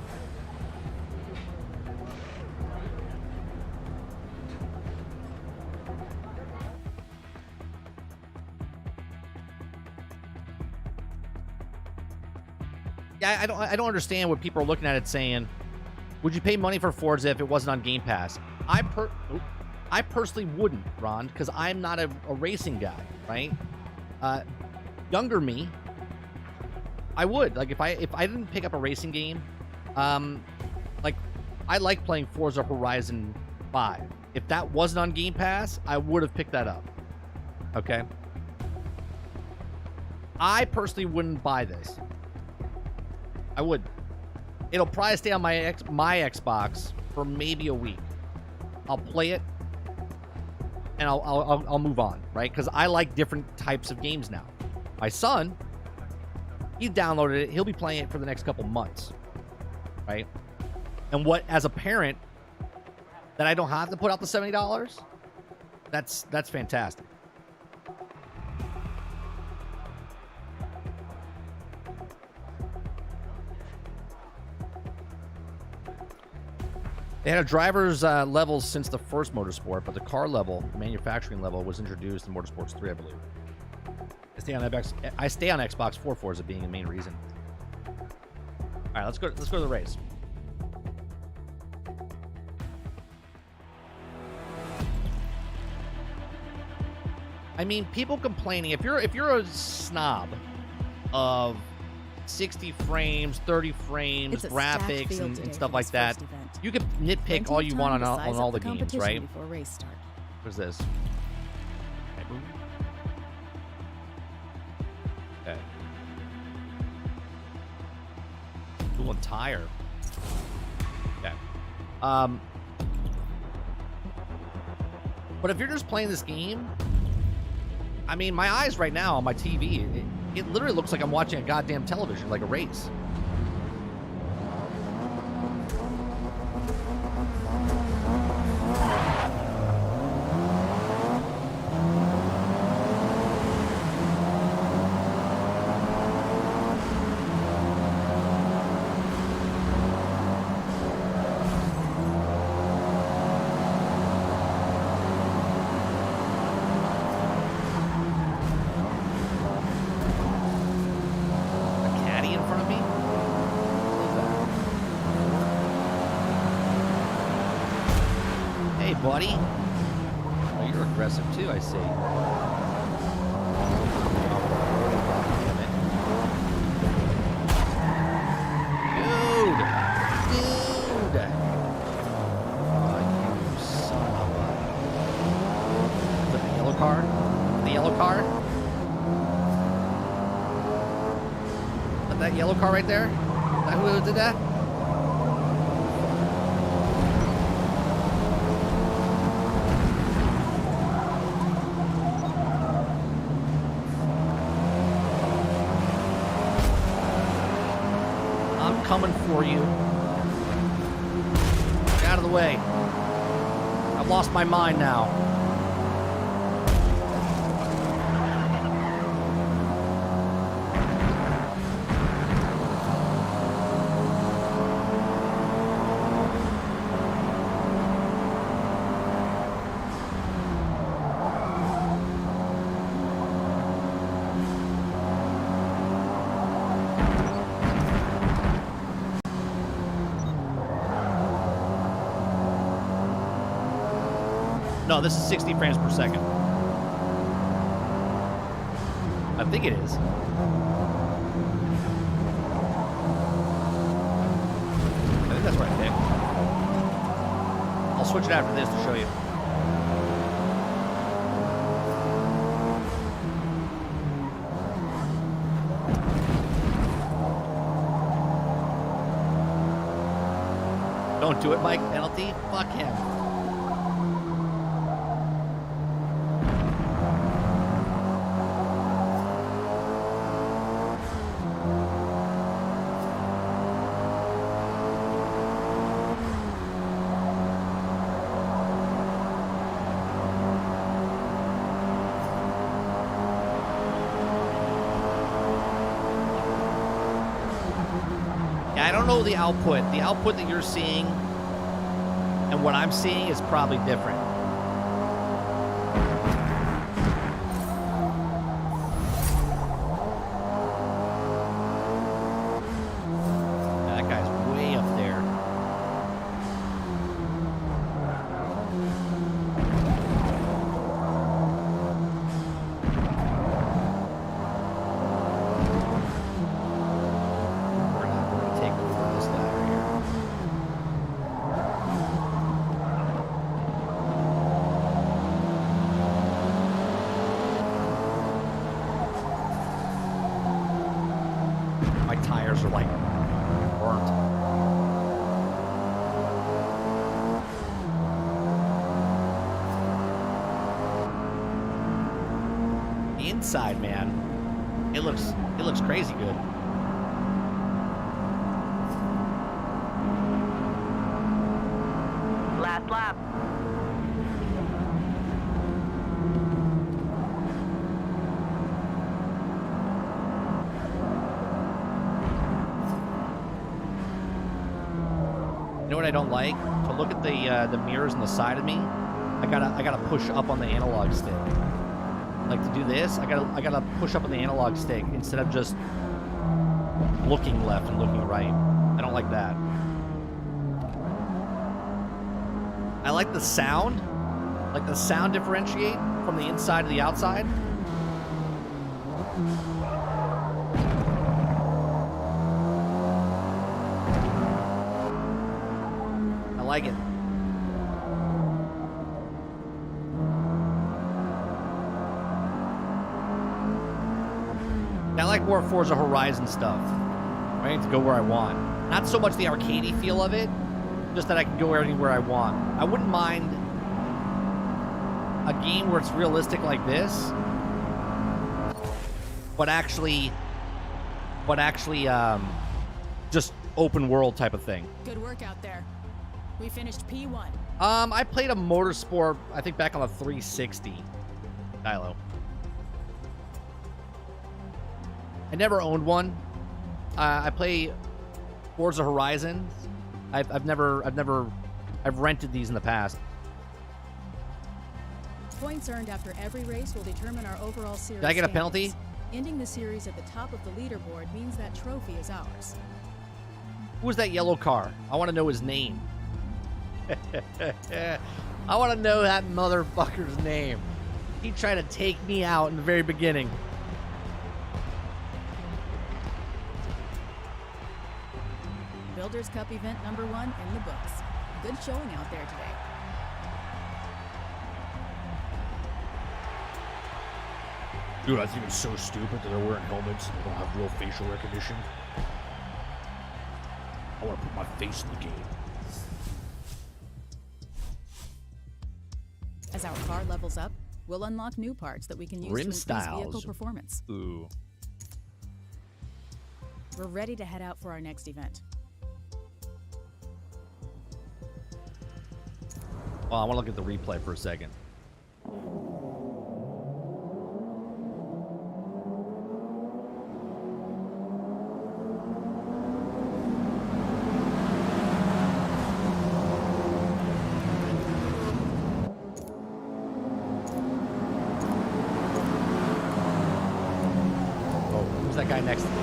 Yeah, I don't understand what people are looking at it saying. Would you pay money for Forza if it wasn't on Game Pass? I personally wouldn't, Ron, because I'm not a racing guy, right? Younger me, I would. Like, if I didn't pick up a racing game, like, I like playing Forza Horizon 5. If that wasn't on Game Pass, I would have picked that up. Okay? I personally wouldn't buy this. I would. It'll probably stay on my Xbox for maybe a week. I'll play it, and I'll move on, right? Because I like different types of games now. My son, he downloaded it. He'll be playing it for the next couple months, right? And what, as a parent, that I don't have to put out the $70, that's fantastic. They had a driver's level since the first Motorsport, but the car level, manufacturing level, was introduced in Motorsports 3, I believe. I stay on Xbox for Forza being the main reason. All right, let's go to the race. I mean, people complaining, if you're a snob of 60 frames, 30 frames, graphics, and stuff like that, you can nitpick all you want on all the games, right? What's this? Okay. Cool tire. Okay. But if you're just playing this game, I mean, my eyes right now on my TV, it literally looks like I'm watching a goddamn television, like a race. Buddy. Oh, you're aggressive too, I see. Dude! Oh, you son of a... Is that the yellow car? The yellow car? Is that yellow car right there? Is that who did that? Coming for you. Get out of the way. I've lost my mind now. No, this is 60 frames per second. I think it is. I think that's right, Nick. I'll switch it after this to show you. Don't do it, Mike. Penalty. Fuck him. I don't know the output. The output that you're seeing and what I'm seeing is probably different. That guy's way up there. My tires are like burnt. The inside, man, it looks crazy good. Last lap. You know what I don't like? To look at the mirrors on the side of me, I gotta push up on the analog stick. Like to do this, I gotta push up on the analog stick instead of just looking left and looking right. I don't like that. I like the sound. Like the sound differentiate from the inside to the outside. I like it. I like more Forza Horizon stuff. I need to go where I want. Not so much the arcadey feel of it, just that I can go anywhere I want. I wouldn't mind a game where it's realistic like this, but actually, just open world type of thing. Good work out there. We finished P1. I played a motorsport, I think back on the 360. Diablo. I never owned one. I play Forza Horizon. I've rented these in the past. Points earned after every race will determine our overall series. Did I get a standings. penalty? Ending the series at the top of the leaderboard means that trophy is ours. Who was that yellow car? I want to know his name. I want to know that motherfucker's name. He tried to take me out in the very beginning. Builders Cup event #1 in the books. Good showing out there today. Dude, I think it's so stupid that they're wearing helmets and they don't have real facial recognition. I want to put my face in the game. As our car levels up, we'll unlock new parts that we can use Rim to increase styles. vehicle performance. Ooh. We're ready to head out for our next event. Well, I want to look at the replay for a second. Oh, who's that guy next to me?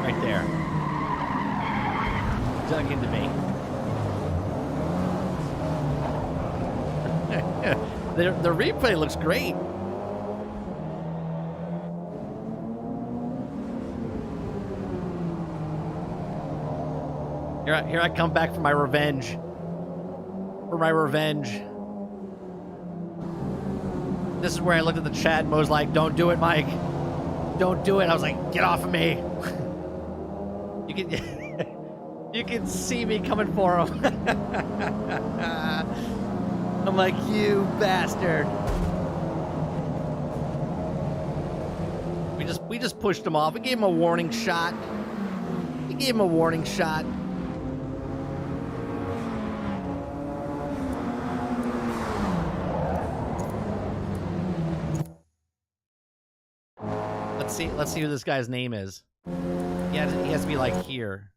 Right there. Dug into me. The replay looks great. Here I come back for my revenge. For my revenge. This is where I looked at the chat and was like, don't do it, Mike. Don't do it. I was like, get off of me. You can see me coming for him. I'm like, you bastard. We just pushed him off. We gave him a warning shot. We gave him a warning shot. Let's see who this guy's name is. He has to be like here.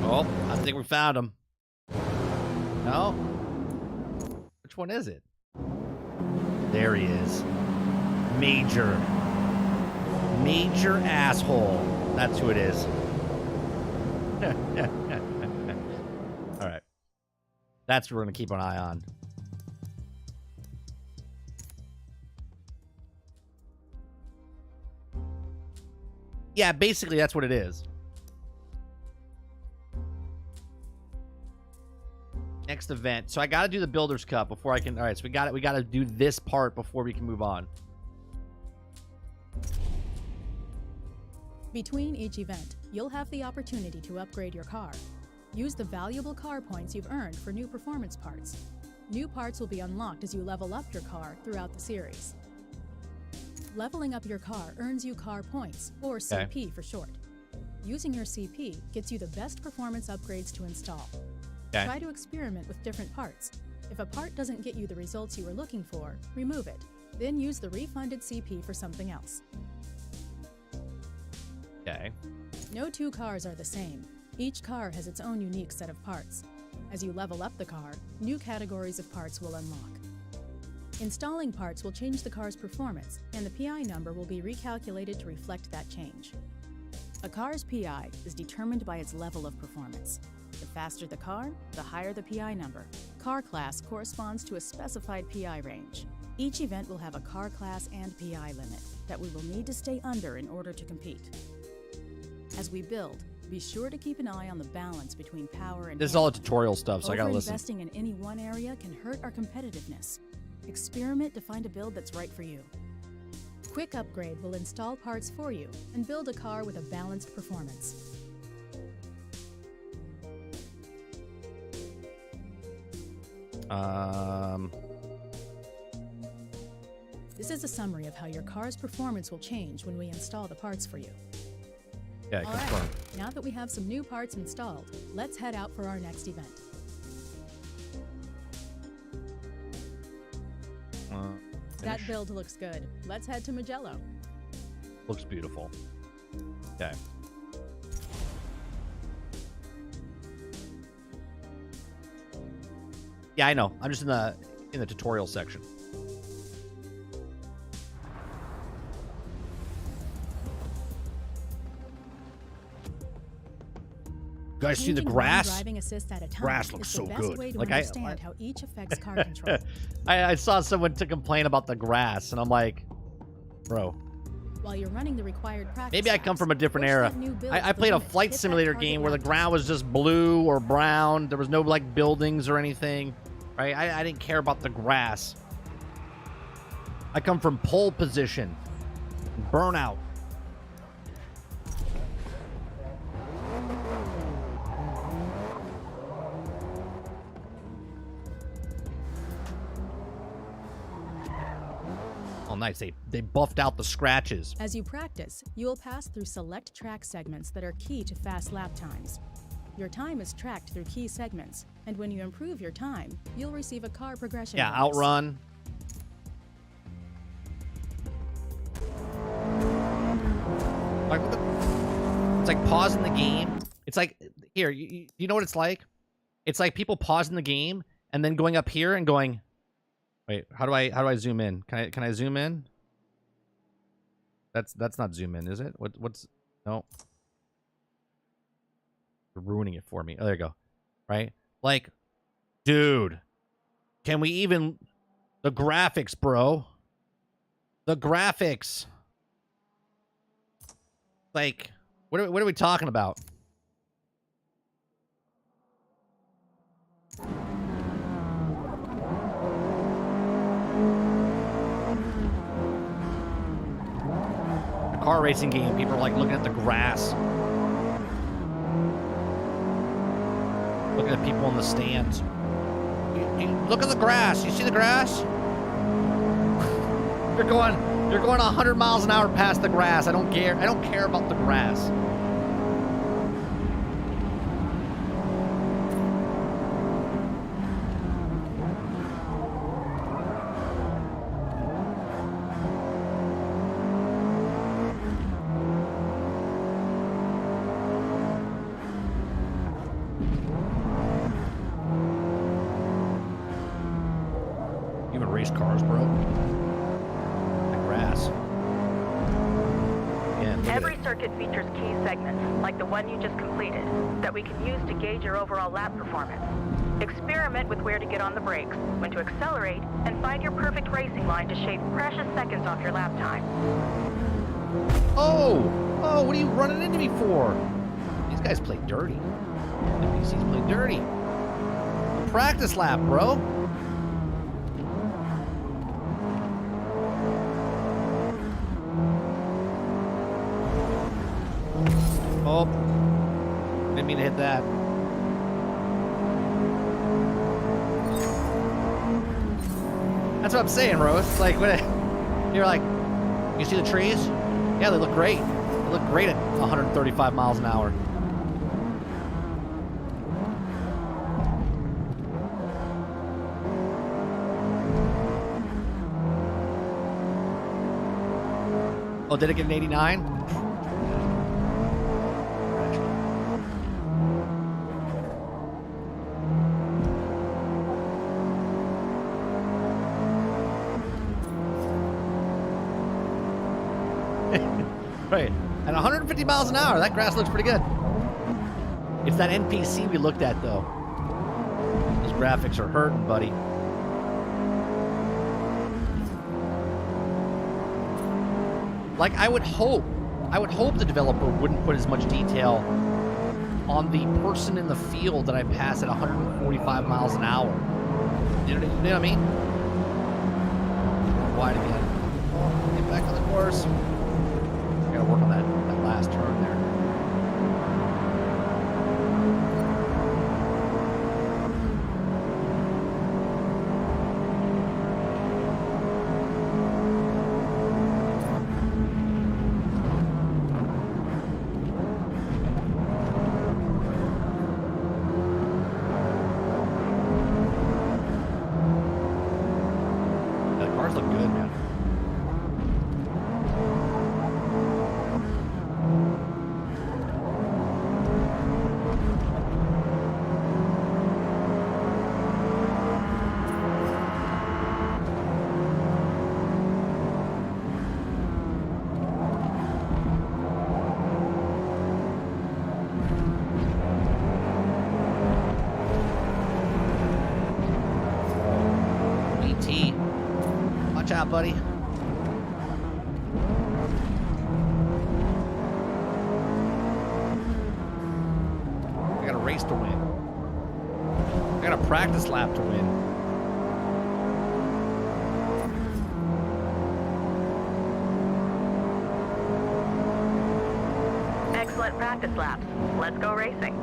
Oh, I think we found him. No? Which one is it? There he is. Major asshole. That's who it is. All right. That's what we're going to keep an eye on. Yeah, basically that's what it is. Next event. So I got to do the Builders Cup before I can. All right, so we got to do this part before we can move on. Between each event, you'll have the opportunity to upgrade your car. Use the valuable car points you've earned for new performance parts. New parts will be unlocked as you level up your car throughout the series. Leveling up your car earns you car points, or CP for short. Using your CP gets you the best performance upgrades to install. Okay. Try to experiment with different parts. If a part doesn't get you the results you were looking for, remove it. Then use the refunded CP for something else. Okay. No two cars are the same. Each car has its own unique set of parts. As you level up the car, new categories of parts will unlock. Installing parts will change the car's performance, and the PI number will be recalculated to reflect that change. A car's PI is determined by its level of performance. The faster the car, the higher the PI number. Car class corresponds to a specified PI range. Each event will have a car class and PI limit that we will need to stay under in order to compete. As we build, be sure to keep an eye on the balance between power and This is all the tutorial stuff, so I gotta listen. Over-investing in any one area can hurt our competitiveness. Experiment to find a build that's right for you. Quick Upgrade will install parts for you and build a car with a balanced performance. This is a summary of how your car's performance will change when we install the parts for you. Yeah, All confirm. right, now that we have some new parts installed, let's head out for our next event. That Finish. build looks good. Let's head to Magello. Looks beautiful. Okay. Yeah, I know. I'm just in the tutorial section. Guys, see the Changing one grass? driving assist at a time Grass looks is so the best good. way to Like, understand how each affects car control. I saw someone to complain about the grass, and I'm like, bro. While you're running the required practice Maybe I come laps, from a different push era. that new build I to the played a limit. flight Hit that simulator target game where the lap ground was just blue or brown. There was no, like, buildings or anything. Right? I didn't care about the grass. I come from pole position. Burnout. Oh, nice. They buffed out the scratches. As you practice, you'll pass through select track segments that are key to fast lap times. Your time is tracked through key segments, and when you improve your time, you'll receive a car progression Yeah, bonus. outrun. Like, what the... It's like pausing the game. It's like, here, you know what it's like? It's like people pausing the game and then going up here and going, wait, how do I zoom in? Can I zoom in? That's not zoom in, is it? What's no. You're ruining it for me. Oh, there you go. Right? Like, dude, can we even... The graphics, bro. The graphics. Like, what are we talking about? Car racing game, people are like looking at the grass, looking at people in the stands. Look at the grass. You see the grass? You're going 100 miles an hour past the grass. I don't care. I don't care about the grass. Race cars, bro. The grass. Yeah, every circuit features key segments, like the one you just completed, that we can use to gauge your overall lap performance. Experiment with where to get on the brakes, when to accelerate, and find your perfect racing line to shave precious seconds off your lap time. Oh, what are you running into me for? These guys play dirty. The PCs play dirty. Practice lap, bro. Oh, didn't mean to hit that. That's what I'm saying, Rose. Like, when you're like, you see the trees? Yeah, they look great. They look great at 135 miles an hour. Oh, did it get an 89? Right. At 150 miles an hour, that grass looks pretty good. It's that NPC we looked at, though. Those graphics are hurting, buddy. Like, I would hope the developer wouldn't put as much detail on the person in the field that I pass at 145 miles an hour. You know what I mean? Wide again. Get back on the course. Gotta work on that last turn there. The cars look good, man. Watch out, buddy. I got a race to win. I got a practice lap to win. Excellent practice laps. Let's go racing.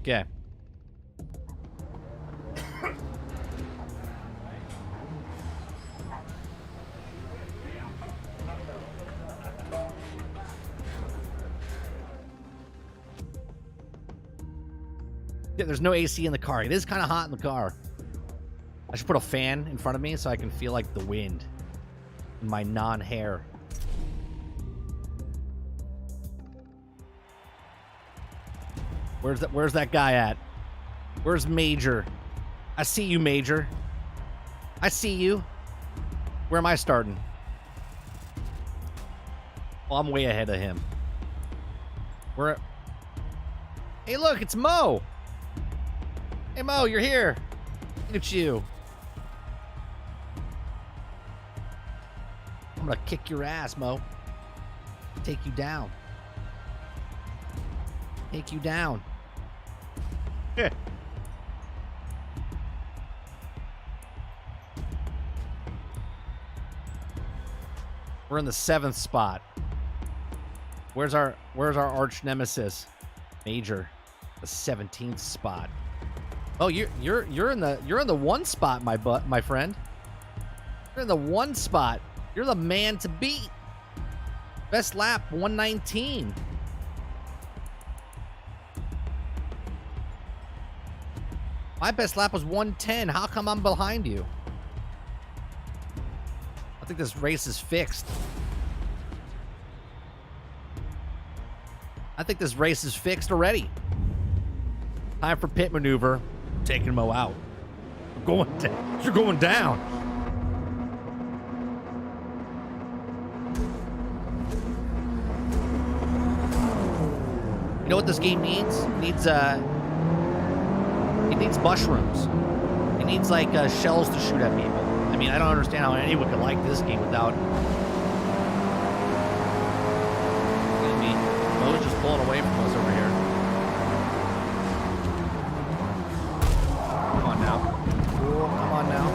Okay. Yeah, there's no AC in the car. It is kind of hot in the car. I should put a fan in front of me so I can feel like the wind in my non-hair. Where's that guy at? Where's Major? I see you, Major. I see you. Where am I starting? Well, I'm way ahead of him. Hey, look, it's Mo. Hey, Mo, you're here. Look at you. I'm gonna kick your ass, Mo. Take you down. Take you down. We're in the 7th spot. Where's our arch nemesis? Major. The 17th spot. Oh, you're in the 1 spot, my friend. You're in the 1 spot. You're the man to beat. Best lap 119. My best lap was 110. How come I'm behind you? I think this race is fixed. I think this race is fixed already. Time for pit maneuver. Taking Mo out. You're going down. You know what this game needs? It needs mushrooms. It needs like shells to shoot at people. I mean, I don't understand how anyone could like this game without. I mean, Mo's just pulling away from us over here. Come on now. Oh, come on now.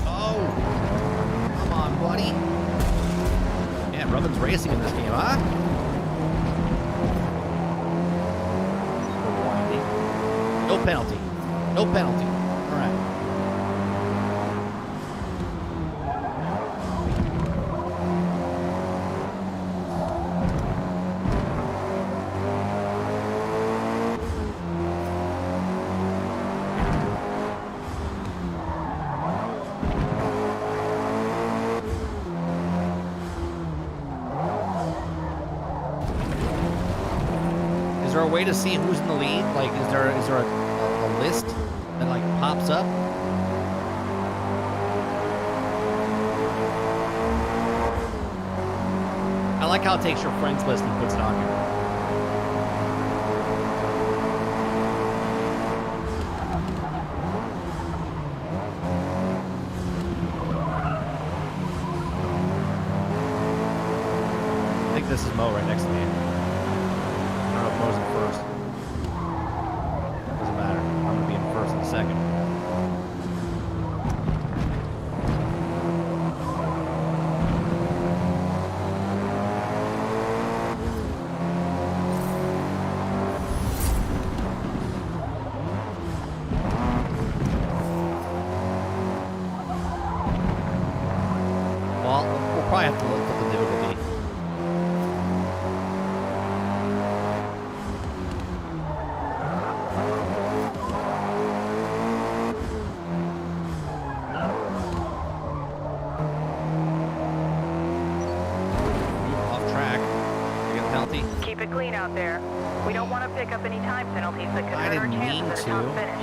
Oh, come on, buddy. Man, Robin's racing in this game, huh? No penalty. No penalty. All right. Is there a way to see who's in the lead? Like, is there a list that like pops up? I like how it takes your friends list and puts it on here. I think this is Mo right next to me. I don't know if Mo's in first. Doesn't matter. I'm going to be in first in a second. Well, we'll probably have to look at the difficulty. Keep it clean out there. We don't want to pick up any time penalties that could hurt our didn't mean chances at a top finish.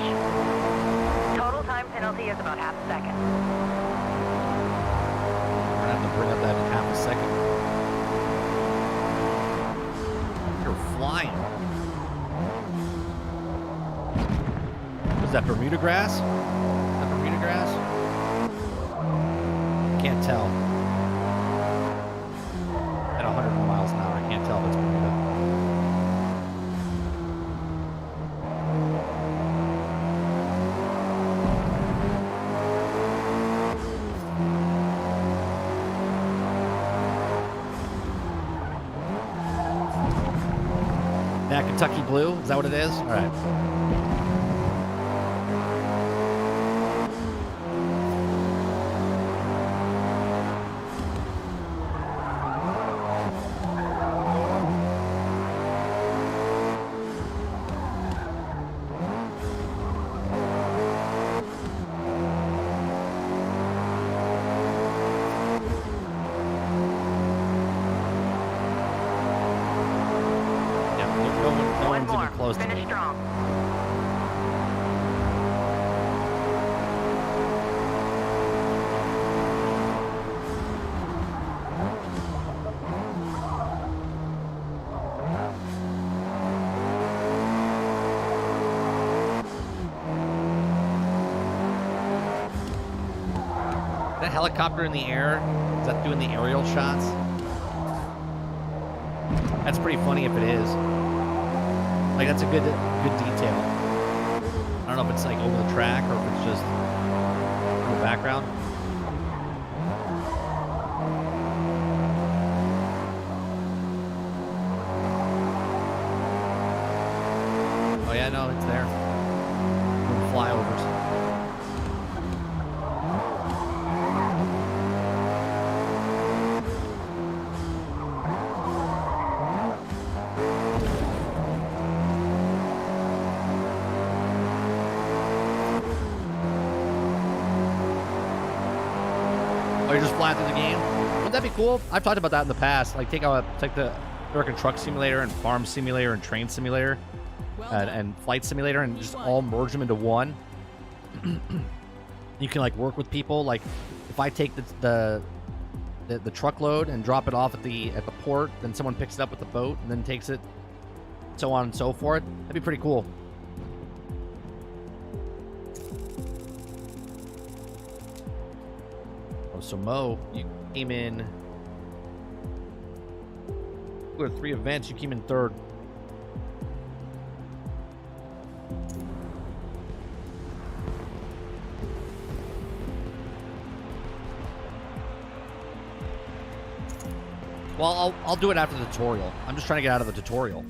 Total time penalty is about half a second. We're gonna have to bring up that half a second. You're flying. Was that Bermuda grass? Is that Bermuda grass? Can't tell. At 100 miles an hour, I can't tell if it's Bermuda. That Kentucky Blue? Is that what it is? All right. No one's even close to me. Finish strong. That helicopter in the air, is that doing the aerial shots? That's pretty funny if it is. Like, that's a good detail. I don't know if it's like over the track or if it's just in the background. Oh yeah, no, it's there. Doing flyovers. You're just flying through the game. Wouldn't that be cool? I've talked about that in the past. Like take the American Truck Simulator and Farm Simulator and Train Simulator and Flight Simulator and just all merge them into one. You can like work with people. Like if I take the truckload and drop it off at the port, then someone picks it up with the boat and then takes it, so on and so forth. That'd be pretty cool. So Mo, you came in. There were 3 events. You came in 3rd. Well, I'll do it after the tutorial. I'm just trying to get out of the tutorial.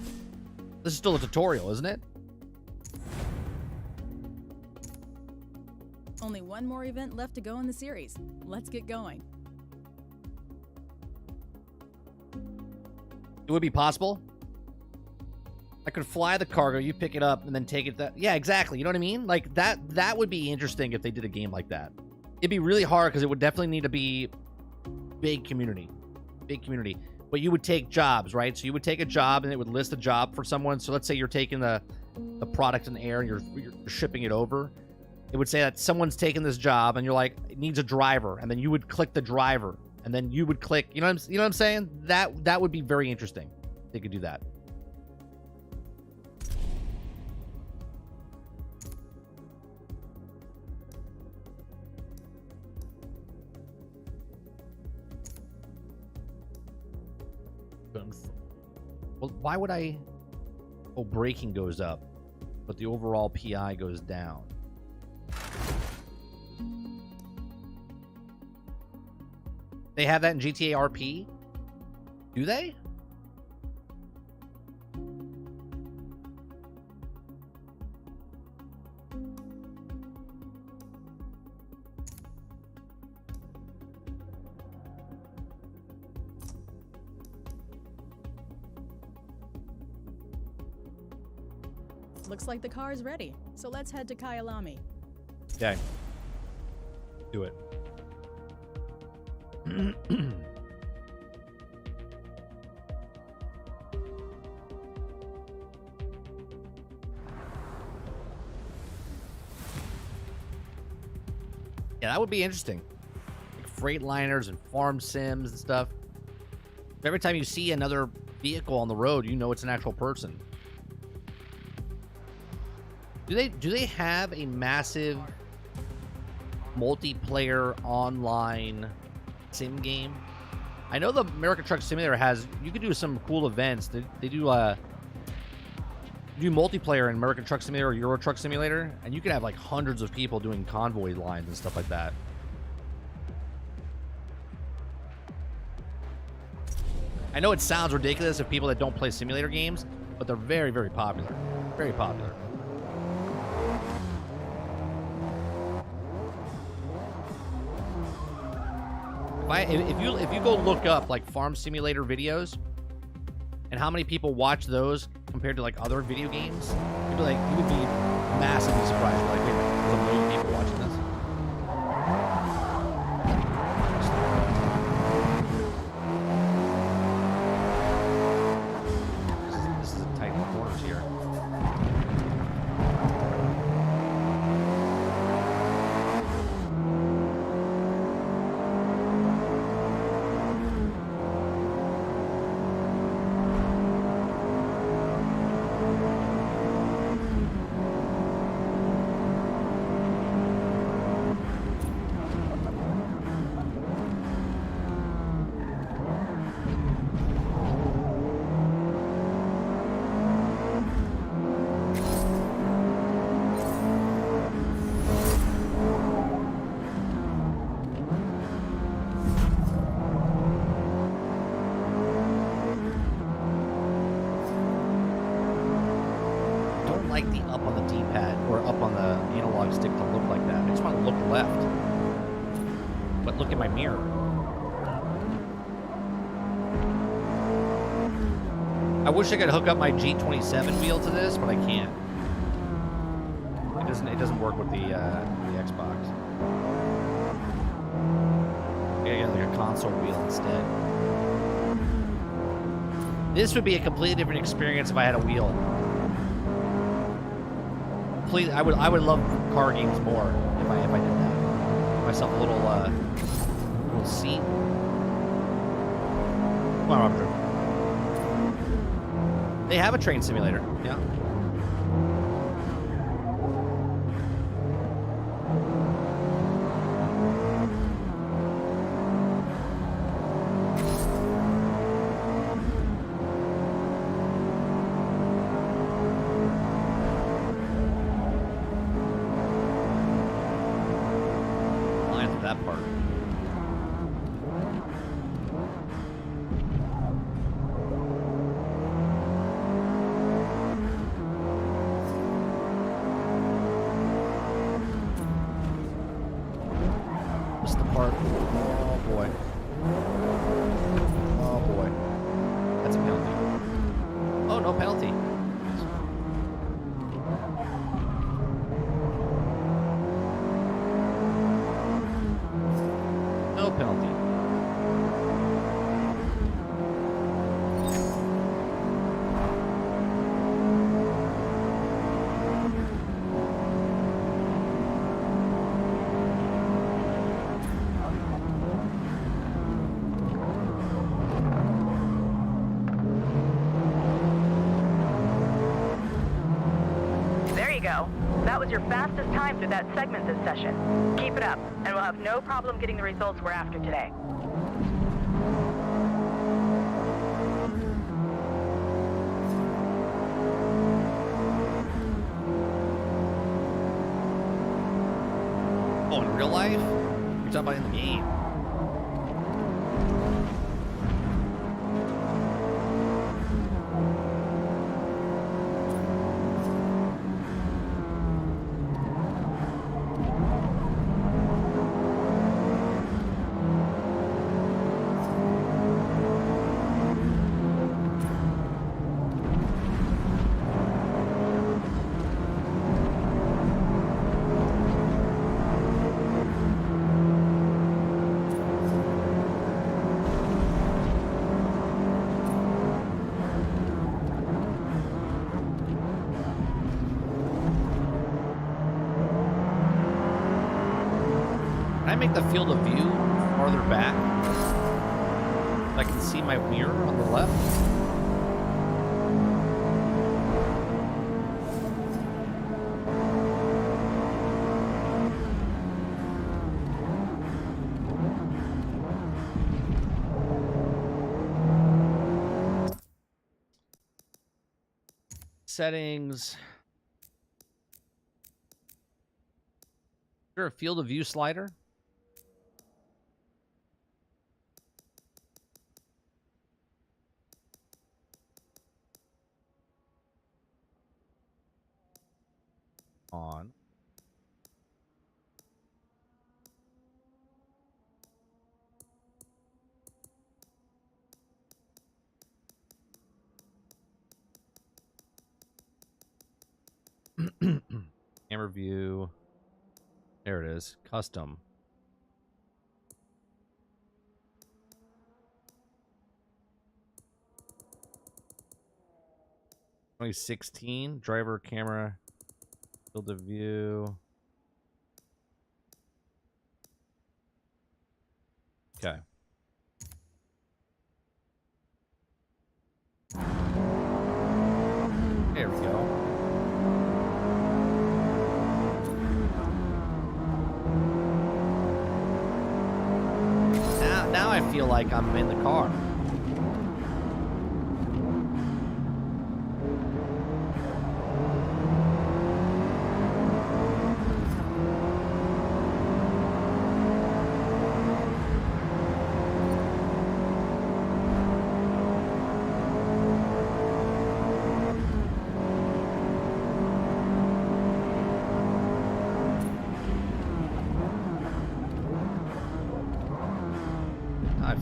This is still a tutorial, isn't it? Only one more event left to go in the series. Let's get going. It would be possible. I could fly the cargo, you pick it up, and then take it. Yeah, exactly. You know what I mean? Like that would be interesting if they did a game like that. It'd be really hard because it would definitely need to be big community. But you would take jobs, right? So you would take a job and it would list a job for someone. So let's say you're taking the product in the air and you're shipping it over. It would say that someone's taking this job and you're like, it needs a driver. And then you would click the driver and then you would click, you know what I'm saying? That would be very interesting. They could do that. Well, why would I? Oh, braking goes up, but the overall PI goes down. They have that in GTA RP? Do they? Looks like the car is ready, so let's head to Kyalami. Okay. Do it. Yeah, that would be interesting. Like freight liners and farm sims and stuff. Every time you see another vehicle on the road, you know it's an actual person. Do they have a massive multiplayer online sim game? I know the American Truck Simulator has. You could do some cool events. They do multiplayer in American Truck Simulator or Euro Truck Simulator, and you could have like hundreds of people doing convoy lines and stuff like that. I know it sounds ridiculous of people that don't play simulator games, but they're very, very popular. Very popular. If you go look up like farm simulator videos and how many people watch those compared to like other video games, you would be massively surprised. You're like, wait a minute, there's a million people watching this. This is a tight corners here. like the up on the D-pad or up on the analog stick to look like that. I just want to look left. But look at my mirror. I wish I could hook up my G27 wheel to this, but I can't. It doesn't work with the Xbox. I gotta get like a console wheel instead. This would be a completely different experience if I had a wheel. I would love car games more if I did that. Give myself a little seat. Come on, Robert. They have a train simulator. Yeah. That part. What's the part? Oh boy. Oh boy. That's a penalty. Oh, no penalty. No penalty. There you go. That was your fastest time through that segment this session. Keep it up, and we'll have no problem getting the results we're after today. Oh, in real life? You're talking about in the game. Can I make the field of view farther back? So I can see my mirror on the left? Settings. Is there a field of view slider? On. Camera view. There it is. Custom. (2016) driver camera field of view. Okay. There we go. Now I feel like I'm in the car.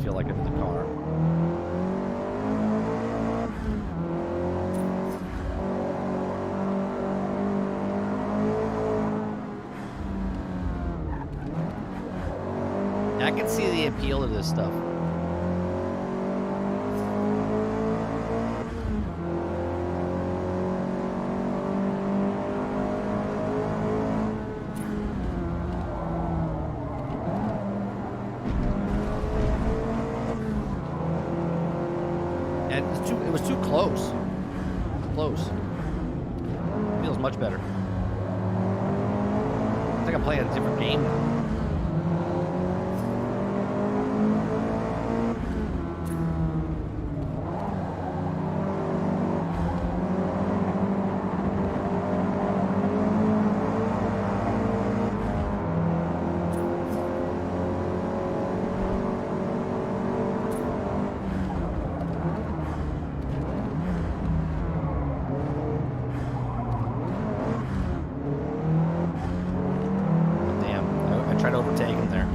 feel like, into the car. I can see the appeal to this stuff. And it was too close. Close. Feels much better. It's like I'm playing a different game now. Try to overtake him there.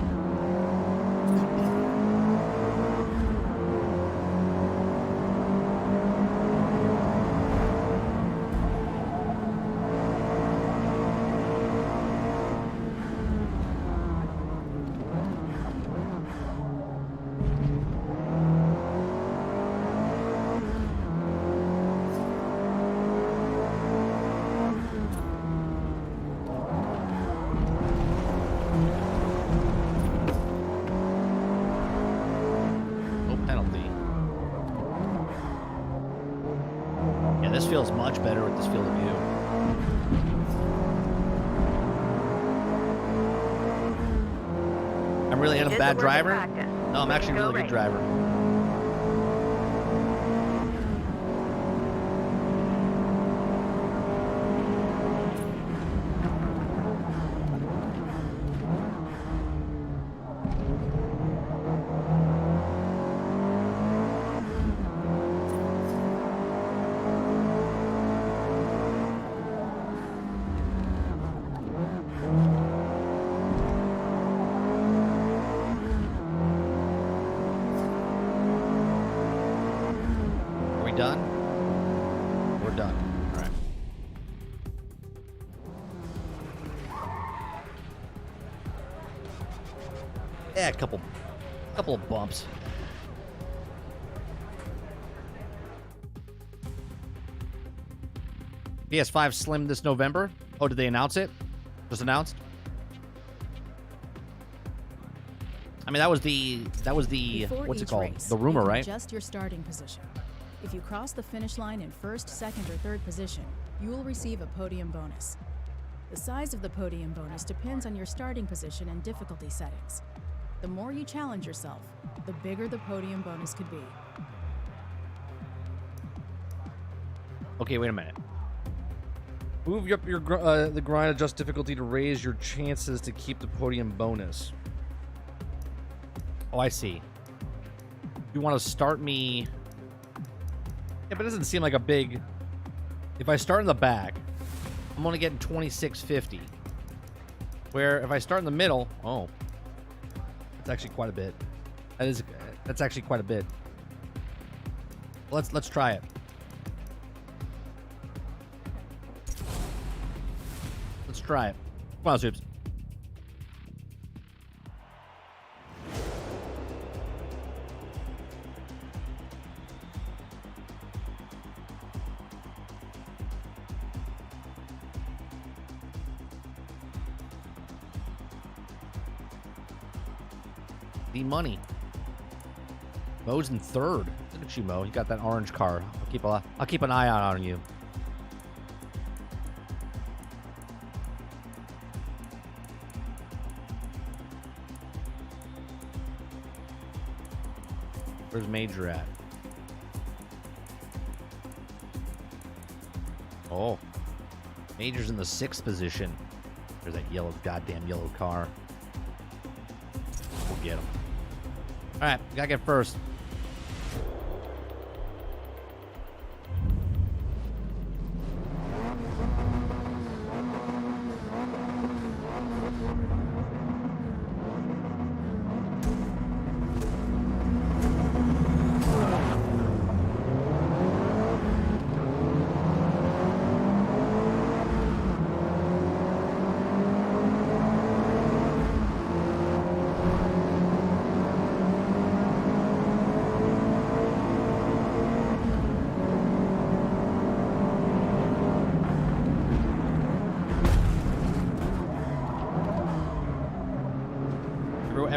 This feels much better with this field of view. I'm really a bad driver? No, I'm actually a really good driver. Done? We're done. All right. Yeah, a couple of bumps. PS5 Slim this November. Oh, did they announce it? Just announced? I mean, that was the Before what's it each called? race, The rumor, you can right? adjust your starting position. If you cross the finish line in first, second, or third position, you will receive a podium bonus. The size of the podium bonus depends on your starting position and difficulty settings. The more you challenge yourself, the bigger the podium bonus could be. Okay, wait a minute. Move up your the grind, adjust difficulty to raise your chances to keep the podium bonus. Oh, I see. You want to start me... Yeah, but it doesn't seem like a big... If I start in the back, I'm only getting 2650. Where if I start in the middle... Oh. That's actually quite a bit. That's actually quite a bit. Let's try it. Let's try it. Come on, Soups. The money. Mo's in third. Look at you, Mo. You got that orange car. I'll keep an eye out on you. Where's Major at? Oh. Major's in the 6th position. There's that goddamn yellow car. We'll get him. Alright, gotta get first.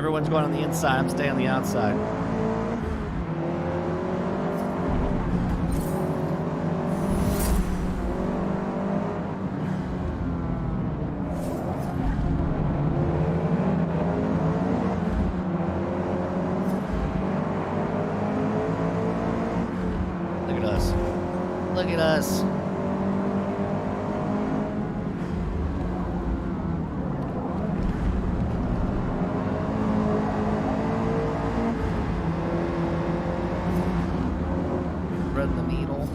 Everyone's going on the inside. I'm staying on the outside. Look at us. Look at us. Thread the needle.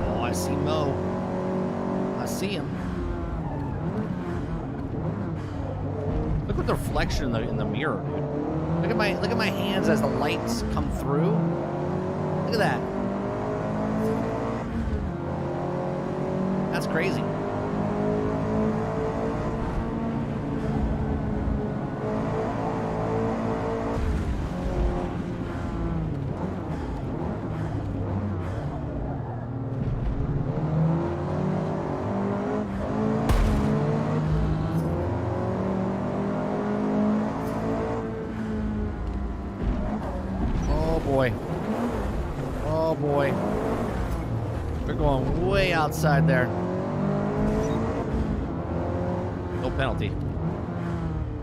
Oh, I see Mo. I see him. Look at the reflection in the mirror, dude. Look at my hands as the lights come through. Look at that. That's crazy. Oh boy. Oh boy. We're going way outside there. No penalty.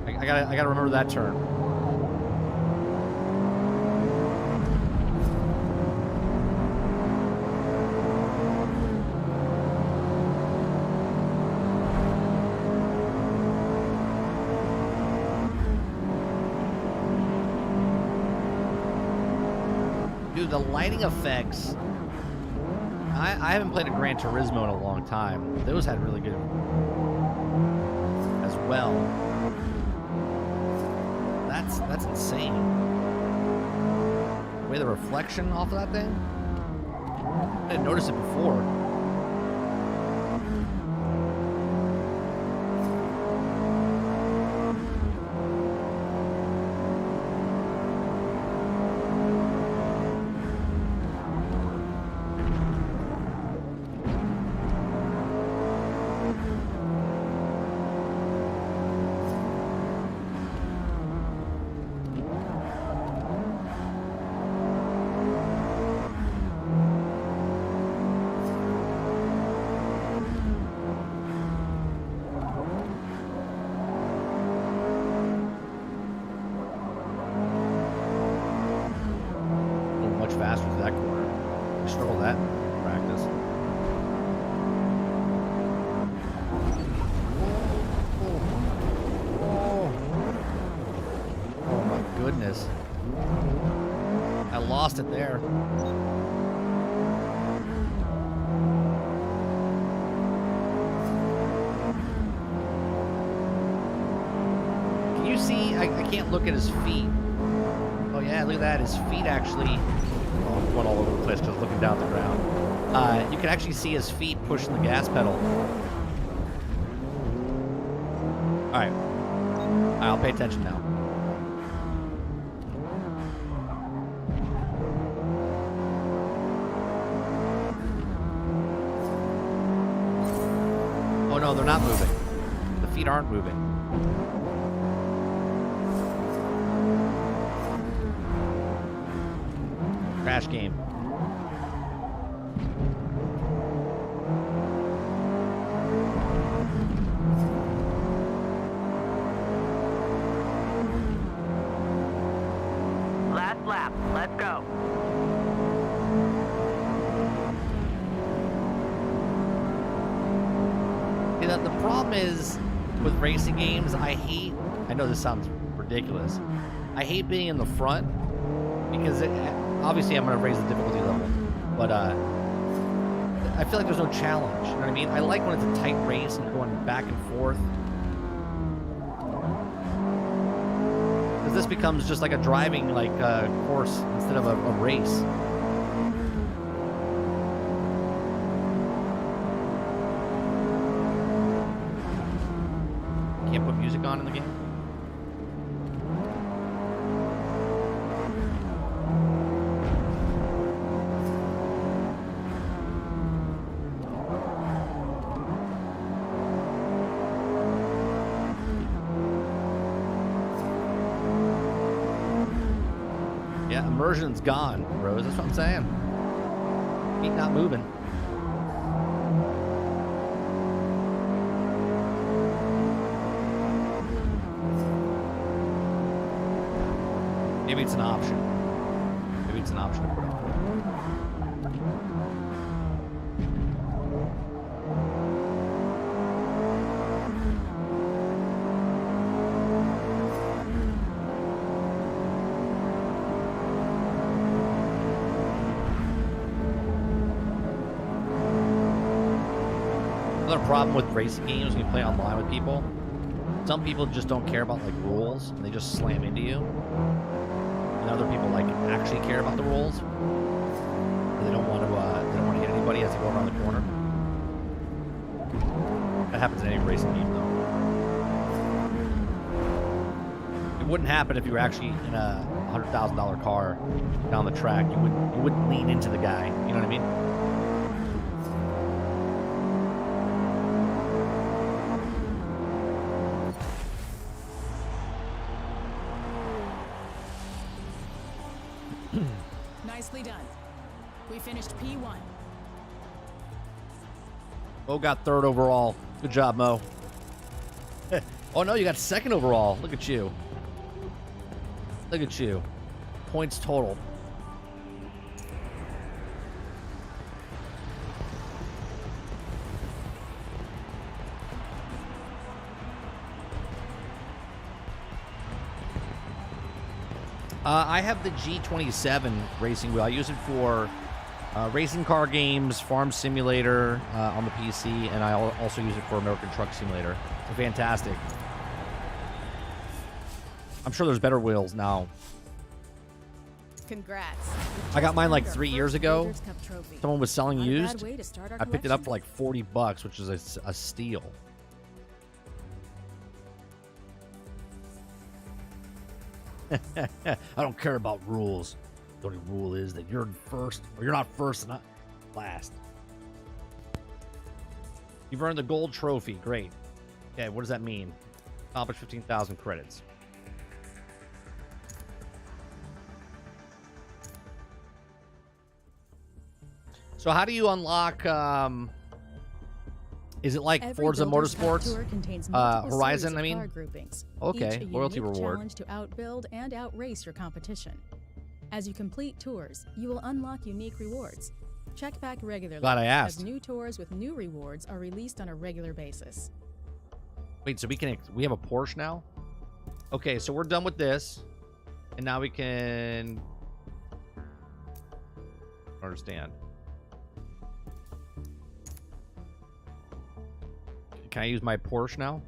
I gotta remember that turn. Dude, the lighting effects. I haven't played a Gran Turismo in a long time. Those had really good as well. That's insane. The way the reflection off of that thing. I didn't notice it before. Faster to that corner. I struggle that in practice. Oh my goodness. I lost it there. Can you see? I can't look at his feet. Oh yeah, look at that. His feet actually... I'm going all over the place because looking down the ground. You can actually see his feet pushing the gas pedal. Alright. I'll pay attention now. Oh no, they're not moving. The feet aren't moving. Crash game. Last lap. Let's go. See, the problem is with racing games, I know this sounds ridiculous. I hate being in the front because obviously I'm going to raise the difficulty level, but I feel like there's no challenge, you know what I mean? I like when it's a tight race and going back and forth. Because this becomes just like a driving like course instead of a race. gone in the game? Yeah, immersion's gone, bros. That's what I'm saying. Feet not moving. Maybe it's an option. Maybe it's an option to put on. Another problem with racing games when you play online with people, some people just don't care about like rules and they just slam into you. And other people like actually care about the rules. They don't want to hit anybody as they go around the corner. That happens in any racing game though. It wouldn't happen if you were actually in a $100,000 car down the track. You wouldn't lean into the guy. You know what I mean? Nicely done. We finished P1. Mo got 3rd overall. Good job, Mo. Oh no, you got 2nd overall. Look at you. Look at you. Points total. I have the G27 racing wheel. I use it for racing car games, Farm Simulator on the PC, and I also use it for American Truck Simulator. It's fantastic. I'm sure there's better wheels now. Congrats. I got mine like 3 years ago. Someone was selling Not a bad used. way to start our I picked it up for collection. like $40, which is a steal. I don't care about rules. The only rule is that you're first, or you're not first and not last. You've earned the gold trophy. Great. Okay, what does that mean? Accomplish 15,000 credits. So how do you unlock, is it like Every Forza Builder's Cup Motorsports? tour contains multiple Horizon, series of I mean? car groupings, Okay, each a loyalty unique reward. challenge to outbuild and outrace your competition. As you complete tours, you will unlock unique rewards. Check back regularly. Glad I asked. As new tours with new rewards are released on a regular basis. Wait, so we have a Porsche now? Okay, so we're done with this. And now we can... I don't understand. Can I use my Porsche now?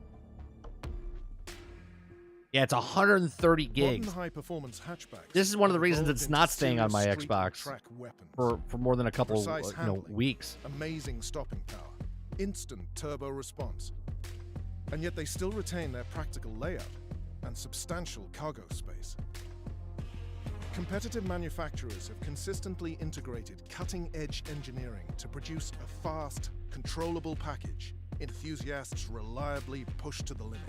Yeah, it's 130 gigs. High-performance hatchbacks This is one of the reasons evolved it's into not staying on my serious Xbox street track weapons. for more than a couple Precise handling, weeks. Amazing stopping power, instant turbo response. And yet they still retain their practical layout and substantial cargo space. Competitive manufacturers have consistently integrated cutting-edge engineering to produce a fast, controllable package enthusiasts reliably push to the limit.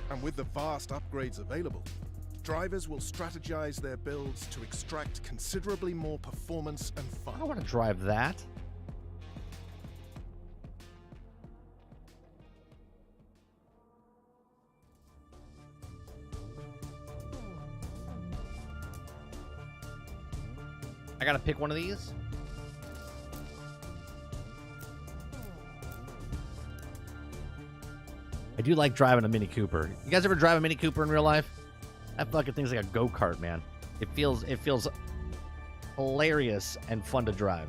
And with the vast upgrades available, drivers will strategize their builds to extract considerably more performance and fun. I don't want to drive that. I gotta pick one of these. I do like driving a Mini Cooper. You guys ever drive a Mini Cooper in real life? That fucking thing's like a go-kart, man. It feels hilarious and fun to drive.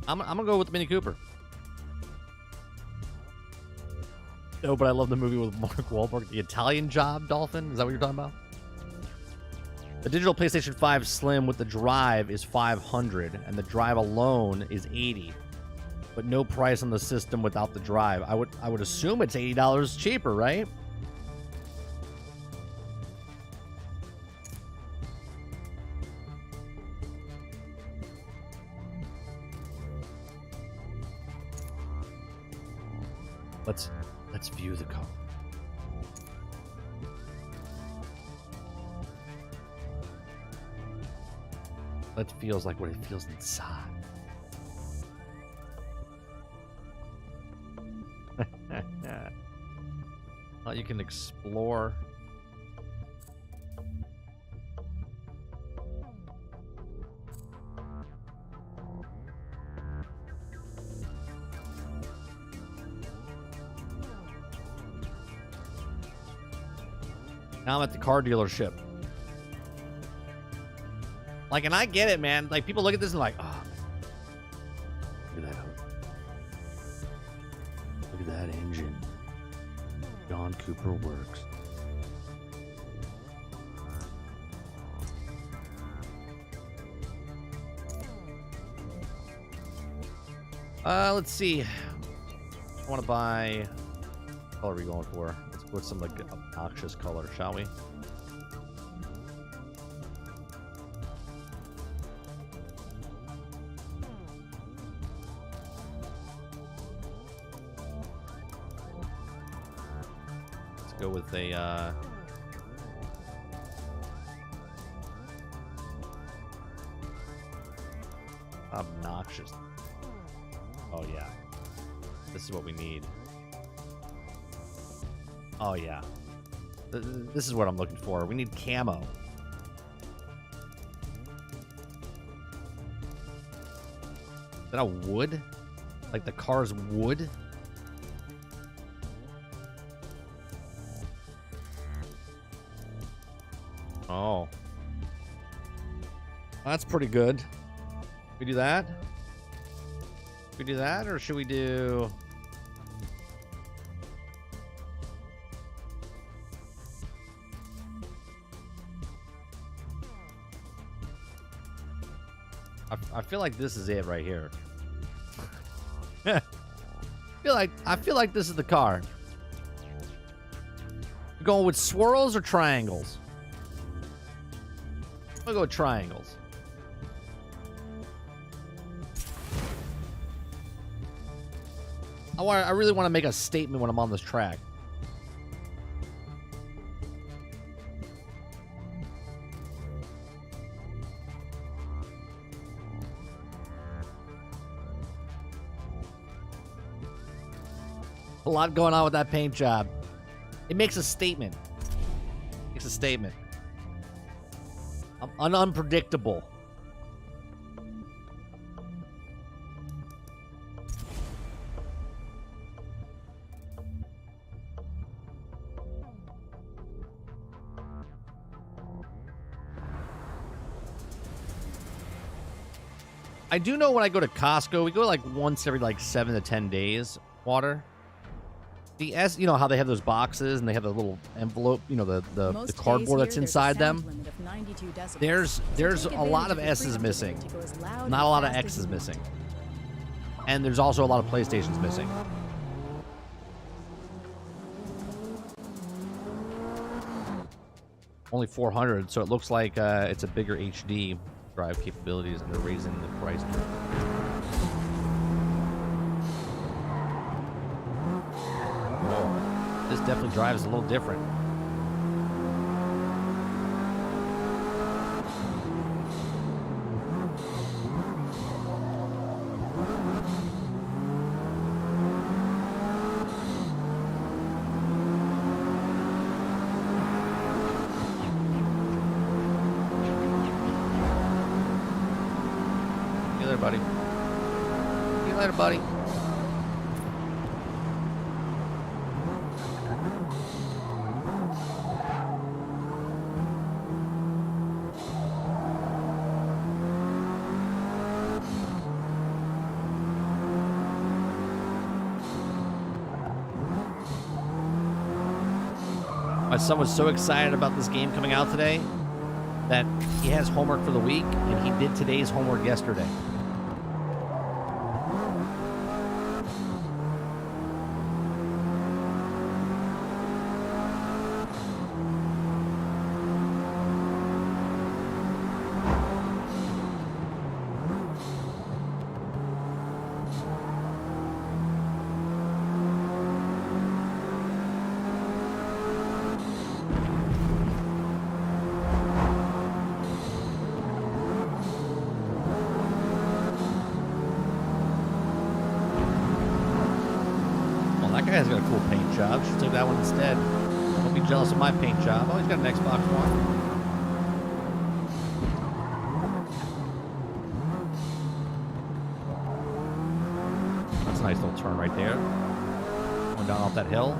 I'm gonna go with the Mini Cooper. No, but I love the movie with Mark Wahlberg, The Italian Job, Dolphin. Is that what you're talking about? The digital PlayStation 5 Slim with the drive is $500, and the drive alone is $80. But no price on the system without the drive. I would assume it's $80 cheaper, right? Let's view the car. That feels like what it feels inside. Well, you can explore. Now I'm at the car dealership. Like, and I get it, man. Like, people look at this and like, oh, look at that hood. Look at that engine. John Cooper works. Let's see. I want to buy. What color are we going for? Let's go with some like obnoxious color, shall we? Let's go with a obnoxious. Oh yeah, this is what we need. Oh yeah, this is what I'm looking for. We need camo. Is that a wood? Like the car's wood? Oh, that's pretty good. We do that? We do that, or should we do? I feel like this is it right here. I feel like this is the car. You going with swirls or triangles? I'm gonna go with triangles. I really want to make a statement when I'm on this track. A lot going on with that paint job. It makes a statement. It makes a statement. I'm unpredictable. I do know when I go to Costco, we go like once every like 7 to 10 days. Water. The S, you know how they have those boxes and they have a little envelope, you know, the cardboard that's inside them. There's a lot of S's missing. Not a lot of X's missing. And there's also a lot of PlayStations missing. Only 400, so it looks like it's a bigger HD drive capabilities, and they're raising the price. Whoa. This definitely drives a little different. Buddy. See you later, buddy. My son was so excited about this game coming out today. that he has homework for the week, and he did today's homework yesterday. That guy's got a cool paint job. Should take that one instead. Don't be jealous of my paint job. Oh, he's got an Xbox One. That's a nice little turn right there. Going down off that hill.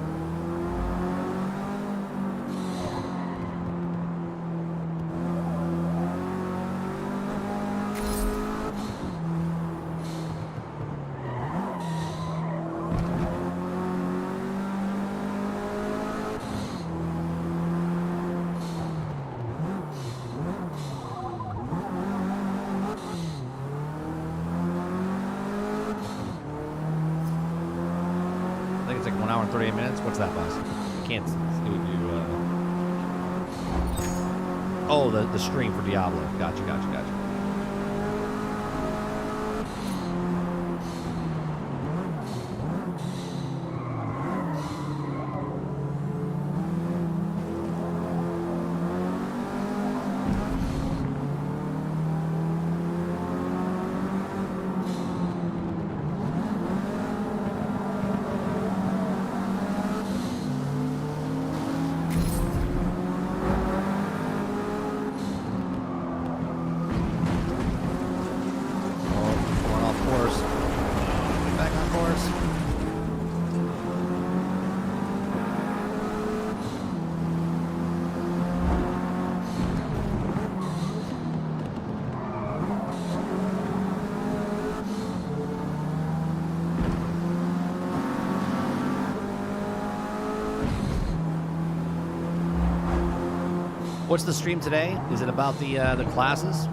It's like 1 hour and 38 minutes. What's that, boss? I can't see what you. Oh, the stream for Diablo. Gotcha. What's the stream today? Is it about the classes?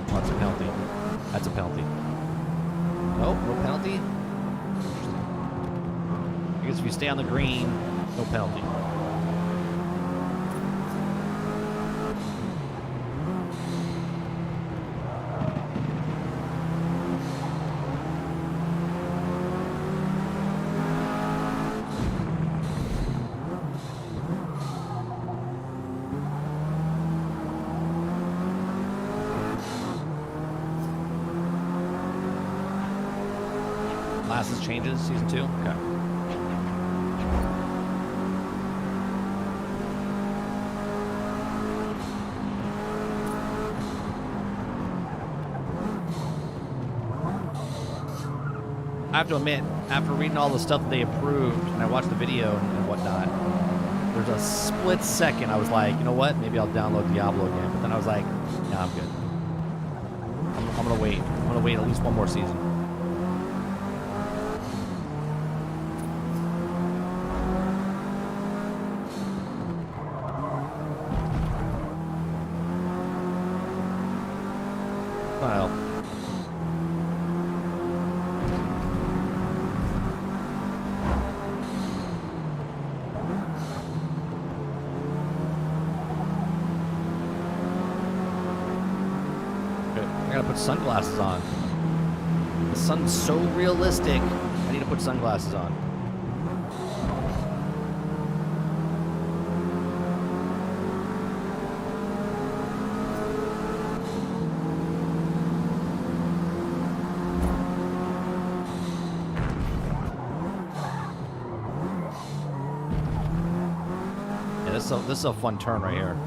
Oh, that's a penalty. That's a penalty. Nope, no penalty. I guess if you stay on the green, no penalty. Classes changes, season 2? Okay. I have to admit, after reading all the stuff that they approved, and I watched the video and whatnot, there's a split second I was like, you know what, maybe I'll download Diablo again. But then I was like, nah, I'm good. I'm gonna wait. I'm gonna wait at least one more season. Well. I gotta put sunglasses on. The sun's so realistic. I need to put sunglasses on. Yeah, this is a fun turn right here.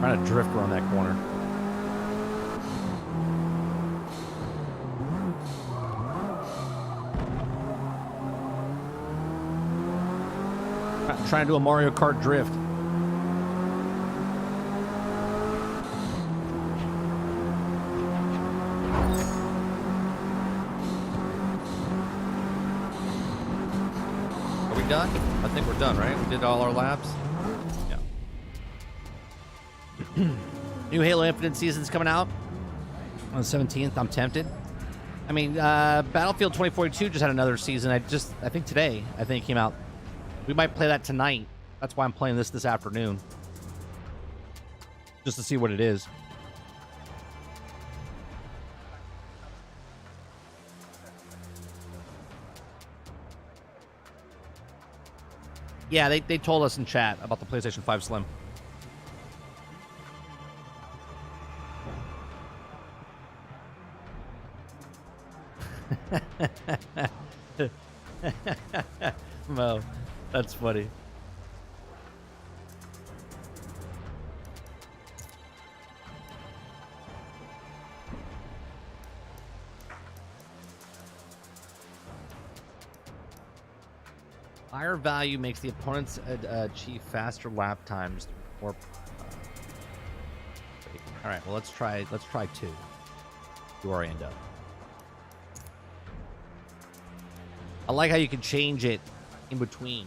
Trying to drift around that corner. I'm trying to do a Mario Kart drift. Are we done? I think we're done, right? We did all our laps. Yeah. New Halo Infinite season's coming out on the 17th. I'm tempted. I mean, Battlefield 2042 just had another season. I think today, it came out. We might play that tonight. That's why I'm playing this afternoon. Just to see what it is. Yeah, they told us in chat about the PlayStation 5 Slim. Mo, that's funny. Higher value makes the opponents achieve faster lap times. Or all right, well let's try 2. See where I end up. I like how you can change it in between.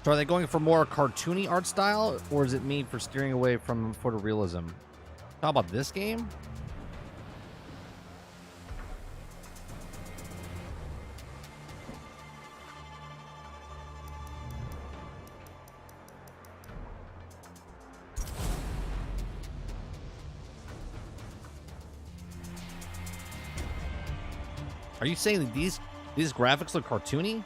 So are they going for more cartoony art style, or is it me for steering away from photorealism? How about this game? Are you saying that these graphics look cartoony?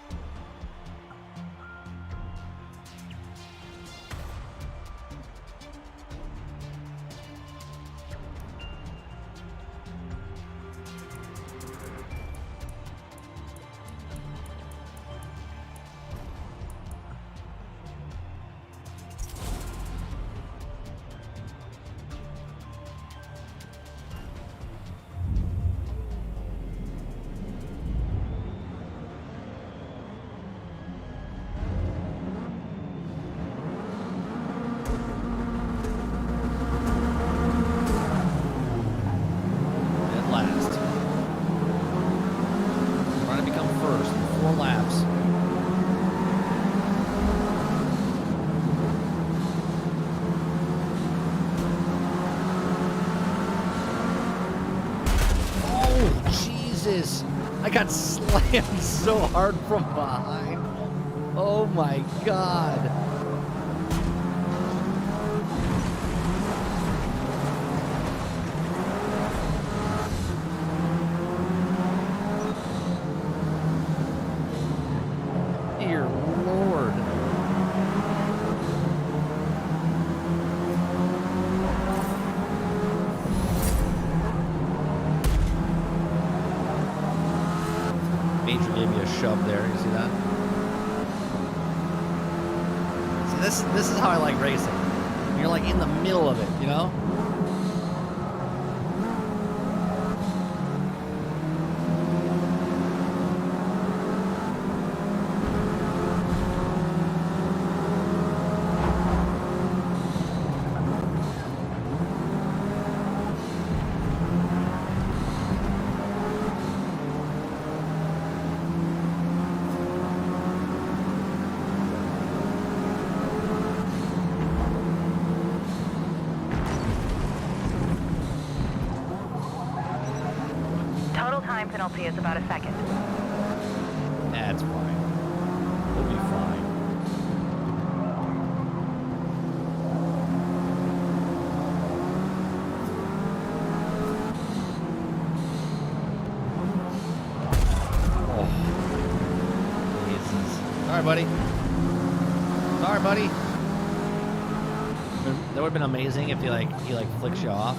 I got slammed so hard from behind. Oh my god. Dear Lord. Major gave me a shove there. You see that? See, this is how I like racing. You're like in the middle of it, you know? Time penalty is about a second. That's fine. We'll be fine. Oh. Jesus. Sorry, buddy. Sorry, buddy. That would have been amazing if he flicks you off.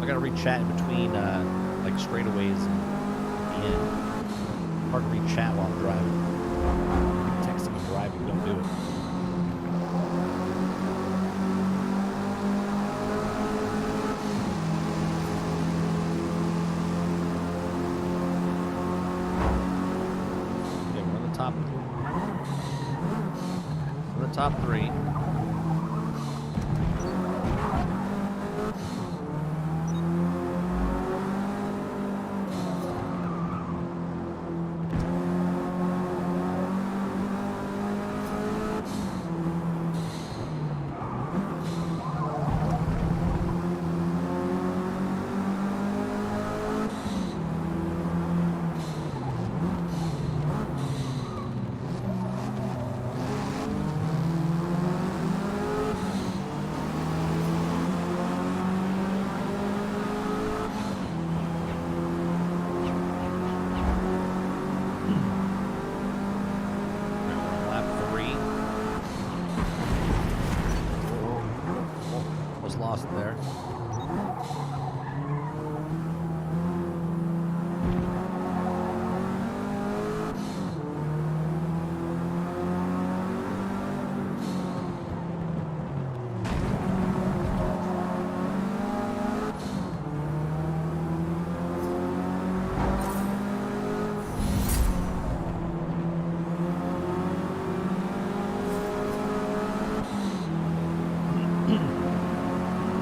I gotta read chat in between, like, straightaways and at the end. Hard to read chat while I'm driving. Texting and driving, don't do it. Okay, we're in the top. We're in the top 3. Lost there.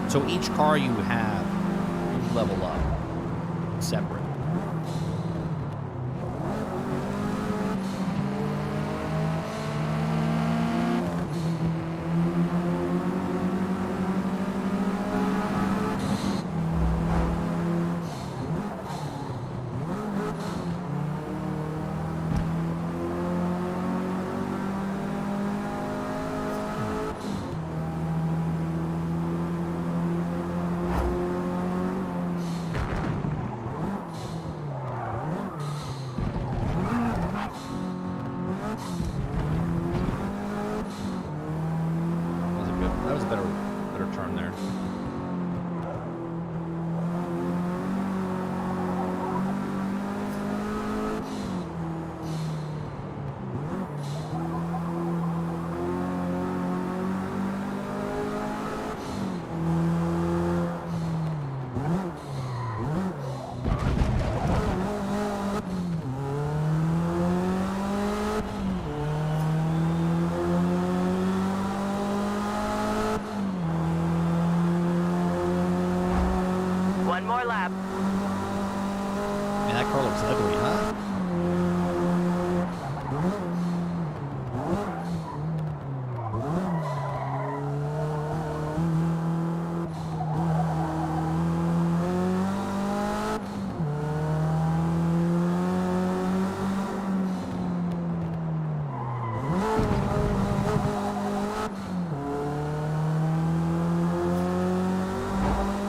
So each car you have, you level up separate. That was a better turn there. One more lap. Man, that car looks ugly, huh?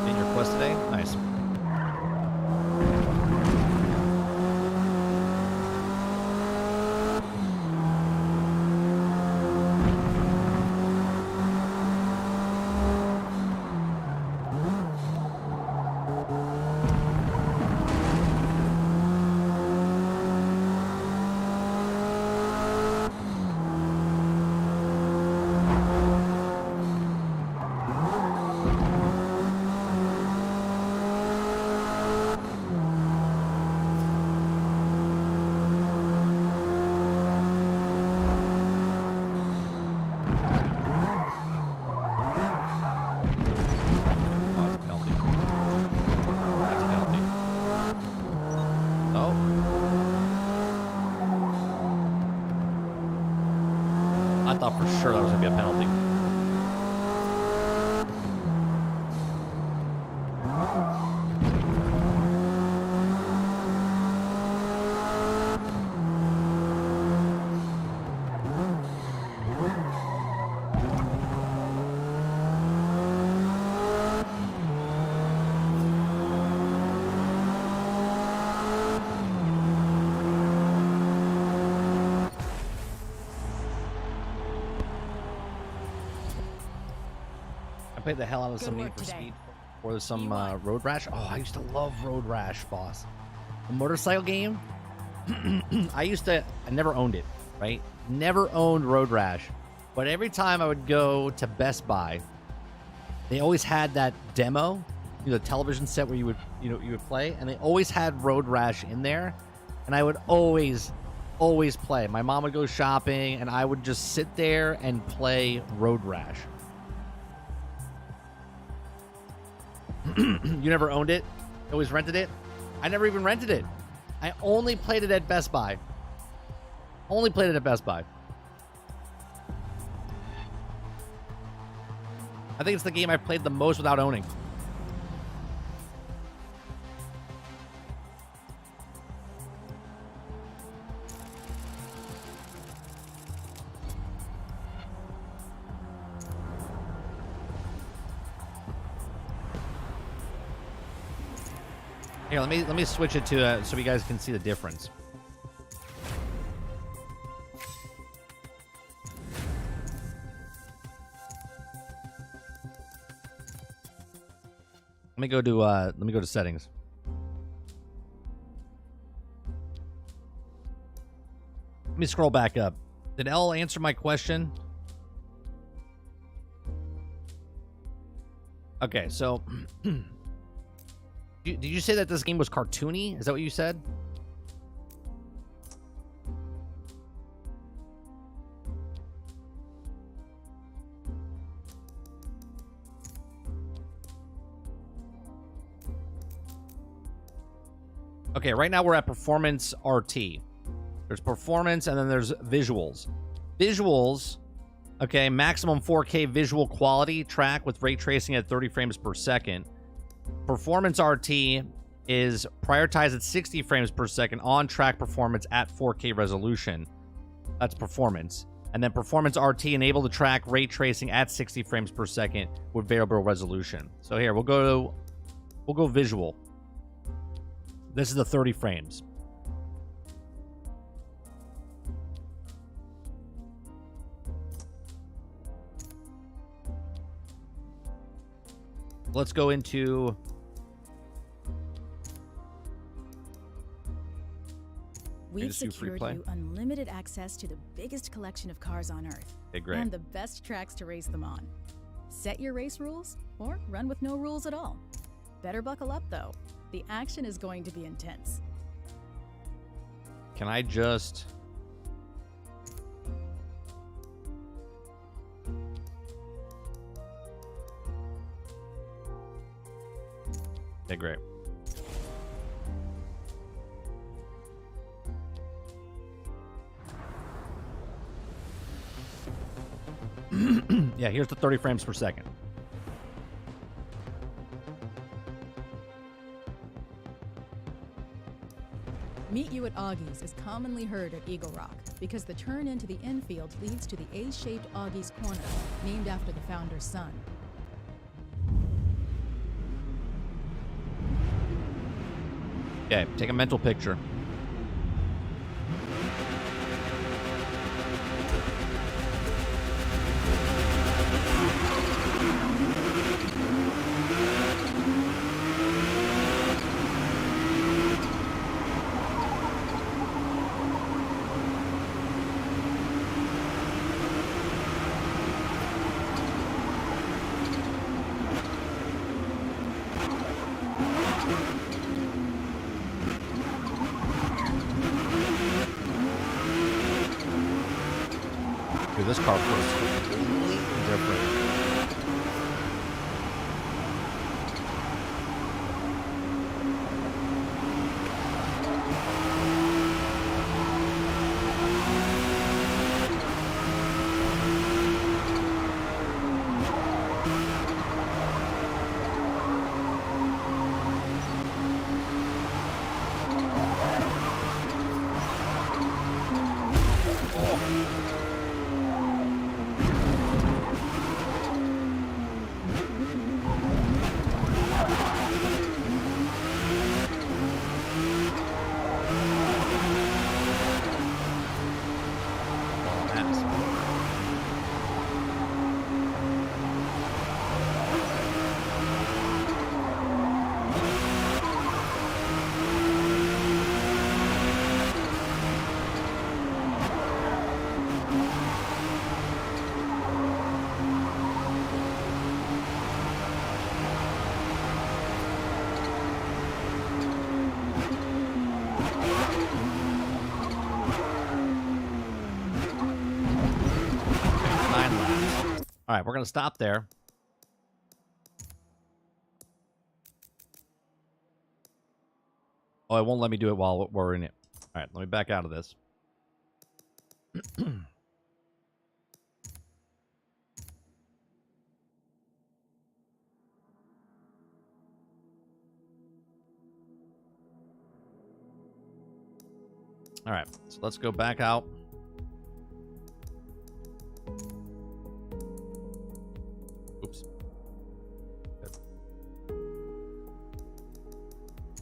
Getting your quest today? Nice. I thought for sure that was going to be a penalty. I played the hell out of some Need for Speed. Or there's some Road Rash. Oh, I used to love Road Rash, boss. A motorcycle game. I never owned it, right? Never owned Road Rash. But every time I would go to Best Buy, they always had that demo, the television set where you would play, and they always had Road Rash in there, and I would always play. My mom would go shopping, and I would just sit there and play Road Rash. You never owned it? Always rented it? I never even rented it. I only played it at Best Buy. Only played it at Best Buy. I think it's the game I've played the most without owning. Here, let me switch it to so you guys can see the difference. Let me go to settings. Let me scroll back up. Did Elle answer my question? Okay, so did you say that this game was cartoony? Is that what you said? Okay, right now we're at performance RT. There's performance and then there's visuals. Visuals, okay, maximum 4K visual quality track with ray tracing at 30 frames per second. Performance RT is prioritized at 60 frames per second on track performance at 4K resolution. That's performance. And then performance RT enable to track ray tracing at 60 frames per second with variable resolution. So here we'll go visual. This is the 30 frames. Let's go into We've secured you unlimited access to the biggest collection of cars on Earth. Okay, great. And the best tracks to race them on. Set your race rules, or run with no rules at all. Better buckle up, though. The action is going to be intense. Can I just... Okay, great. Yeah, here's the 30 frames per second. Meet you at Augie's is commonly heard at Eagle Rock because the turn into the infield leads to the A-shaped Augie's Corner, named after the founder's son. Okay, take a mental picture. Dude, this car feels completely different. All right, we're going to stop there. Oh, it won't let me do it while we're in it. All right, let me back out of this. All right, so let's go back out. Oops.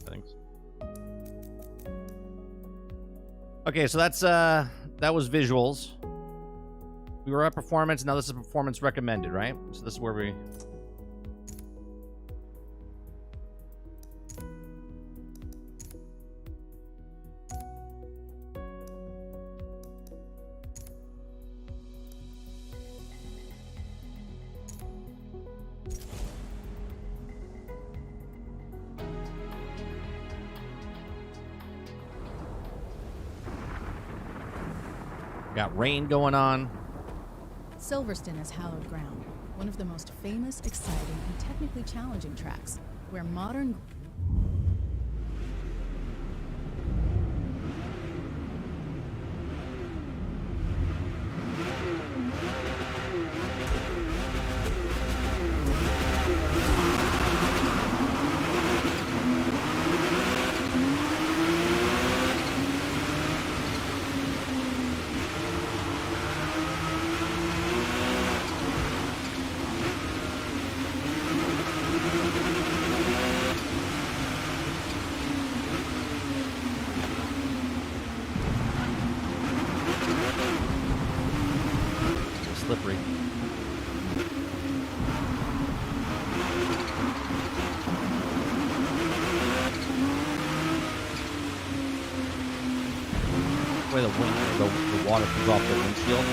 Settings. Okay, so that's that was visuals. We were at performance. Now this is performance recommended, right? So this is where we. Got rain going on. Silverstone is hallowed ground, one of the most famous, exciting, and technically challenging tracks, where modern slippery. The way the water comes off the windshield.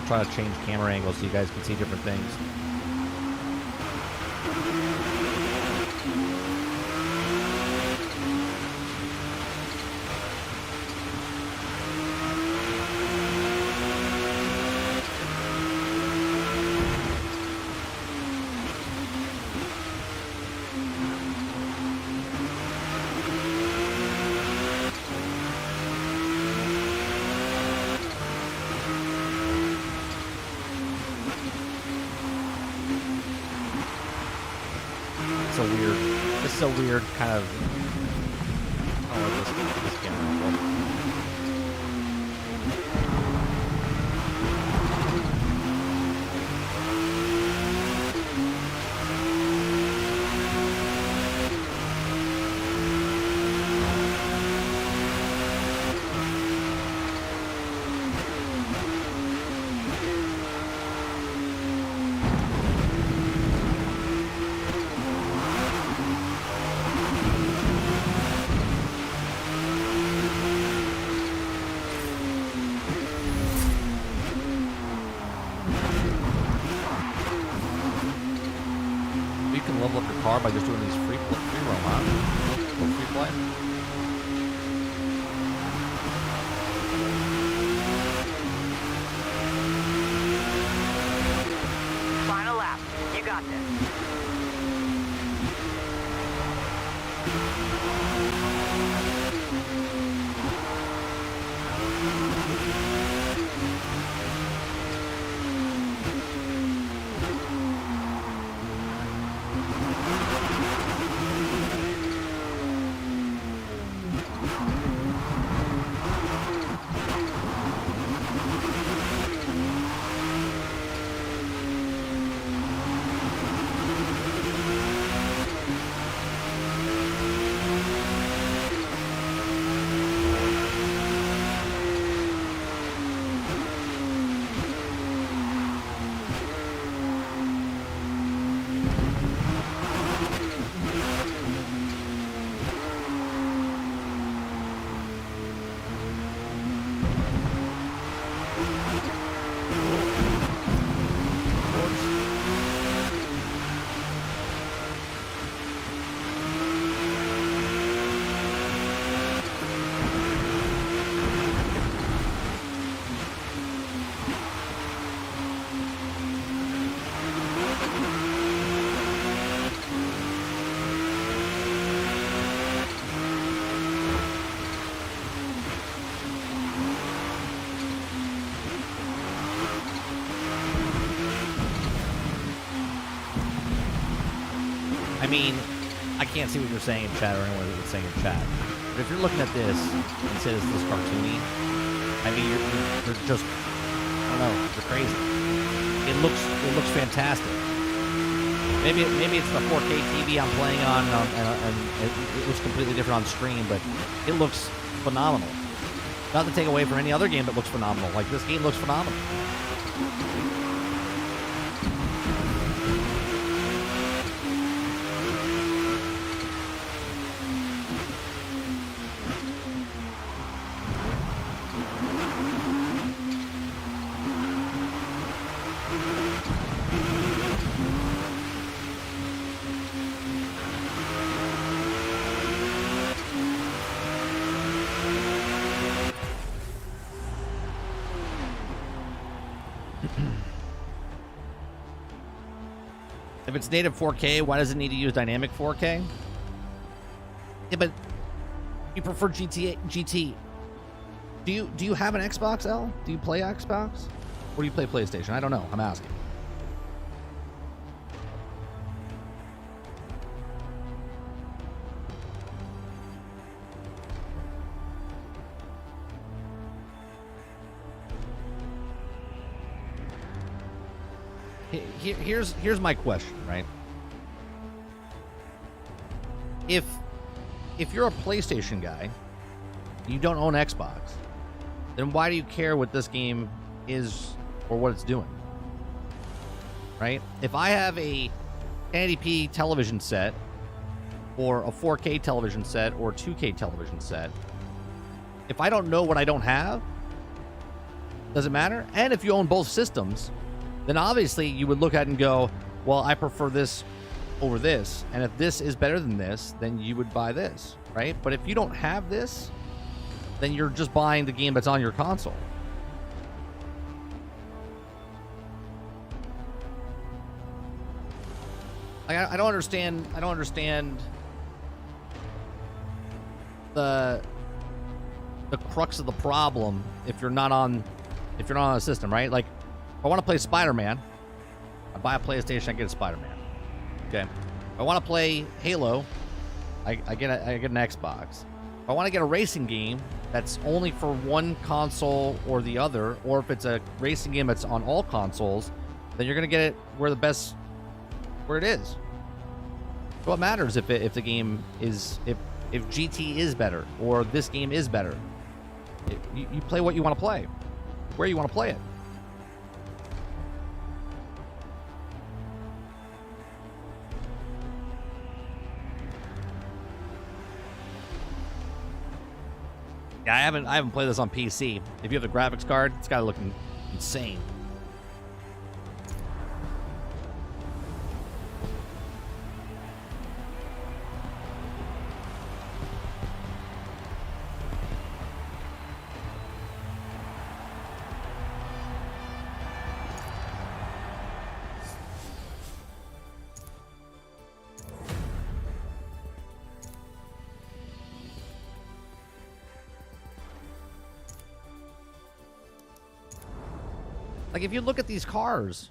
Try to change camera angles so you guys can see different things. It's a weird kind of. I don't like this camera angle. Level up your car by just doing these free roam, huh? Or free flight. Final lap. You got this. I mean, I can't see what you're saying in chat or anyone that's saying in chat. But if you're looking at this and say this is cartoony, I mean, you're just, I don't know, you're crazy. It looks fantastic. Maybe it's the 4K TV I'm playing on, and it looks completely different on stream, but it looks phenomenal. Not to take away from any other game that looks phenomenal. Like, this game looks phenomenal. If it's native 4K, why does it need to use dynamic 4K? Yeah, but you prefer GT. Do you have an Xbox, L? Do you play Xbox? Or do you play PlayStation? I don't know. I'm asking. Here's my question, right? If you're a PlayStation guy, you don't own Xbox, then why do you care what this game is or what it's doing? Right? If I have a 1080p television set or a 4K television set or 2K television set, if I don't know what I don't have, does it matter? And if you own both systems, then obviously you would look at it and go, well, I prefer this over this. And if this is better than this, then you would buy this, right? But if you don't have this, then you're just buying the game that's on your console. Like, I don't understand the crux of the problem if you're not on a system, right? Like, if I want to play Spider-Man, I buy a PlayStation, I get a Spider-Man. Okay. If I want to play Halo, I get an Xbox. If I want to get a racing game that's only for one console or the other, or if it's a racing game that's on all consoles, then you're gonna get it where it is. So what matters if the game is if GT is better or this game is better? You play what you want to play, where you want to play it. Yeah, I haven't played this on PC. If you have the graphics card, it's gotta look insane. Like, if you look at these cars,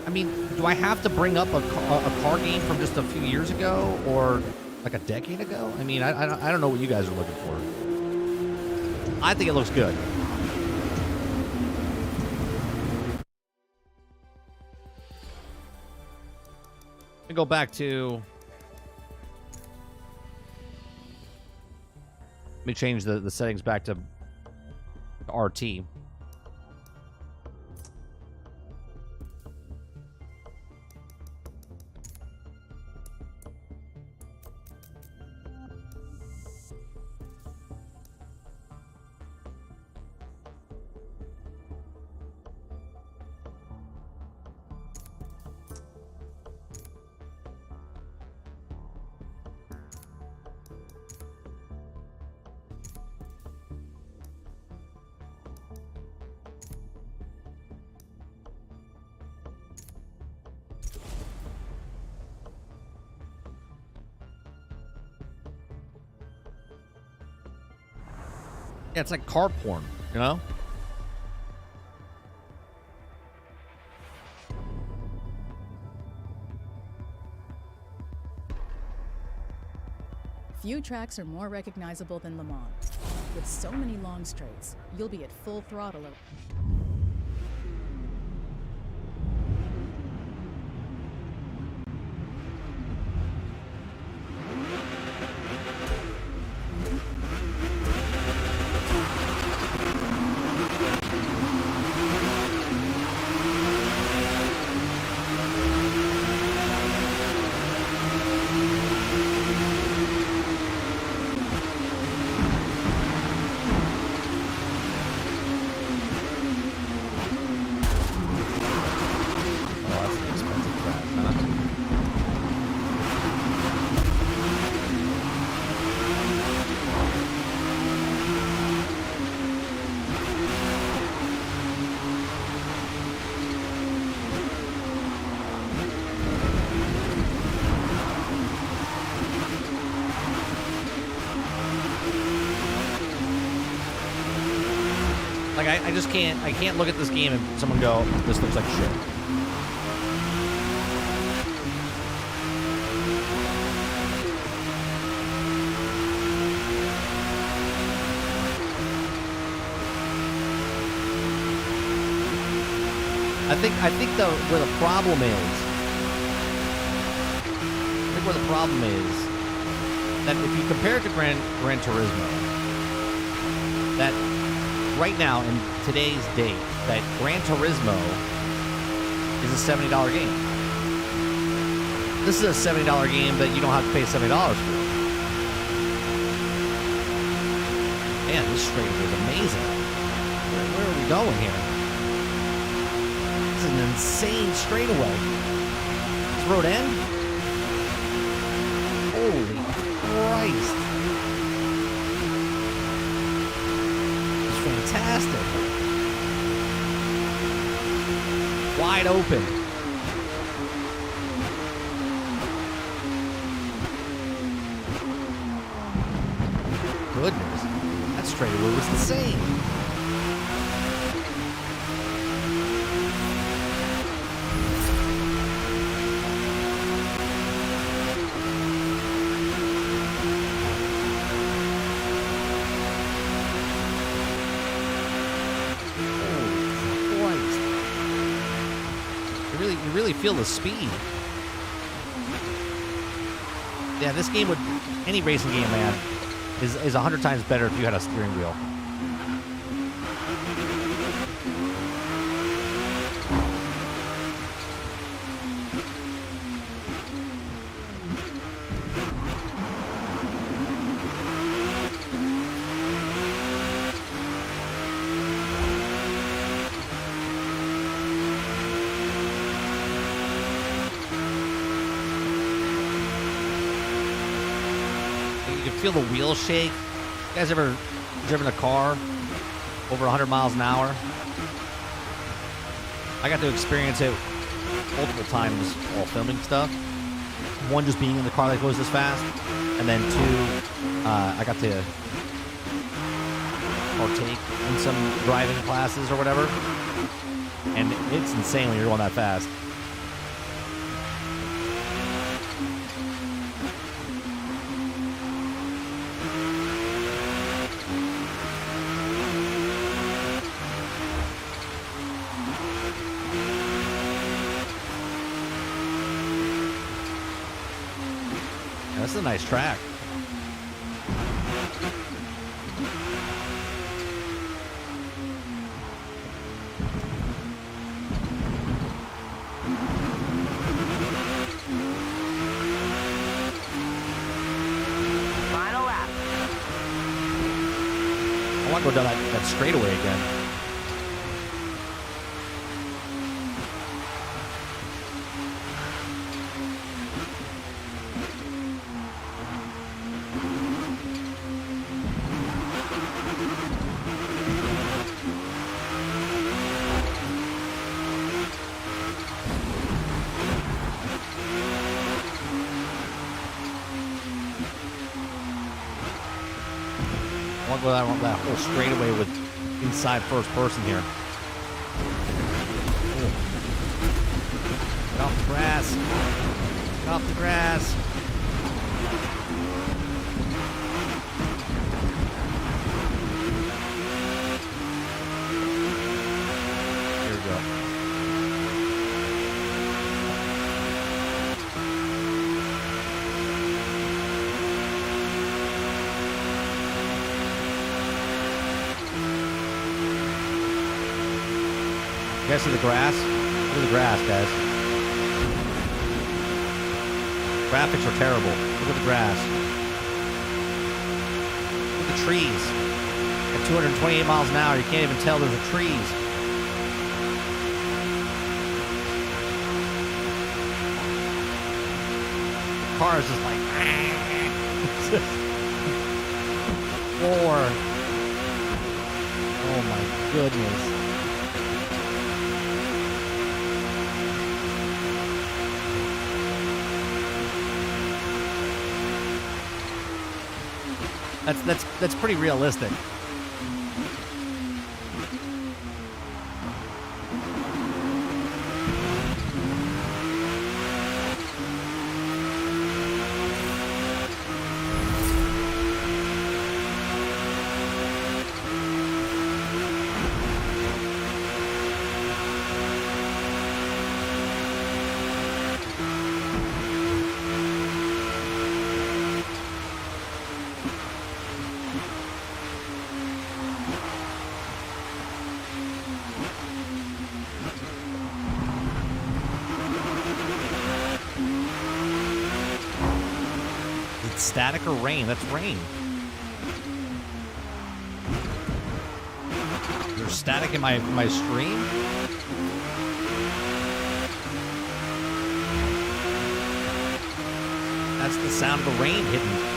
I mean, do I have to bring up a car game from just a few years ago or like a decade ago? I mean, I don't know what you guys are looking for. I think it looks good. Let me go back to... Let me change the settings back to RT. Yeah, it's like car porn, you know? Few tracks are more recognizable than Le Mans. With so many long straights, you'll be at full throttle. Like, I just can't, I can't look at this game and someone go, this looks like shit. I think where the problem is, that if you compare it to Gran Turismo, that right now in today's date, that Gran Turismo is a $70 game. This is a $70 game that you don't have to pay $70 for. Man, this straightaway is amazing. Where are we going here? This is an insane straightaway. This road end? Holy Christ. It's fantastic. Wide open. Goodness. That straightaway was insane. You really feel the speed. Yeah, this game would, any racing game, man, is 100 times better if you had a steering wheel. Feel the wheels shake. You guys ever driven a car over 100 miles an hour? I got to experience it multiple times while filming stuff. One, just being in the car that goes this fast, and then two, I got to partake in some driving classes or whatever, and it's insane when you're going that fast. This is a nice track. Final lap. I want to go down that straightaway again. I want to go that whole straightaway with inside first person here. Ooh. Get off the grass. Get off the grass. Here we go. You guys see the grass? Look at the grass, guys. Graphics are terrible. Look at the grass. Look at the trees. At 228 miles an hour, you can't even tell there's a trees. The car is just like... Four. Oh my goodness. That's pretty realistic. Static or rain? That's rain. There's static in my stream? That's the sound of the rain hitting.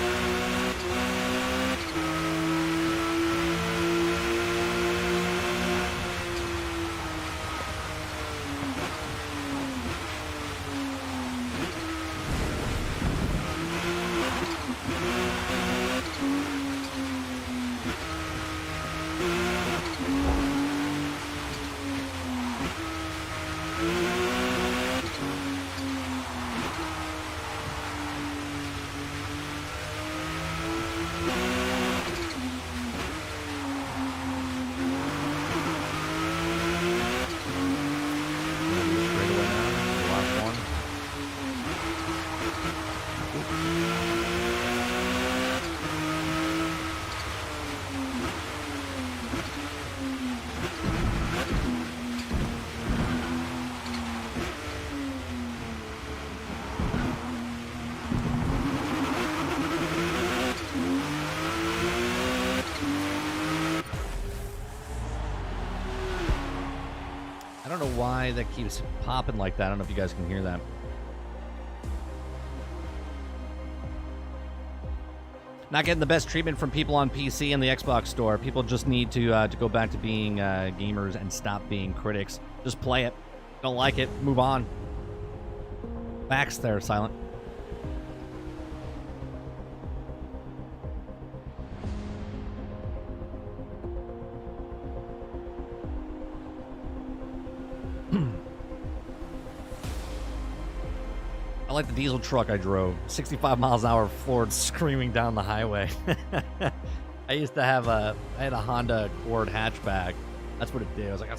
I don't know why that keeps popping like that. I don't know if you guys can hear that. Not getting the best treatment from people on PC and the Xbox store. People just need to go back to being gamers and stop being critics. Just play it. Don't like it, move on. Facts there, Silent. I like the diesel truck I drove. 65 miles an hour floored screaming down the highway. I used to have I had a Honda Accord hatchback. That's what it did. I was like,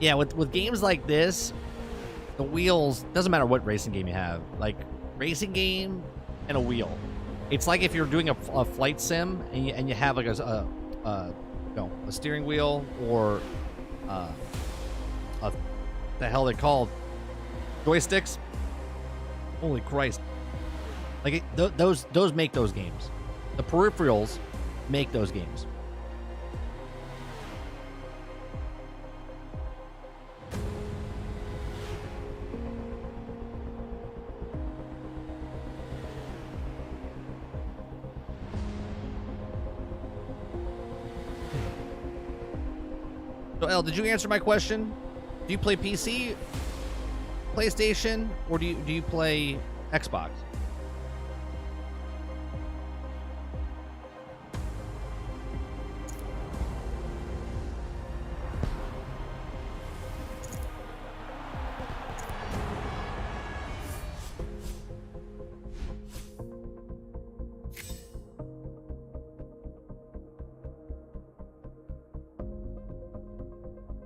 yeah, with games like this, the wheels, doesn't matter what racing game you have. Like, racing game and a wheel. It's like if you're doing a flight sim and you have like a steering wheel or the hell they're called, joysticks. Holy Christ! Like those make those games. The peripherals make those games. So, El, did you answer my question? Do you play PC, PlayStation, or do you play Xbox.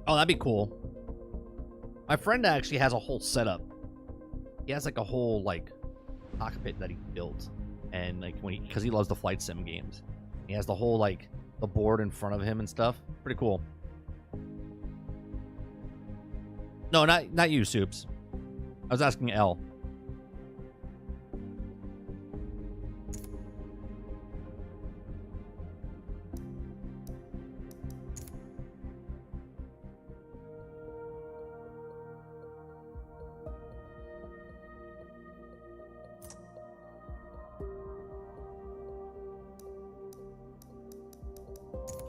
Oh, that'd be cool. My friend actually has a whole setup. He has like a whole like cockpit that he built, and like because he loves the flight sim games, he has the whole like the board in front of him and stuff. Pretty cool. No, not you, Soups. I was asking L.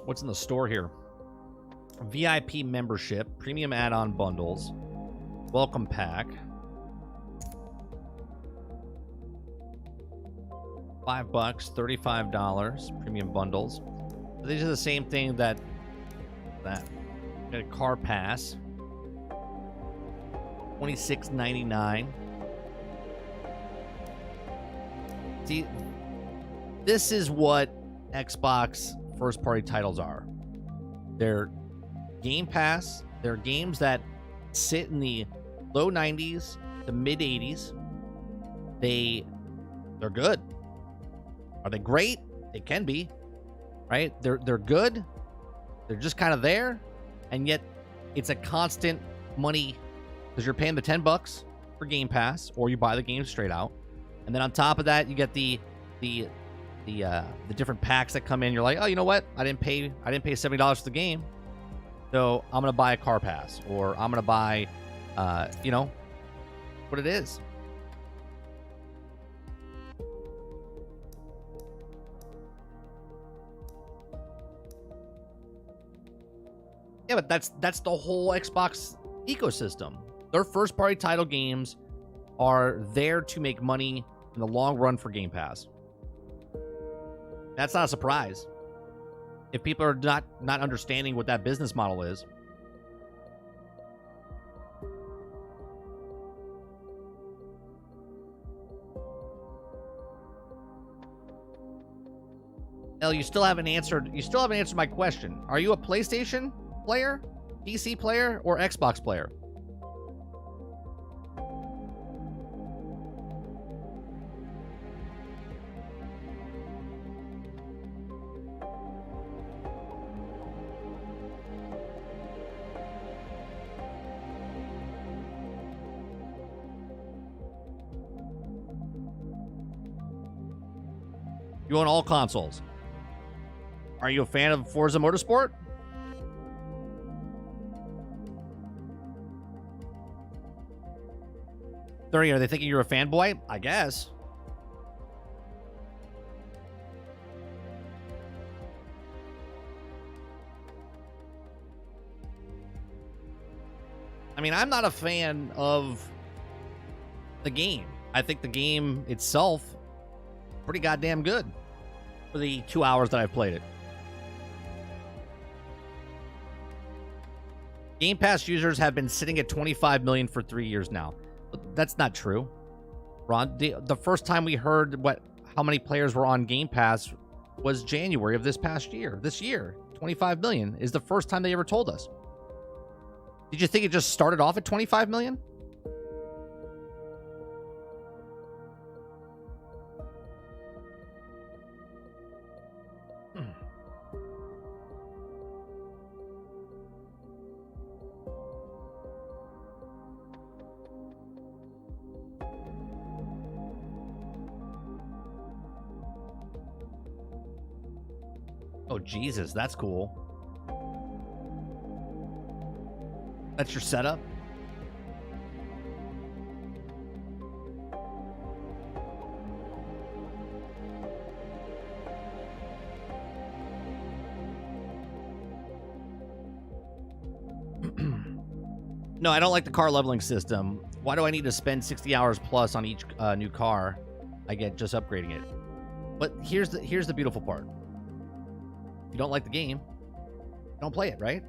What's in the store here? VIP membership, premium add-on bundles, welcome pack, $5, $35, premium bundles. So these are the same thing that got a car pass, $26.99. See, this is what Xbox first-party titles are. They're Game Pass. They're games that sit in the low 90s to mid 80s. They're good. Are they great? They can be, right? They're good. They're just kind of there, and yet it's a constant money because you're paying the $10 for Game Pass, or you buy the game straight out, and then on top of that, you get the different packs that come in. You're like, oh, you know what? I didn't pay $70 for the game, so I'm gonna buy a car pass, or I'm gonna buy, you know, what it is. Yeah, but that's the whole Xbox ecosystem. Their first-party title games are there to make money in the long run for Game Pass. That's not a surprise. If people are not understanding what that business model is. El, you still haven't answered my question. Are you a PlayStation player, PC player, or Xbox player? You own all consoles. Are you a fan of Forza Motorsport? Are they thinking you're a fanboy? I guess. I mean, I'm not a fan of the game. I think the game itself pretty goddamn good for the 2 hours that I've played it. Game Pass users have been sitting at 25 million for 3 years now. But that's not true. Ron, the first time we heard how many players were on Game Pass was January of this past year. This year, 25 million is the first time they ever told us. Did you think it just started off at 25 million? Oh, Jesus, that's cool. That's your setup? No, I don't like the car leveling system. Why do I need to spend 60 hours plus on each new car I get just upgrading it? But here's the beautiful part. If you don't like the game, don't play it, right?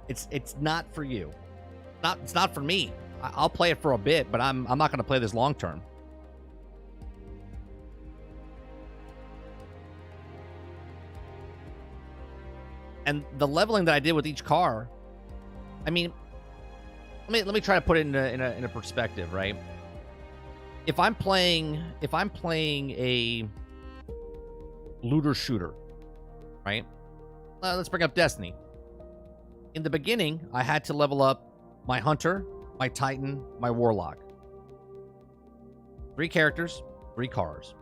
It's not for you. It's not for me. I'll play it for a bit, but I'm not going to play this long term. And the leveling that I did with each car, I mean, let me try to put it in a perspective, right? If I'm playing a looter shooter, right? Let's bring up Destiny. In the beginning, I had to level up my Hunter, my Titan, my Warlock. 3 characters, 3 cars.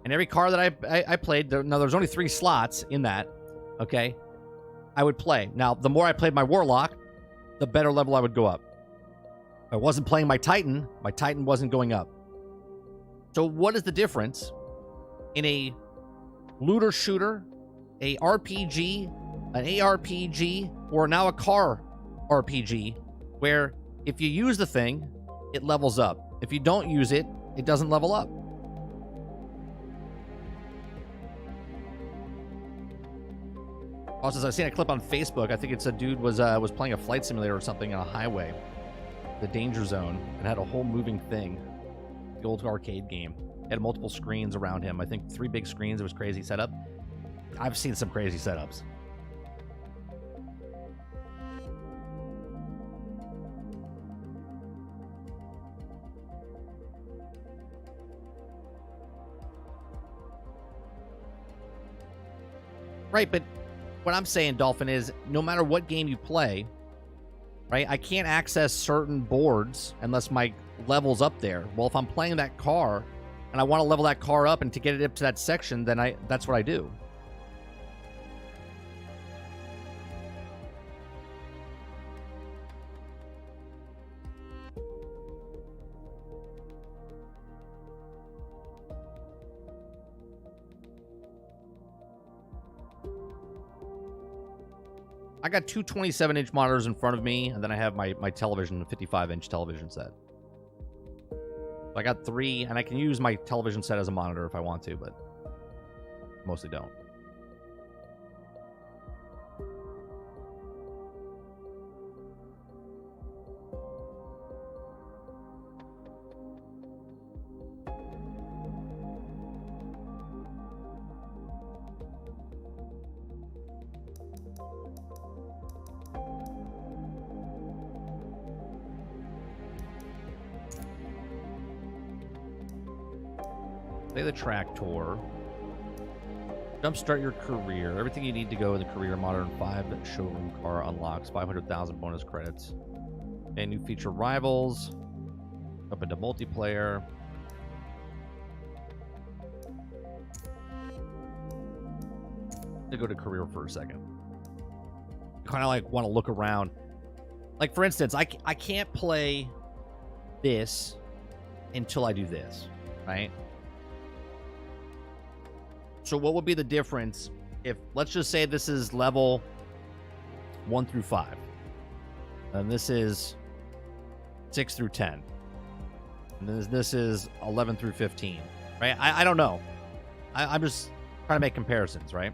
And every car that I played, now there's only 3 slots in that, okay? I would play. Now, the more I played my Warlock, the better level I would go up. If I wasn't playing my Titan wasn't going up. So what is the difference in a looter shooter, a RPG, an ARPG, or now a car RPG, where if you use the thing, it levels up. If you don't use it, it doesn't level up. Also, as I've seen a clip on Facebook, I think it's a dude was playing a flight simulator or something on a highway, the danger zone, and had a whole moving thing. The old arcade game. It had multiple screens around him. I think 3 big screens. It was crazy setup. I've seen some crazy setups. Right, but what I'm saying, Dolphin, is no matter what game you play, right, I can't access certain boards unless my level's up there. Well, if I'm playing that car and I want to level that car up and to get it up to that section, then that's what I do. I got 2 27-inch monitors in front of me, and then I have my television, a 55-inch television set. So I got 3, and I can use my television set as a monitor if I want to, but mostly don't. Play the track tour. Jumpstart your career. Everything you need to go in the career. Modern 5 showroom car unlocks 500,000 bonus credits. And new feature rivals. Up into multiplayer. To go to career for a second. Kind of like want to look around. Like for instance, I can't play this until I do this, right? So what would be the difference if, let's just say this is level 1 through 5. And this is 6 through 10. And this is 11 through 15. Right? I don't know. I'm just trying to make comparisons, right?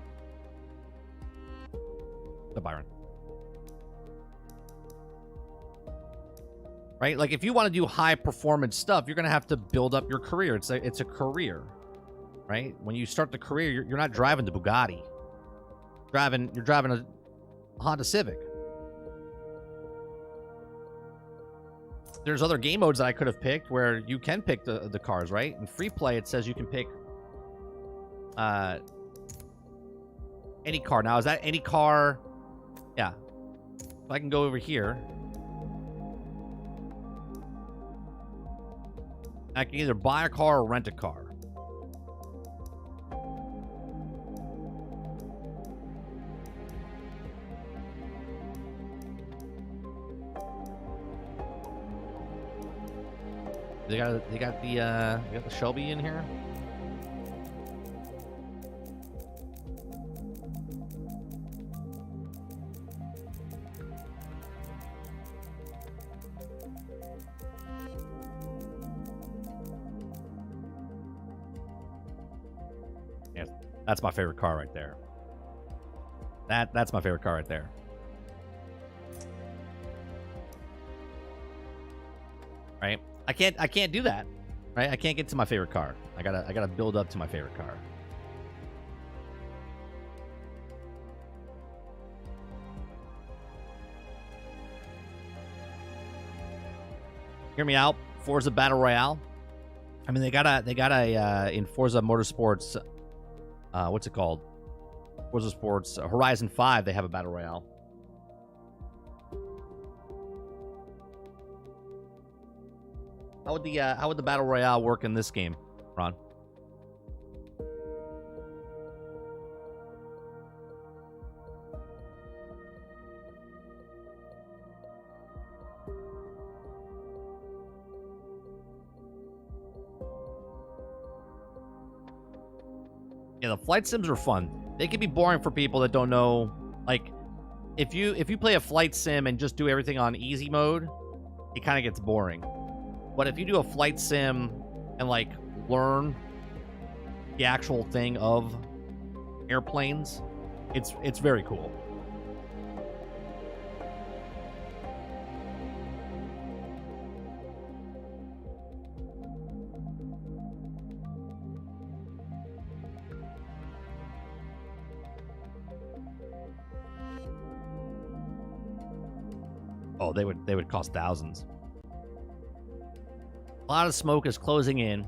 The Byron. Right? Like if you want to do high performance stuff, you're going to have to build up your career. It's a career. Right? When you start the career, you're not driving the Bugatti. You're driving a Honda Civic. There's other game modes that I could have picked where you can pick the cars, right? In free play, it says you can pick any car. Now, is that any car? Yeah. So I can go over here. I can either buy a car or rent a car. They got the Shelby in here. That's my favorite car right there. That's my favorite car right there. Right? I can't do that. Right? I can't get to my favorite car. I gotta build up to my favorite car. Hear me out. Forza Battle Royale. I mean, they got a in Forza Motorsports. What's it called? Forza Sports Horizon 5. They have a Battle Royale. How would the Battle Royale work in this game, Ron? Yeah, the flight sims are fun. They can be boring for people that don't know. Like, if you play a flight sim and just do everything on easy mode, it kind of gets boring. But if you do a flight sim and like learn the actual thing of airplanes, it's very cool. Oh, they would cost thousands. A lot of smoke is closing in,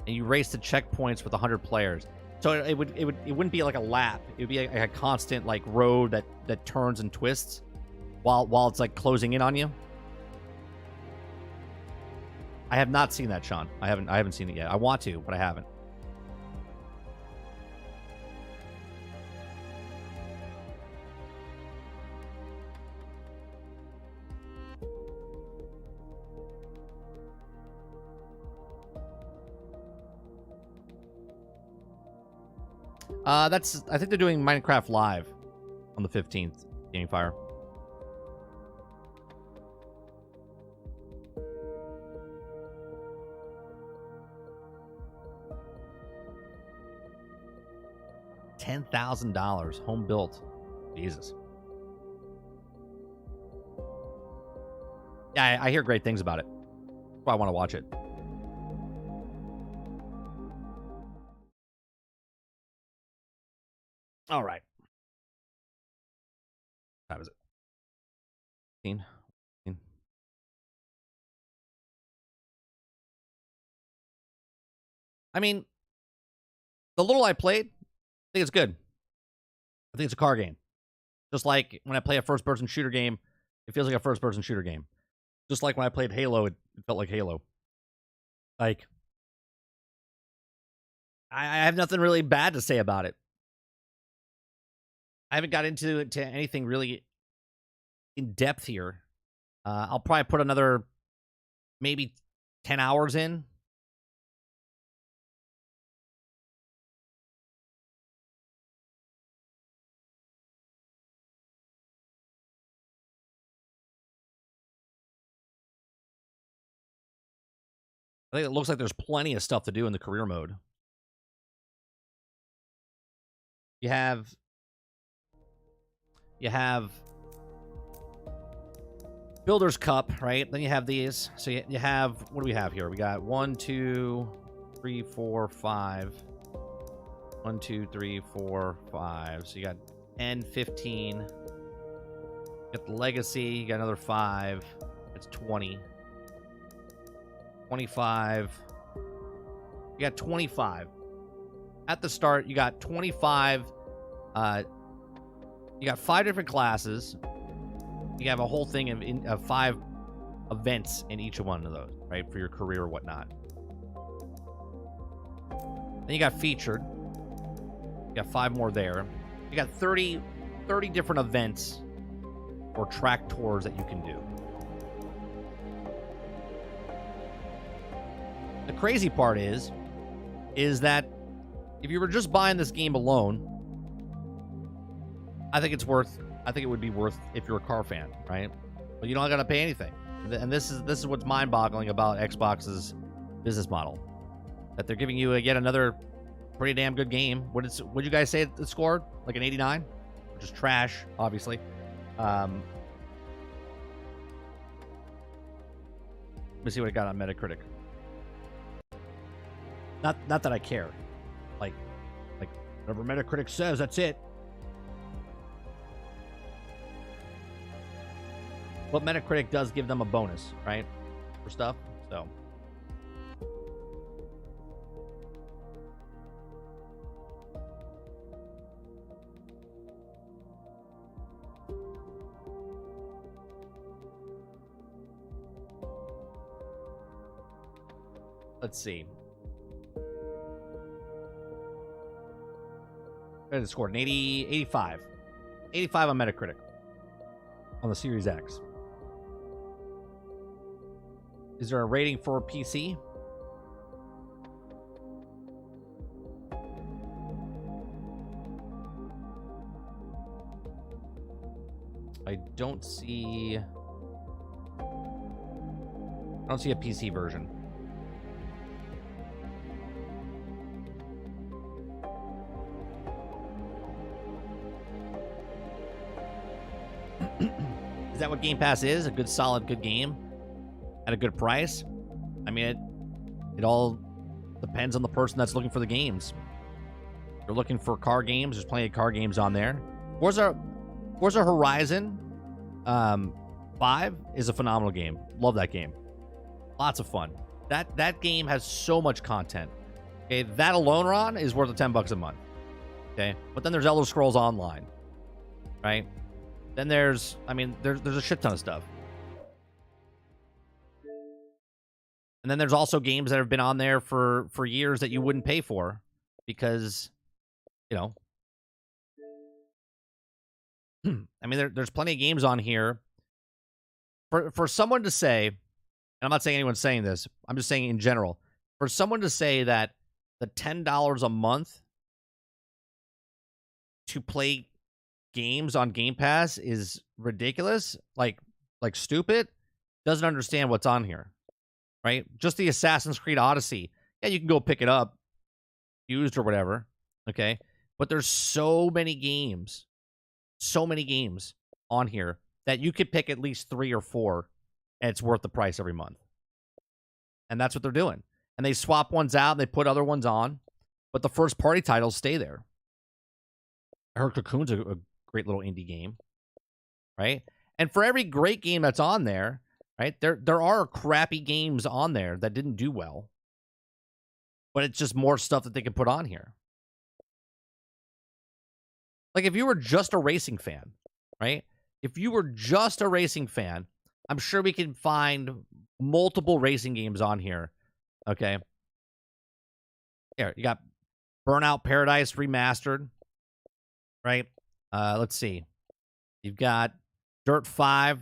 and you race to checkpoints with 100 players. So it wouldn't be like a lap. It would be a constant like road that turns and twists while it's like closing in on you. I have not seen that, Sean. I haven't seen it yet. I want to, but I haven't. I think they're doing Minecraft Live on the 15th, Gaming Fire. $10,000 home built. Jesus. Yeah, I hear great things about it. That's why I want to watch it. All right. What time is it? 15? I mean, the little I played, I think it's good. I think it's a car game. Just like when I play a first-person shooter game, it feels like a first-person shooter game. Just like when I played Halo, it felt like Halo. Like, I have nothing really bad to say about it. I haven't got into anything really in depth here. I'll probably put another maybe 10 hours in. I think it looks like there's plenty of stuff to do in the career mode. You have Builder's Cup, right? Then you have these. So you have, what do we have here? We got 1, 2, 3, 4, 5. 1, 2, 3, 4, 5. So you got 10, 15. You got the Legacy. You got another 5. It's 20. 25. You got 25. At the start, you got 25. You got 5 different classes. You have a whole thing of 5 events in each one of those, right? For your career or whatnot. Then you got featured. You got 5 more there. You got 30 different events or track tours that you can do. The crazy part is that if you were just buying this game alone, I think it would be worth if you're a car fan, right? But you don't got to pay anything. And this is what's mind-boggling about Xbox's business model. That they're giving you yet another Pretty damn good game. What'd you guys say it scored? Like an 89? Which is trash, obviously. Let me see what it got on Metacritic. Not that I care. Like whatever Metacritic says, that's it. But Metacritic does give them a bonus, right? For stuff. So. Let's see. It scored an 85. 85 on Metacritic. On the Series X. Is there a rating for PC? I don't see a PC version. Is that what Game Pass is? A good, solid, good game at a good price? I mean, it all depends on the person that's looking for the games. If you're looking for car games, there's plenty of car games on there. Forza Horizon 5 is a phenomenal game. Love that game. Lots of fun. That game has so much content. Okay, that alone, Ron, is worth $10 a month. Okay, but then there's Elder Scrolls Online, right? Then there's a shit ton of stuff. And then there's also games that have been on there for years that you wouldn't pay for because, you know. I mean, there's plenty of games on here. For someone to say, and I'm not saying anyone's saying this, I'm just saying in general, for someone to say that the $10 a month to play games on Game Pass is ridiculous, like stupid, doesn't understand what's on here, right? Just the Assassin's Creed Odyssey. Yeah, you can go pick it up, used or whatever, okay? But there's so many games on here that you could pick at least 3 or 4, and it's worth the price every month. And that's what they're doing. And they swap ones out, and they put other ones on, but the first-party titles stay there. I heard Cocoon's a great little indie game, right? And for every great game that's on there, right, there are crappy games on there that didn't do well, but it's just more stuff that they can put on here. Like if you were just a racing fan, right? If you were just a racing fan, I'm sure we can find multiple racing games on here, okay? Here, you got Burnout Paradise Remastered, right? Let's see. You've got Dirt 5,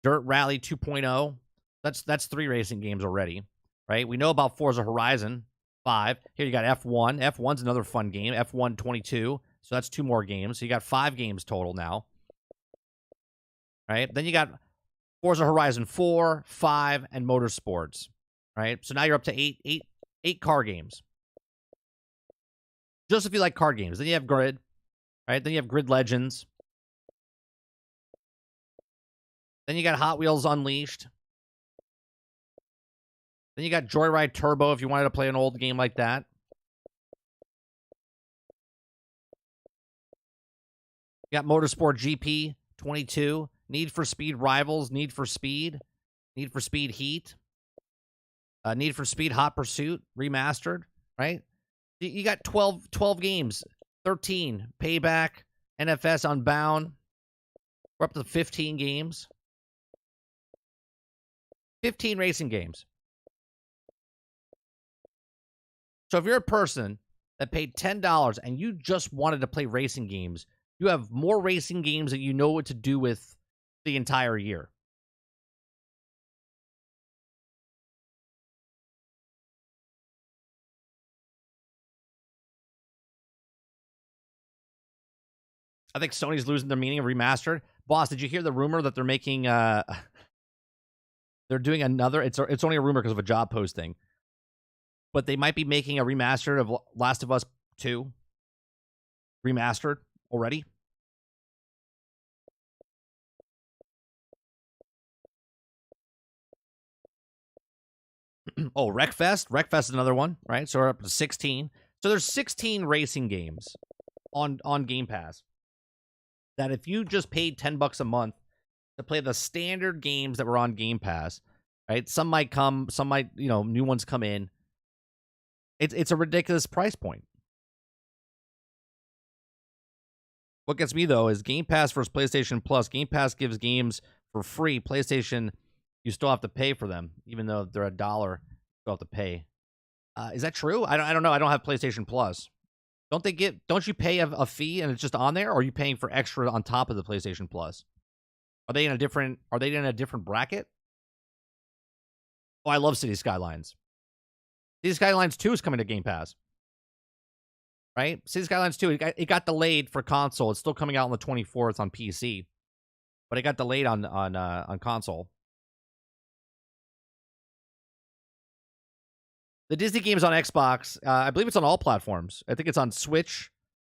Dirt Rally 2.0. That's 3 racing games already, right? We know about Forza Horizon 5. Here you got F1. F1's another fun game. F1 22. So that's 2 more games. So you got 5 games total now, right? Then you got Forza Horizon 4, 5, and Motorsports, right? So now you're up to 8 car games. Just if you like car games. Then you have Grid. Right, then you have Grid Legends. Then you got Hot Wheels Unleashed. Then you got Joyride Turbo if you wanted to play an old game like that. You got Motorsport GP 22, Need for Speed Rivals, Need for Speed Heat, Need for Speed Hot Pursuit Remastered, right? You got 12 games. 13, Payback, NFS Unbound. We're up to 15 games. 15 racing games. So if you're a person that paid $10 and you just wanted to play racing games, you have more racing games that you know what to do with the entire year. I think Sony's losing their meaning of remastered. Boss, did you hear the rumor that they're making they're doing another, it's only a rumor because of a job posting, but they might be making a remastered of Last of Us 2 remastered already. Oh, Wreckfest. Wreckfest is another one, right? So we're up to 16. So there's 16 racing games on Game Pass that if you just paid $10 a month to play the standard games that were on Game Pass, right? Some might, new ones come in. It's a ridiculous price point. What gets me, though, is Game Pass versus PlayStation Plus. Game Pass gives games for free. PlayStation, you still have to pay for them. Even though they're $1, you still have to pay. Is that true? I don't know. I don't have PlayStation Plus. Don't you pay a fee and it's just on there, or are you paying for extra on top of the PlayStation Plus? Are they in a different bracket? Oh, I love City Skylines. City Skylines 2 is coming to Game Pass. Right? City Skylines 2, it got delayed for console. It's still coming out on the 24th on PC. But it got delayed on console. The Disney game's on Xbox. I believe it's on all platforms. I think it's on Switch,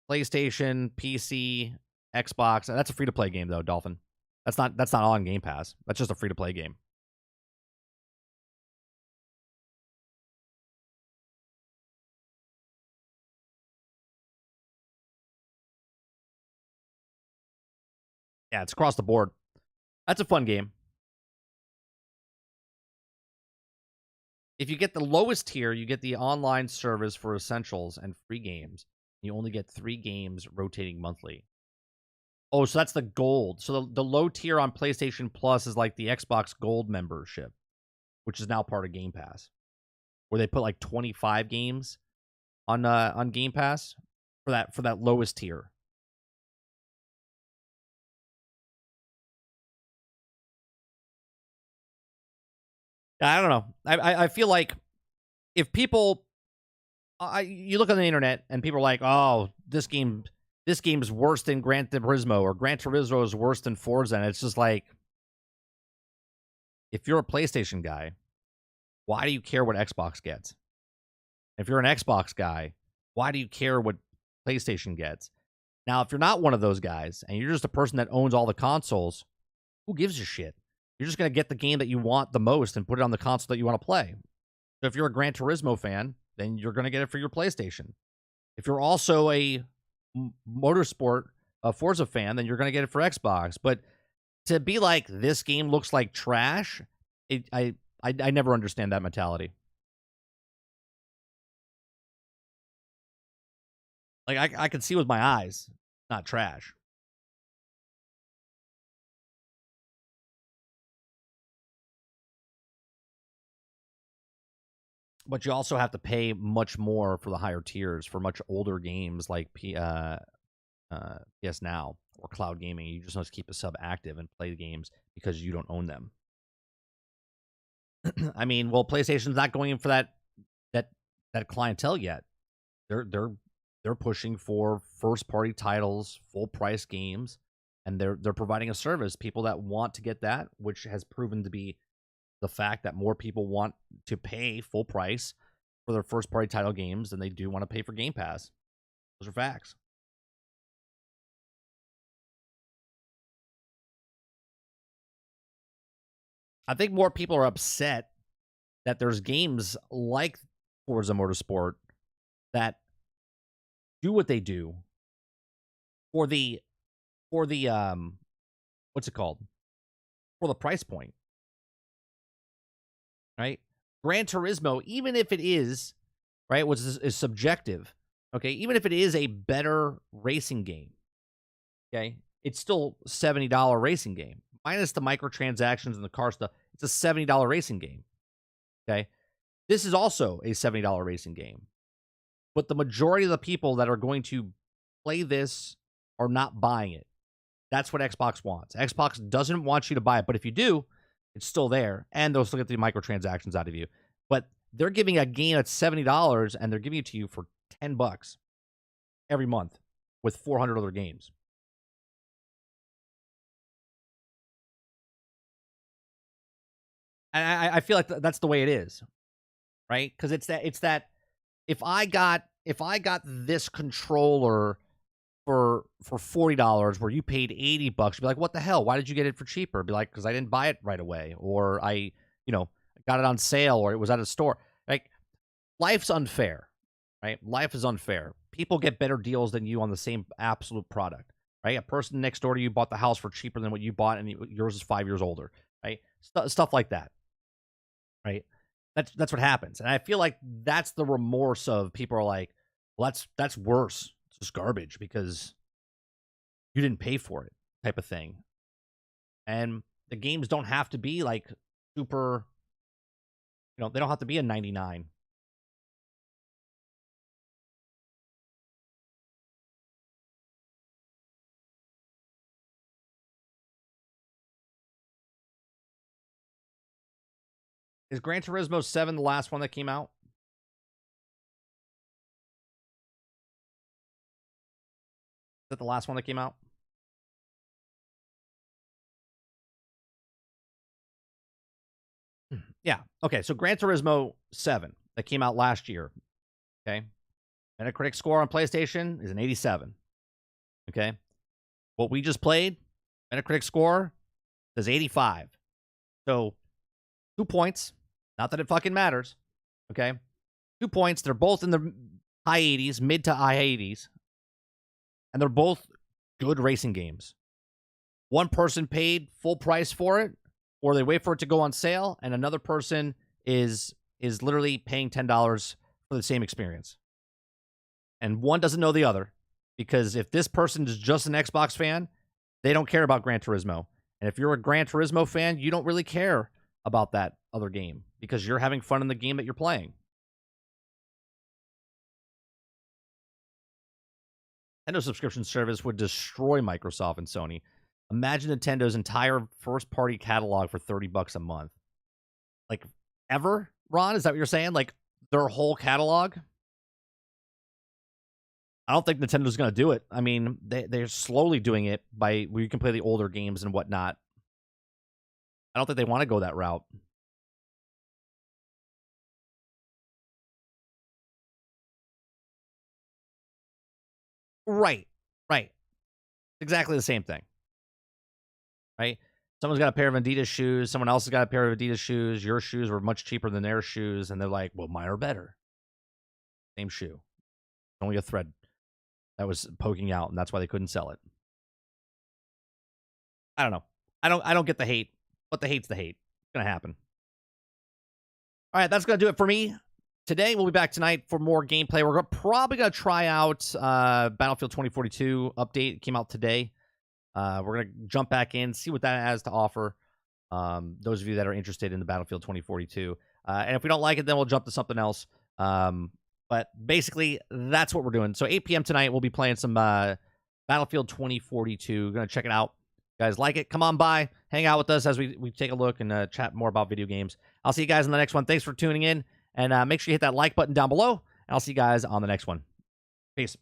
PlayStation, PC, Xbox. That's a free-to-play game, though, Dolphin. That's not on Game Pass. That's just a free-to-play game. Yeah, it's across the board. That's a fun game. If you get the lowest tier, you get the online service for essentials and free games. You only get 3 games rotating monthly. Oh, so that's the gold. So the low tier on PlayStation Plus is like the Xbox Gold membership, which is now part of Game Pass, where they put like 25 games on Game Pass for that lowest tier. I don't know. I feel like if people, you look on the internet and people are like, oh, this game's worse than Gran Turismo, or Gran Turismo is worse than Forza, and it's just like, if you're a PlayStation guy, why do you care what Xbox gets? If you're an Xbox guy, why do you care what PlayStation gets? Now, if you're not one of those guys and you're just a person that owns all the consoles, who gives a shit? You're just going to get the game that you want the most and put it on the console that you want to play. So if you're a Gran Turismo fan, then you're going to get it for your PlayStation. If you're also a motorsport, a Forza fan, then you're going to get it for Xbox. But to be like, this game looks like trash, I never understand that mentality. Like, I can see with my eyes, not trash. But you also have to pay much more for the higher tiers for much older games like PS Now or cloud gaming. You just must keep a sub active and play the games because you don't own them. I mean, well, PlayStation's not going in for that clientele yet. They're pushing for first party titles, full price games, and they're providing a service. People that want to get that, which has proven to be the fact that more people want to pay full price for their first party title games than they do want to pay for Game Pass. Those are facts. I think more people are upset that there's games like Forza Motorsport that do what they do for the what's it called? For the price point. Right? Gran Turismo, even if it is, right, which is subjective, okay, even if it is a better racing game, okay, it's still $70 racing game. Minus the microtransactions and the car stuff, it's a $70 racing game, okay? This is also a $70 racing game. But the majority of the people that are going to play this are not buying it. That's what Xbox wants. Xbox doesn't want you to buy it, but if you do, it's still there, and they'll still get the microtransactions out of you. But they're giving a game at $70, and they're giving it to you for $10 every month with 400 other games. And I feel like that's the way it is, right? Because it's that if I got if I got this controller for $40 where you paid $80, you'd be like, what the hell? Why did you get it for cheaper? Be like, because I didn't buy it right away, or I, got it on sale, or it was at a store. Like, life's unfair, right? Life is unfair. People get better deals than you on the same absolute product, right? A person next door to you bought the house for cheaper than what you bought, and yours is 5 years older, right? Stuff like that, right? That's what happens. And I feel like that's the remorse of people are like, well, that's worse. It's just garbage because you didn't pay for it, type of thing. And the games don't have to be like super, they don't have to be a 99. Is Gran Turismo 7 the last one that came out? Is that the last one that came out? Yeah. Okay, so Gran Turismo 7 that came out last year. Okay. Metacritic score on PlayStation is an 87. Okay. What we just played, Metacritic score says 85. So 2 points. Not that it fucking matters. Okay. 2 points. They're both in the high 80s, mid to high 80s. And they're both good racing games. One person paid full price for it, or they wait for it to go on sale, and another person is literally paying $10 for the same experience. And one doesn't know the other, because if this person is just an Xbox fan, they don't care about Gran Turismo. And if you're a Gran Turismo fan, you don't really care about that other game because you're having fun in the game that you're playing. Nintendo subscription service would destroy Microsoft and Sony. Imagine Nintendo's entire first-party catalog for $30 a month. Like, ever, Ron? Is that what you're saying? Like, their whole catalog? I don't think Nintendo's going to do it. I mean, they're slowly doing it by where you can play the older games and whatnot. I don't think they want to go that route. Right. Exactly the same thing. Right? Someone's got a pair of Adidas shoes. Someone else has got a pair of Adidas shoes. Your shoes were much cheaper than their shoes. And they're like, well, mine are better. Same shoe. Only a thread that was poking out, and that's why they couldn't sell it. I don't know. I don't get the hate, but the hate's the hate. It's going to happen. All right, that's going to do it for me. Today, we'll be back tonight for more gameplay. We're probably going to try out Battlefield 2042 update. It came out today. We're going to jump back in, see what that has to offer. Those of you that are interested in the Battlefield 2042. And if we don't like it, then we'll jump to something else. But basically, that's what we're doing. So 8 p.m. tonight, we'll be playing some Battlefield 2042. We're going to check it out. You guys like it? Come on by. Hang out with us as we take a look and chat more about video games. I'll see you guys in the next one. Thanks for tuning in. And make sure you hit that like button down below. And I'll see you guys on the next one. Peace.